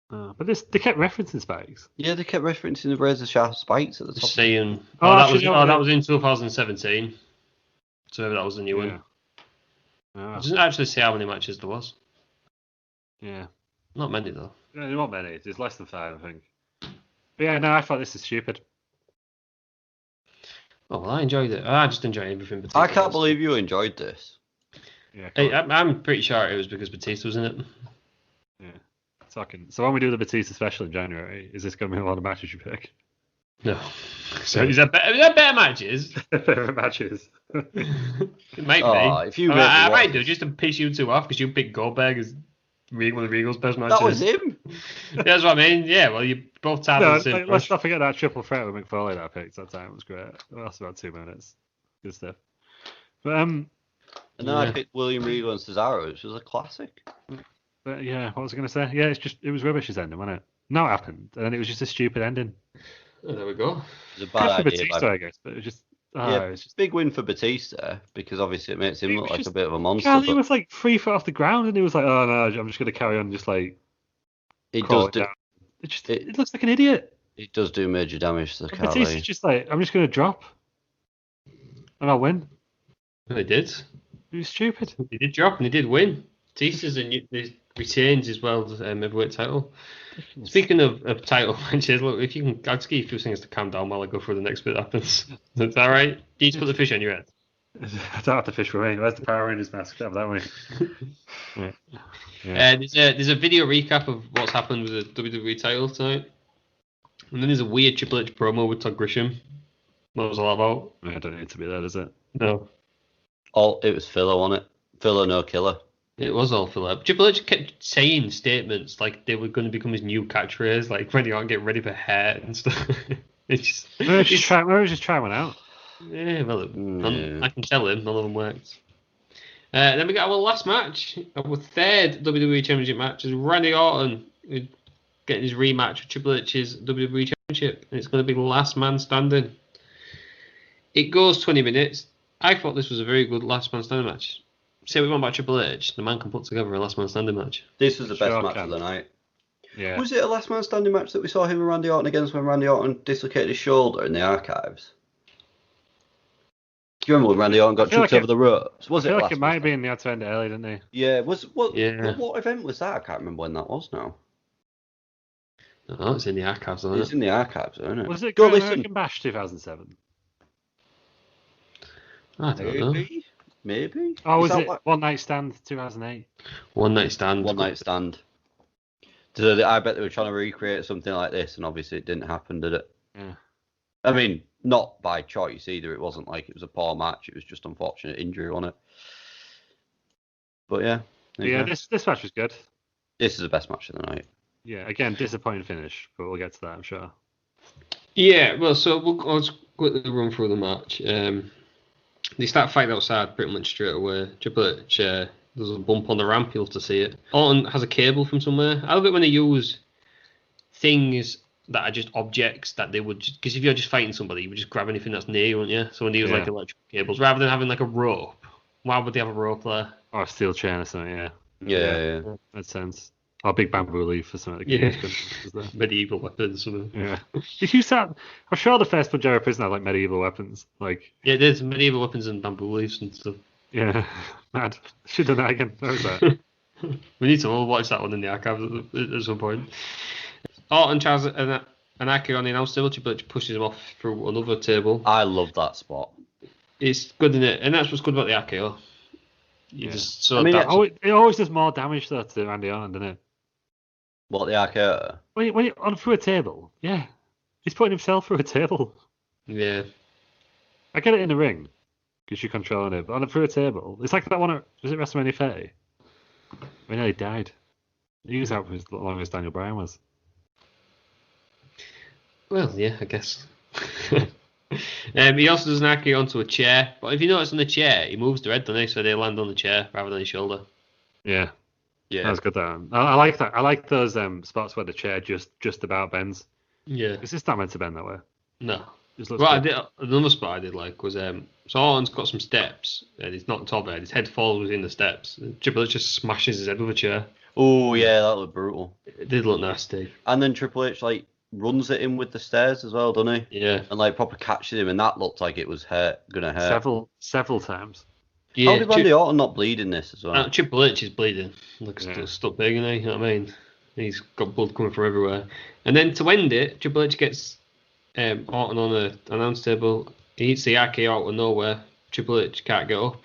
But they kept referencing spikes. Yeah, they kept referencing the razor sharp spikes at the top. Saying, that was in 2017. So maybe that was the new one. It doesn't actually say how many matches there was. Yeah. Not many though. No, not many. There's less than 5, I think. But yeah, no, I thought this is stupid. Oh well, I enjoyed it. I just enjoyed everything. Batista I can't believe you enjoyed this. Yeah, I'm pretty sure it was because Batista was in it. Yeah. So when we do the Batista special in January, is this going to be a lot of matches you pick? No. So is that better matches? Better matches. It might be. If you I might do just to piss you two off because you picked Goldberg as one of Regal's best matches. That was him. That's what I mean. Yeah, well, you both tied the same. Let's not forget that triple threat with McFarlane that I picked that time. It was great. It lasted about 2 minutes. Good stuff. But and then I picked William Regal and Cesaro, which was a classic. But yeah, what was I going to say? Yeah, it was rubbish's ending, wasn't it? No, it happened, and it was just a stupid ending. Oh, there we go. It was a bad idea. Batista, I guess, but it was just. It's just big win for Batista because obviously it makes him look like a bit of a monster. Khali was like 3 foot off the ground, and he was like, "Oh no, I'm just going to carry on, just like." It does. It looks like an idiot. It does do major damage to Khali. Batista's just like, I'm just going to drop, and I'll win. Well, he did. He was stupid. He did drop and he did win. Batista's retains as well as heavyweight title. Speaking of title matches, look, if you can, I'll just give you a few things to calm down while I go through the next bit that happens. Is that right? You just put the fish on your head. I don't have the fish for me. Where's the Power Rangers mask? Have that one. There's a video recap of what's happened with the WWE title tonight. And then there's a weird Triple H promo with Todd Grisham. What was all about? I don't need to be there, does it? No. It was filler, wasn't it? Filler, no killer. It was all filler. Triple H kept saying statements like they were going to become his new catchphrase, like when you aren't getting ready for hair and stuff. Maybe just try one out. Yeah, well, I can tell him none of them worked. Then we got our last match, our third WWE Championship match, is Randy Orton getting his rematch with Triple H's WWE Championship, and it's going to be last man standing. It goes 20 minutes. I thought this was a very good last man standing match. Say we want about Triple H, the man can put together a last man standing match. This was the best match of the night. Yeah. Was it a last man standing match that we saw him and Randy Orton against when Randy Orton dislocated his shoulder in the archives? Do you remember when Randy Orton got chucked over the ropes? Was it? I feel like it might have been. They had to end it early, didn't they? Yeah. What event was that? I can't remember when that was now. No, it's in the archives, isn't it? It's in the archives, isn't it? Was it Great American Bash 2007? I don't know. Maybe. Oh, was it One Night Stand 2008? One Night Stand. One Night Stand. So I bet they were trying to recreate something like this, and obviously it didn't happen, did it? Yeah. I mean, not by choice either. It wasn't like it was a poor match. It was just unfortunate injury on it. But yeah. This match was good. This is the best match of the night. Yeah, again, disappointing finish, but we'll get to that, I'm sure. Yeah, well, so I'll just quickly run through the match. They start fighting outside pretty much straight away. Triple H, there's a bump on the ramp, you'll have to see it. Orton has a cable from somewhere. I love it when they use things that are just objects that they would, because if you're just fighting somebody, you would just grab anything that's near you, wouldn't you? So when they use like electrical cables, rather than having like a rope, why would they have a rope there? Or a steel chain or something, yeah. Yeah. Makes sense. Or a big bamboo leaf or something. Medieval weapons. Something. Yeah. Did you start? I'm sure the first Punjabi Prison had like medieval weapons. Yeah, there's medieval weapons and bamboo leaves and stuff. Yeah, mad. Should have done that again. What was that? We need to watch that one in the archives at some point. Orton tries an Aki on the announce table, but pushes him off through another table. I love that spot. It's good, isn't it? And that's what's good about the RKO. It always does more damage though to Randy Orton, doesn't it? What, the RKO? When you on through a table, yeah, he's putting himself through a table. Yeah, I get it in the ring because you're controlling it, but on through a table, it's like that one. Was it WrestleMania 30? When he died. He was out for as long as Daniel Bryan was. Well, yeah, I guess. He also does an Aki onto a chair, but if you notice on the chair, he moves the head, doesn't he? So they land on the chair rather than his shoulder. Yeah. That was good. I like that. I like those spots where the chair just about bends. Yeah. It's just not meant to bend that way. No. Another spot I did like was so Orton's got some steps and he's knocked off it. His head falls within the steps. Triple H just smashes his head with a chair. Oh yeah, that looked brutal. It did look nasty. And then Triple H runs at him with the stairs as well, doesn't he? Yeah. And proper catches him, and that looked like it was gonna hurt. Several times. Yeah. How did Randy Orton not bleed in this as well? Triple H is bleeding. Stuck big, isn't he? You know what I mean? He's got blood coming from everywhere. And then to end it, Triple H gets Orton on the announce table. He hits the Aki out of nowhere. Triple H can't get up.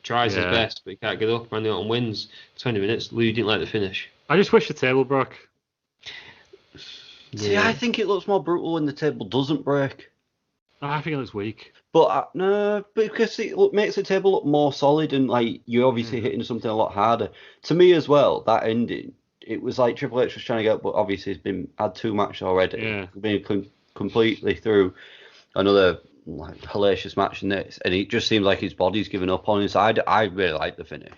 Tries his best, but he can't get up. Randy Orton wins. 20 minutes. Lou didn't like the finish. I just wish the table broke. See, I think it looks more brutal when the table doesn't break. I think it looks weak. But no, because it makes the table look more solid and you're obviously hitting something a lot harder. To me as well, that ending, it was like Triple H was trying to get up, but obviously he's had 2 matches already. Yeah. Been completely through another hellacious match in this, and it just seems like his body's given up on his side. I really like the finish.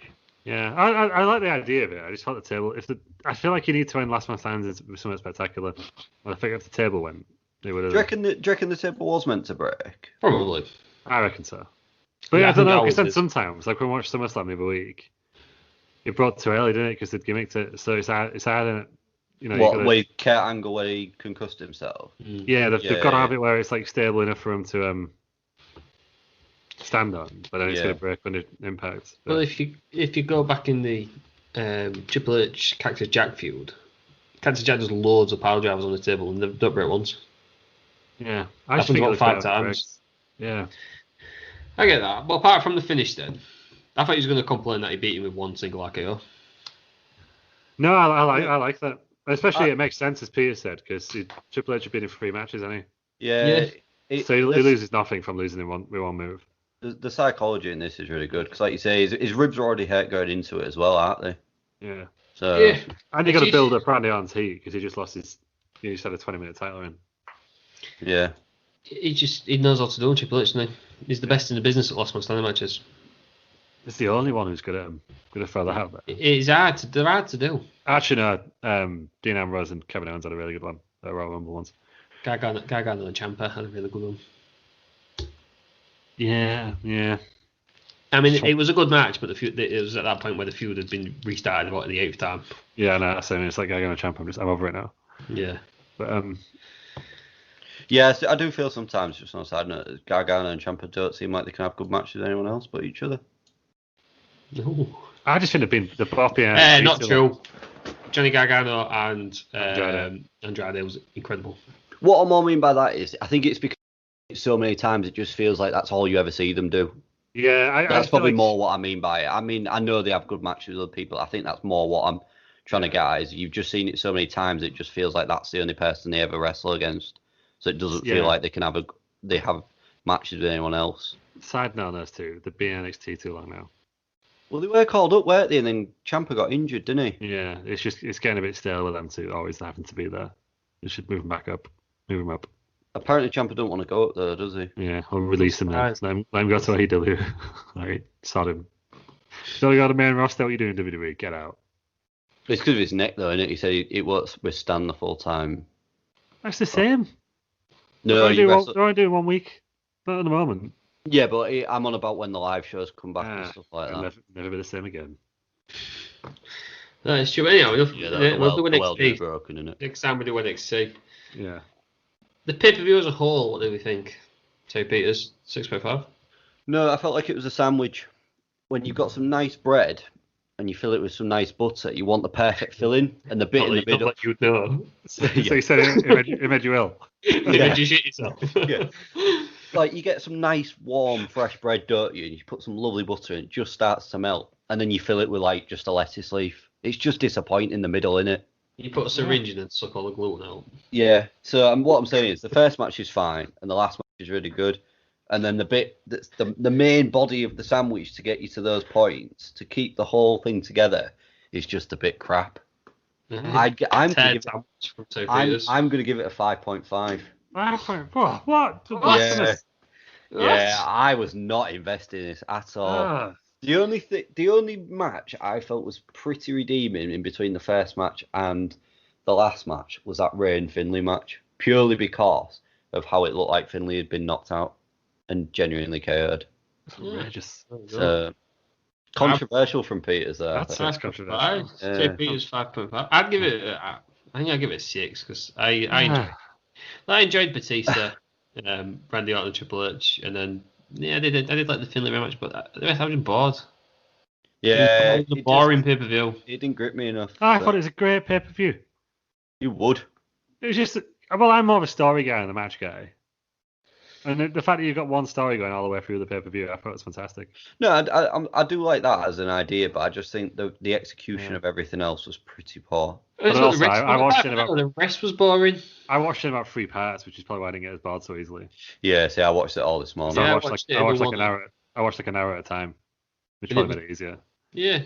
Yeah, I like the idea of it. I just thought the table. I feel like you need to end Last Man Standing with something spectacular. And I think if the table went, it would have. Do you reckon the table was meant to break? Probably. I reckon so. But I don't know, because then sometimes, like when we watched SummerSlam the other week, it brought too early, didn't it? Because they'd gimmicked it. So it's either, where he Kurt Angle where he concussed himself? Yeah, they've got to have it where it's stable enough for him to stand on, but then it's going to break when it impacts. Well, if you go back in the Triple H Cactus Jack feud, Cactus Jack does loads of power drivers on the table and they don't break once. Yeah, I just think about 5 times. Yeah, I get that. But apart from the finish, then I thought he was going to complain that he beat him with one single RKO. No, I like that. Especially it makes sense, as Peter said, because Triple H had been in 3 matches, hasn't he? Yeah. So he loses nothing from losing with one move. The psychology in this is really good because, like you say, his ribs are already hurt going into it as well, aren't they? Yeah. So. And you got to build up Randy Orton's heat because he just lost his. He just had a 20-minute title in. Yeah. He knows how to do Triple H, doesn't he? He's the best in the business at Last Man Standing matches. It's the only one who's gonna throw that out there. It's hard. They're hard to do. Actually, no. Dean Ambrose and Kevin Owens had a really good one. The Royal Rumble ones. Gargano and Ciampa had a really good one. Yeah. I mean, it was a good match, but it was at that point where the feud had been restarted about the 8th time. Yeah, no, so it's like Gargano and Ciampa. I'm over it now. Yeah. But yeah, I do feel sometimes, just on a side note, Gargano and Ciampa don't seem like they can have good matches with anyone else but each other. No. I just think they've both been. Not true. Johnny Gargano and Andrade was incredible. What I more mean by that is, I think it's because so many times it just feels like that's all you ever see them do. Yeah, that's probably more what I mean by it. I mean, I know they have good matches with other people. I think that's more what I'm trying to get at is you've just seen it so many times. It just feels like that's the only person they ever wrestle against. So it doesn't feel like they have matches with anyone else. Side note on those two, they've been NXT too long now. Well, they were called up, weren't they? And then Ciampa got injured, didn't he? Yeah, it's getting a bit stale with them two always having to be there. They should move them back up. Move them up. Apparently Ciampa don't want to go up there, does he? Yeah, I'll release him now. Let him go to AEW. Alright, sod him. Still got a main roster, what are you doing, WWE? Get out. It's because of his neck, though, isn't it? He said it won't withstand the full time. That's the same. No, they're only doing 1 week. Not at the moment. Yeah, but I'm on about when the live shows come back and stuff like that. Never be the same again. No, it's true. Anyhow, we'll do NXT. Broken, isn't it? Next time we do NXT. Yeah. The pay-per-view as a whole, what do we think? Terry Peters, 6.5? No, I felt like it was a sandwich. When you've got some nice bread and you fill it with some nice butter, you want the perfect filling, and the bit in the middle. Let you know. So Yeah. you said it made you ill. It made you shit yourself. Yeah. Like, you get some nice, warm, fresh bread, don't you? And you put some lovely butter in, it just starts to melt. And then you fill it with, like, just a lettuce leaf. It's just disappointing in the middle, innit? You put a syringe in and suck all the gluten out. Yeah. So what I'm saying is the first match is fine, and the last match is really good. And then the bit that's the main body of the sandwich to get you to those points, to keep the whole thing together, is just a bit crap. Mm-hmm. I'm going to give it a 5.5. 5.4. What? Yeah, I was not invested in this at all. The only match I felt was pretty redeeming in between the first match and the last match was that Ray and Finlay match, purely because of how it looked like Finlay had been knocked out and genuinely KO'd. That's outrageous. So controversial from Peters there. That's controversial. Peters 5.5. I think I'd give it a 6 because I enjoyed Batista, Randy Orton and Triple H, and then I did like the Finlay match, but the rest I was just bored. Yeah, it was a boring pay-per-view. It didn't grip me enough. I thought it was a great pay-per-view. You would. It was just, I'm more of a story guy than a match guy. And the fact that you've got one story going all the way through the pay-per-view, I thought it was fantastic. No, I do like that as an idea, but I just think the execution of everything else was pretty poor. But also, I watched it the rest was boring. I watched it in about 3 parts, which is probably why I didn't get as bored so easily. Yeah, see, I watched it all this morning. So I watched like an hour. I watched like an hour at a time, which probably made it easier. Yeah,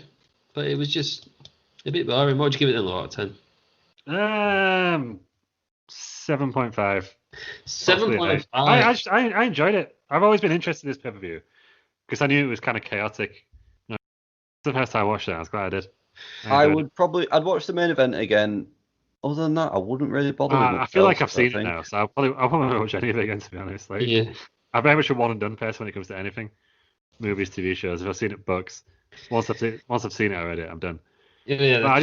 but it was just a bit boring. What would you give it then, out of 10? 7.5. 7.5. I enjoyed it. I've always been interested in this pay-per-view because I knew it was kind of chaotic. The first time I watched it, I was glad I did. I'd watch the main event again. Other than that, I wouldn't really bother with it. I feel like I've seen it now, so I won't watch any of it again, to be honest. Like, yeah. I'm very much a one and done person when it comes to anything. Movies, TV shows. If I've seen it, books. Once I've seen it already, I'm done. Yeah.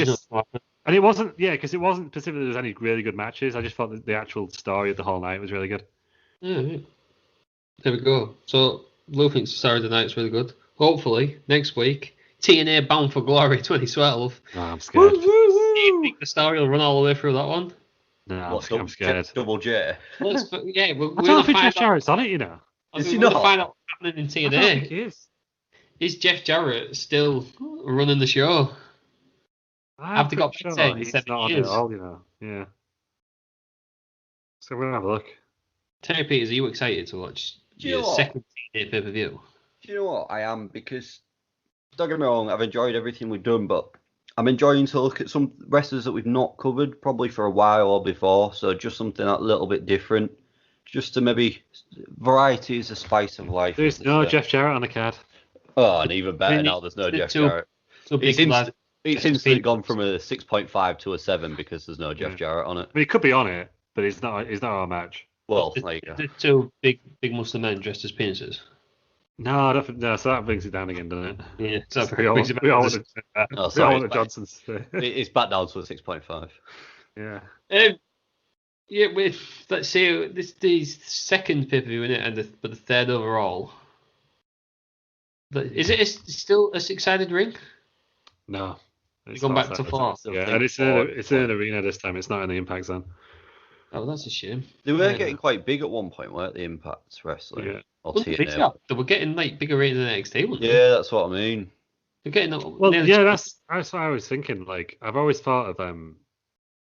And it wasn't, because it wasn't specifically there's any really good matches. I just thought that the actual story of the whole night was really good. Yeah. There we go. So, Lou thinks the story of the night's really good. Hopefully, next week, TNA Bound for Glory 2012. Oh, I'm scared. Do you think the story will run all the way through that one? No, I'm scared. Double J. We're I don't think Jeff Jarrett's on it, you know. Is he not? Find out what's happening in TNA. I don't think he is. Is Jeff Jarrett still running the show? Have they got sure in he's 7 not years? on it all, you know. Yeah. So we're gonna have a look. Terry Peters, are you excited to watch your second TNA pay-per-view? Do you know what? I am, because don't get me wrong, I've enjoyed everything we've done, but I'm enjoying to look at some wrestlers that we've not covered probably for a while or before, so just something a little bit different. Just to maybe variety is the spice of life. There's no Jeff Jarrett on the card. Oh, and even better now there's no Jeff Jarrett. It's instantly gone from a 6.5 to a 7 because there's no Jeff Jarrett on it. I mean, he could be on it, but he's not our match. Well, there you go. The 2 big muscle men dressed as penises. No, I don't think, no, so that brings it down again, doesn't it? Yeah, so we all want Johnson's. It's back down to a 6.5. Yeah. Let's say this the second pay-per-view in it, but the third overall. Is it still a 6-sided ring? No. It's gone back to 4. Yeah, and it's in an arena this time. It's not in the Impact Zone. Oh, that's a shame. They were getting quite big at one point, weren't they, Impact Wrestling? Yeah. Or TNA. They were getting like bigger ratings than NXT, weren't they? Yeah, that's what I mean. They're getting that's what I was thinking. Like, I've always thought of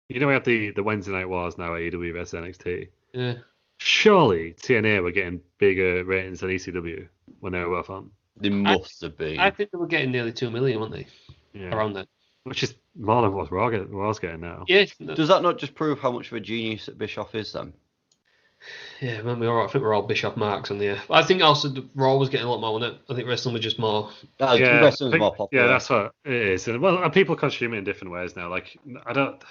we have the Wednesday Night Wars now at AEW vs NXT. Yeah. Surely TNA were getting bigger ratings than ECW when they were both on. They must have been. I think they were getting nearly 2 million, weren't they? Yeah. Around that. Which is more than what Raw's getting now. Yeah. Does that not just prove how much of a genius that Bischoff is then? Yeah, I think we're all Bischoff marks on the air. I think also Raw was getting a lot more on it. I think wrestling was just more. Wrestling's more popular. Yeah, that's what it is. And people consume it in different ways now. Like, I don't.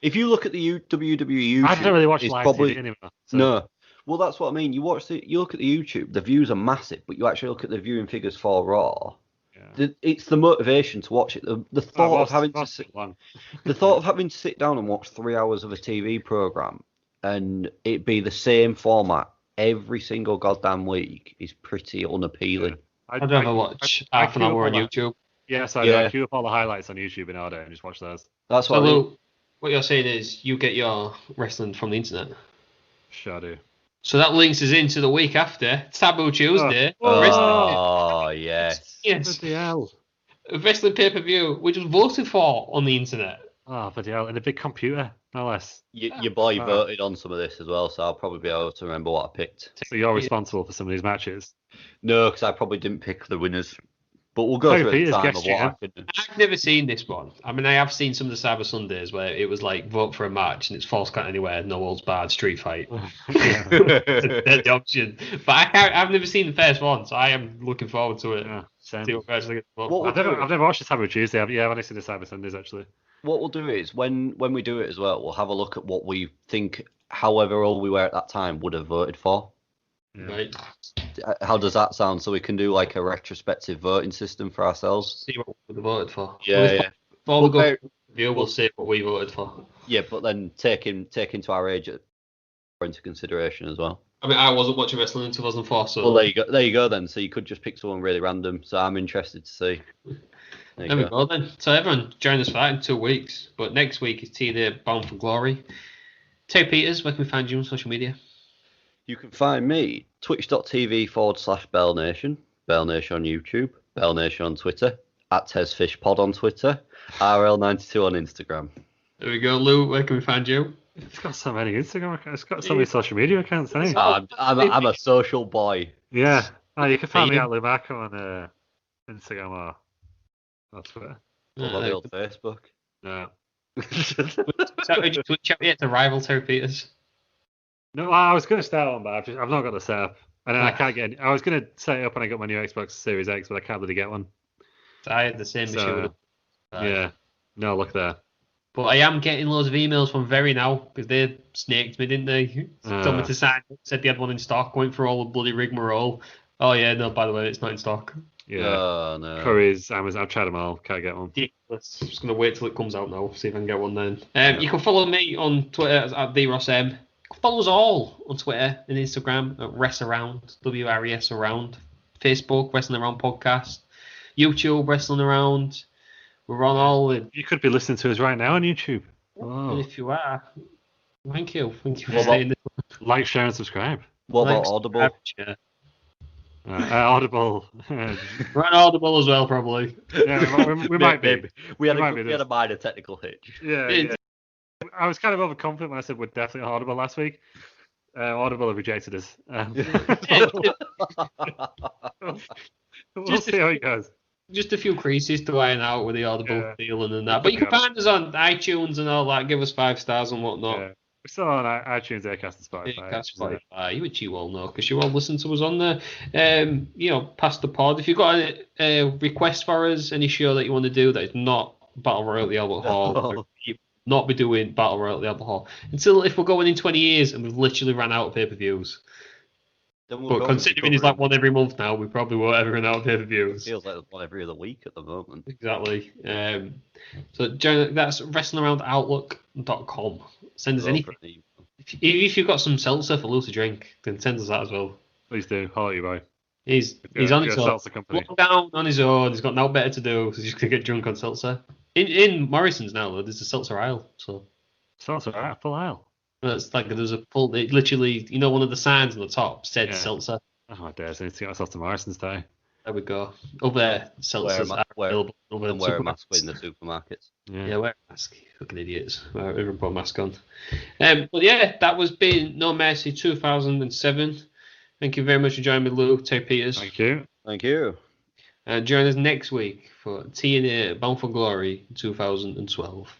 If you look at the WWE YouTube, I don't really watch live TV anymore. So. No. Well, that's what I mean. You look at the YouTube, the views are massive, but you actually look at the viewing figures for Raw. Yeah. It's the motivation to watch it. The thought of having to sit down and watch 3 hours of a TV program and it be the same format every single goddamn week is pretty unappealing. Yeah. I'd rather watch half an hour on YouTube. Yeah, so Yeah. I queue up all the highlights on YouTube in order and just watch those. That's So what I mean. Lou, what you're saying is you get your wrestling from the internet. Sure do. So that links us into the week after Taboo Tuesday. Oh, yes. Yes, Bloody hell. a wrestling pay-per-view which was voted for on the internet. Oh, bloody hell. And a big computer, no less. Your boy voted on some of this as well, so I'll probably be able to remember what I picked. So you're responsible for some of these matches. No, because I probably didn't pick the winners. But we'll go through at the time of what happened. I've never seen this one. I mean, I have seen some of the Cyber Sundays where it was like vote for a match and it's false count anywhere, no holds barred, street fight. That's the option. But I've never seen the first one, so I am looking forward to it. Yeah, same. See what actually gets voted What for. I've never watched the Taboo Tuesday. I've only seen the Cyber Sundays, actually. What we'll do is, when we do it as well, we'll have a look at what we think, however old we were at that time, would have voted for. Yeah. Right. How does that sound? So we can do like a retrospective voting system for ourselves. See what we would have voted for. Yeah. Before we go Well, review, we'll see what we voted for. Yeah, but then take into our age into consideration as well. I mean, I wasn't watching wrestling in 2004, so... Well, there you go then. So you could just pick someone really random. So I'm interested to see. There we go then. So everyone, join us for that in 2 weeks. But next week is TNA Bound for Glory. Terry Peters, where can we find you on social media? You can find me twitch.tv/BellNation, BellNation on YouTube, BellNation on Twitter, @TesFishPod on Twitter, RL92 on Instagram. There we go. Lou, where can we find you? It's got so many Instagram accounts. It's got so many social media accounts, hasn't it? I'm a social boy. Yeah. Oh, you can find me at Lou Marco on Instagram or Twitter. What about the old Facebook? No. Twitch out yet to rival Terry Peters? No, I was going to start one, but I've not got the set up. And then I can't get any. I was going to set it up when I got my new Xbox Series X, but I can't really get one. I had the same issue. Yeah. No, look there. But I am getting loads of emails from Very now, because they snaked me, didn't they? Told me to sign up, said they had one in stock, went for all the bloody rigmarole. Oh yeah, no, by the way, it's not in stock. Yeah. Oh, no. Curry's, Amazon, I've tried them all. Can't get one. Ridiculous. I'm just going to wait till it comes out now, see if I can get one then. You can follow me on Twitter at TheRossM. Follow us all on Twitter and Instagram at WresAround, WRES Around. Facebook, Wrestling Around Podcast. YouTube, Wrestling Around. We're on all the... You could be listening to us right now on YouTube. And if you are, thank you. Thank you for saying this. Like, share, and subscribe. What about Audible? Audible. We're on Audible as well, probably. Yeah, we might be. Maybe. We had a minor technical hitch. Yeah. I was kind of overconfident when I said we're definitely on Audible last week. Audible have rejected us. We'll see how it goes. Just a few creases to iron out with the Audible deal and that. But you can find us on iTunes and all that. Give us 5 stars and whatnot. Yeah. We're still on iTunes, Aircast, and Spotify. Spotify, which you all know because you all listen to us on there. Past the pod. If you've got a request for us, any show that you want to do that is not Battle Royale at the Albert Hall, not be doing Battle Royale at the Albert Hall until if we're going in 20 years and we've literally ran out of pay-per-views. But considering it's like one every month now, we probably won't ever run out of pay-per-views. Feels like one every other week at the moment. Exactly. So that's wrestlingaroundoutlook.com. Send us anything. If you've got some seltzer for Lou to drink, then send us that as well. Please do. Holler you, boy. He's on his own. Locked down on his own. He's got no better to do, so he's just going to get drunk on seltzer. In Morrison's now, there's a seltzer aisle. So seltzer aisle? Full aisle? It's like there's a full, literally, one of the signs on the top said seltzer. Oh, my days. I need to get myself to Morrison's today. There we go. Over there, seltzers are available. Wear a mask in the supermarkets. Yeah, wear a mask. Fucking idiots. Everyone put a mask on. But yeah, that was been No Mercy 2007. Thank you very much for joining me, Lou, Terry Peters. Thank you. Thank you. And join us next week for TNA Bound for Glory 2012.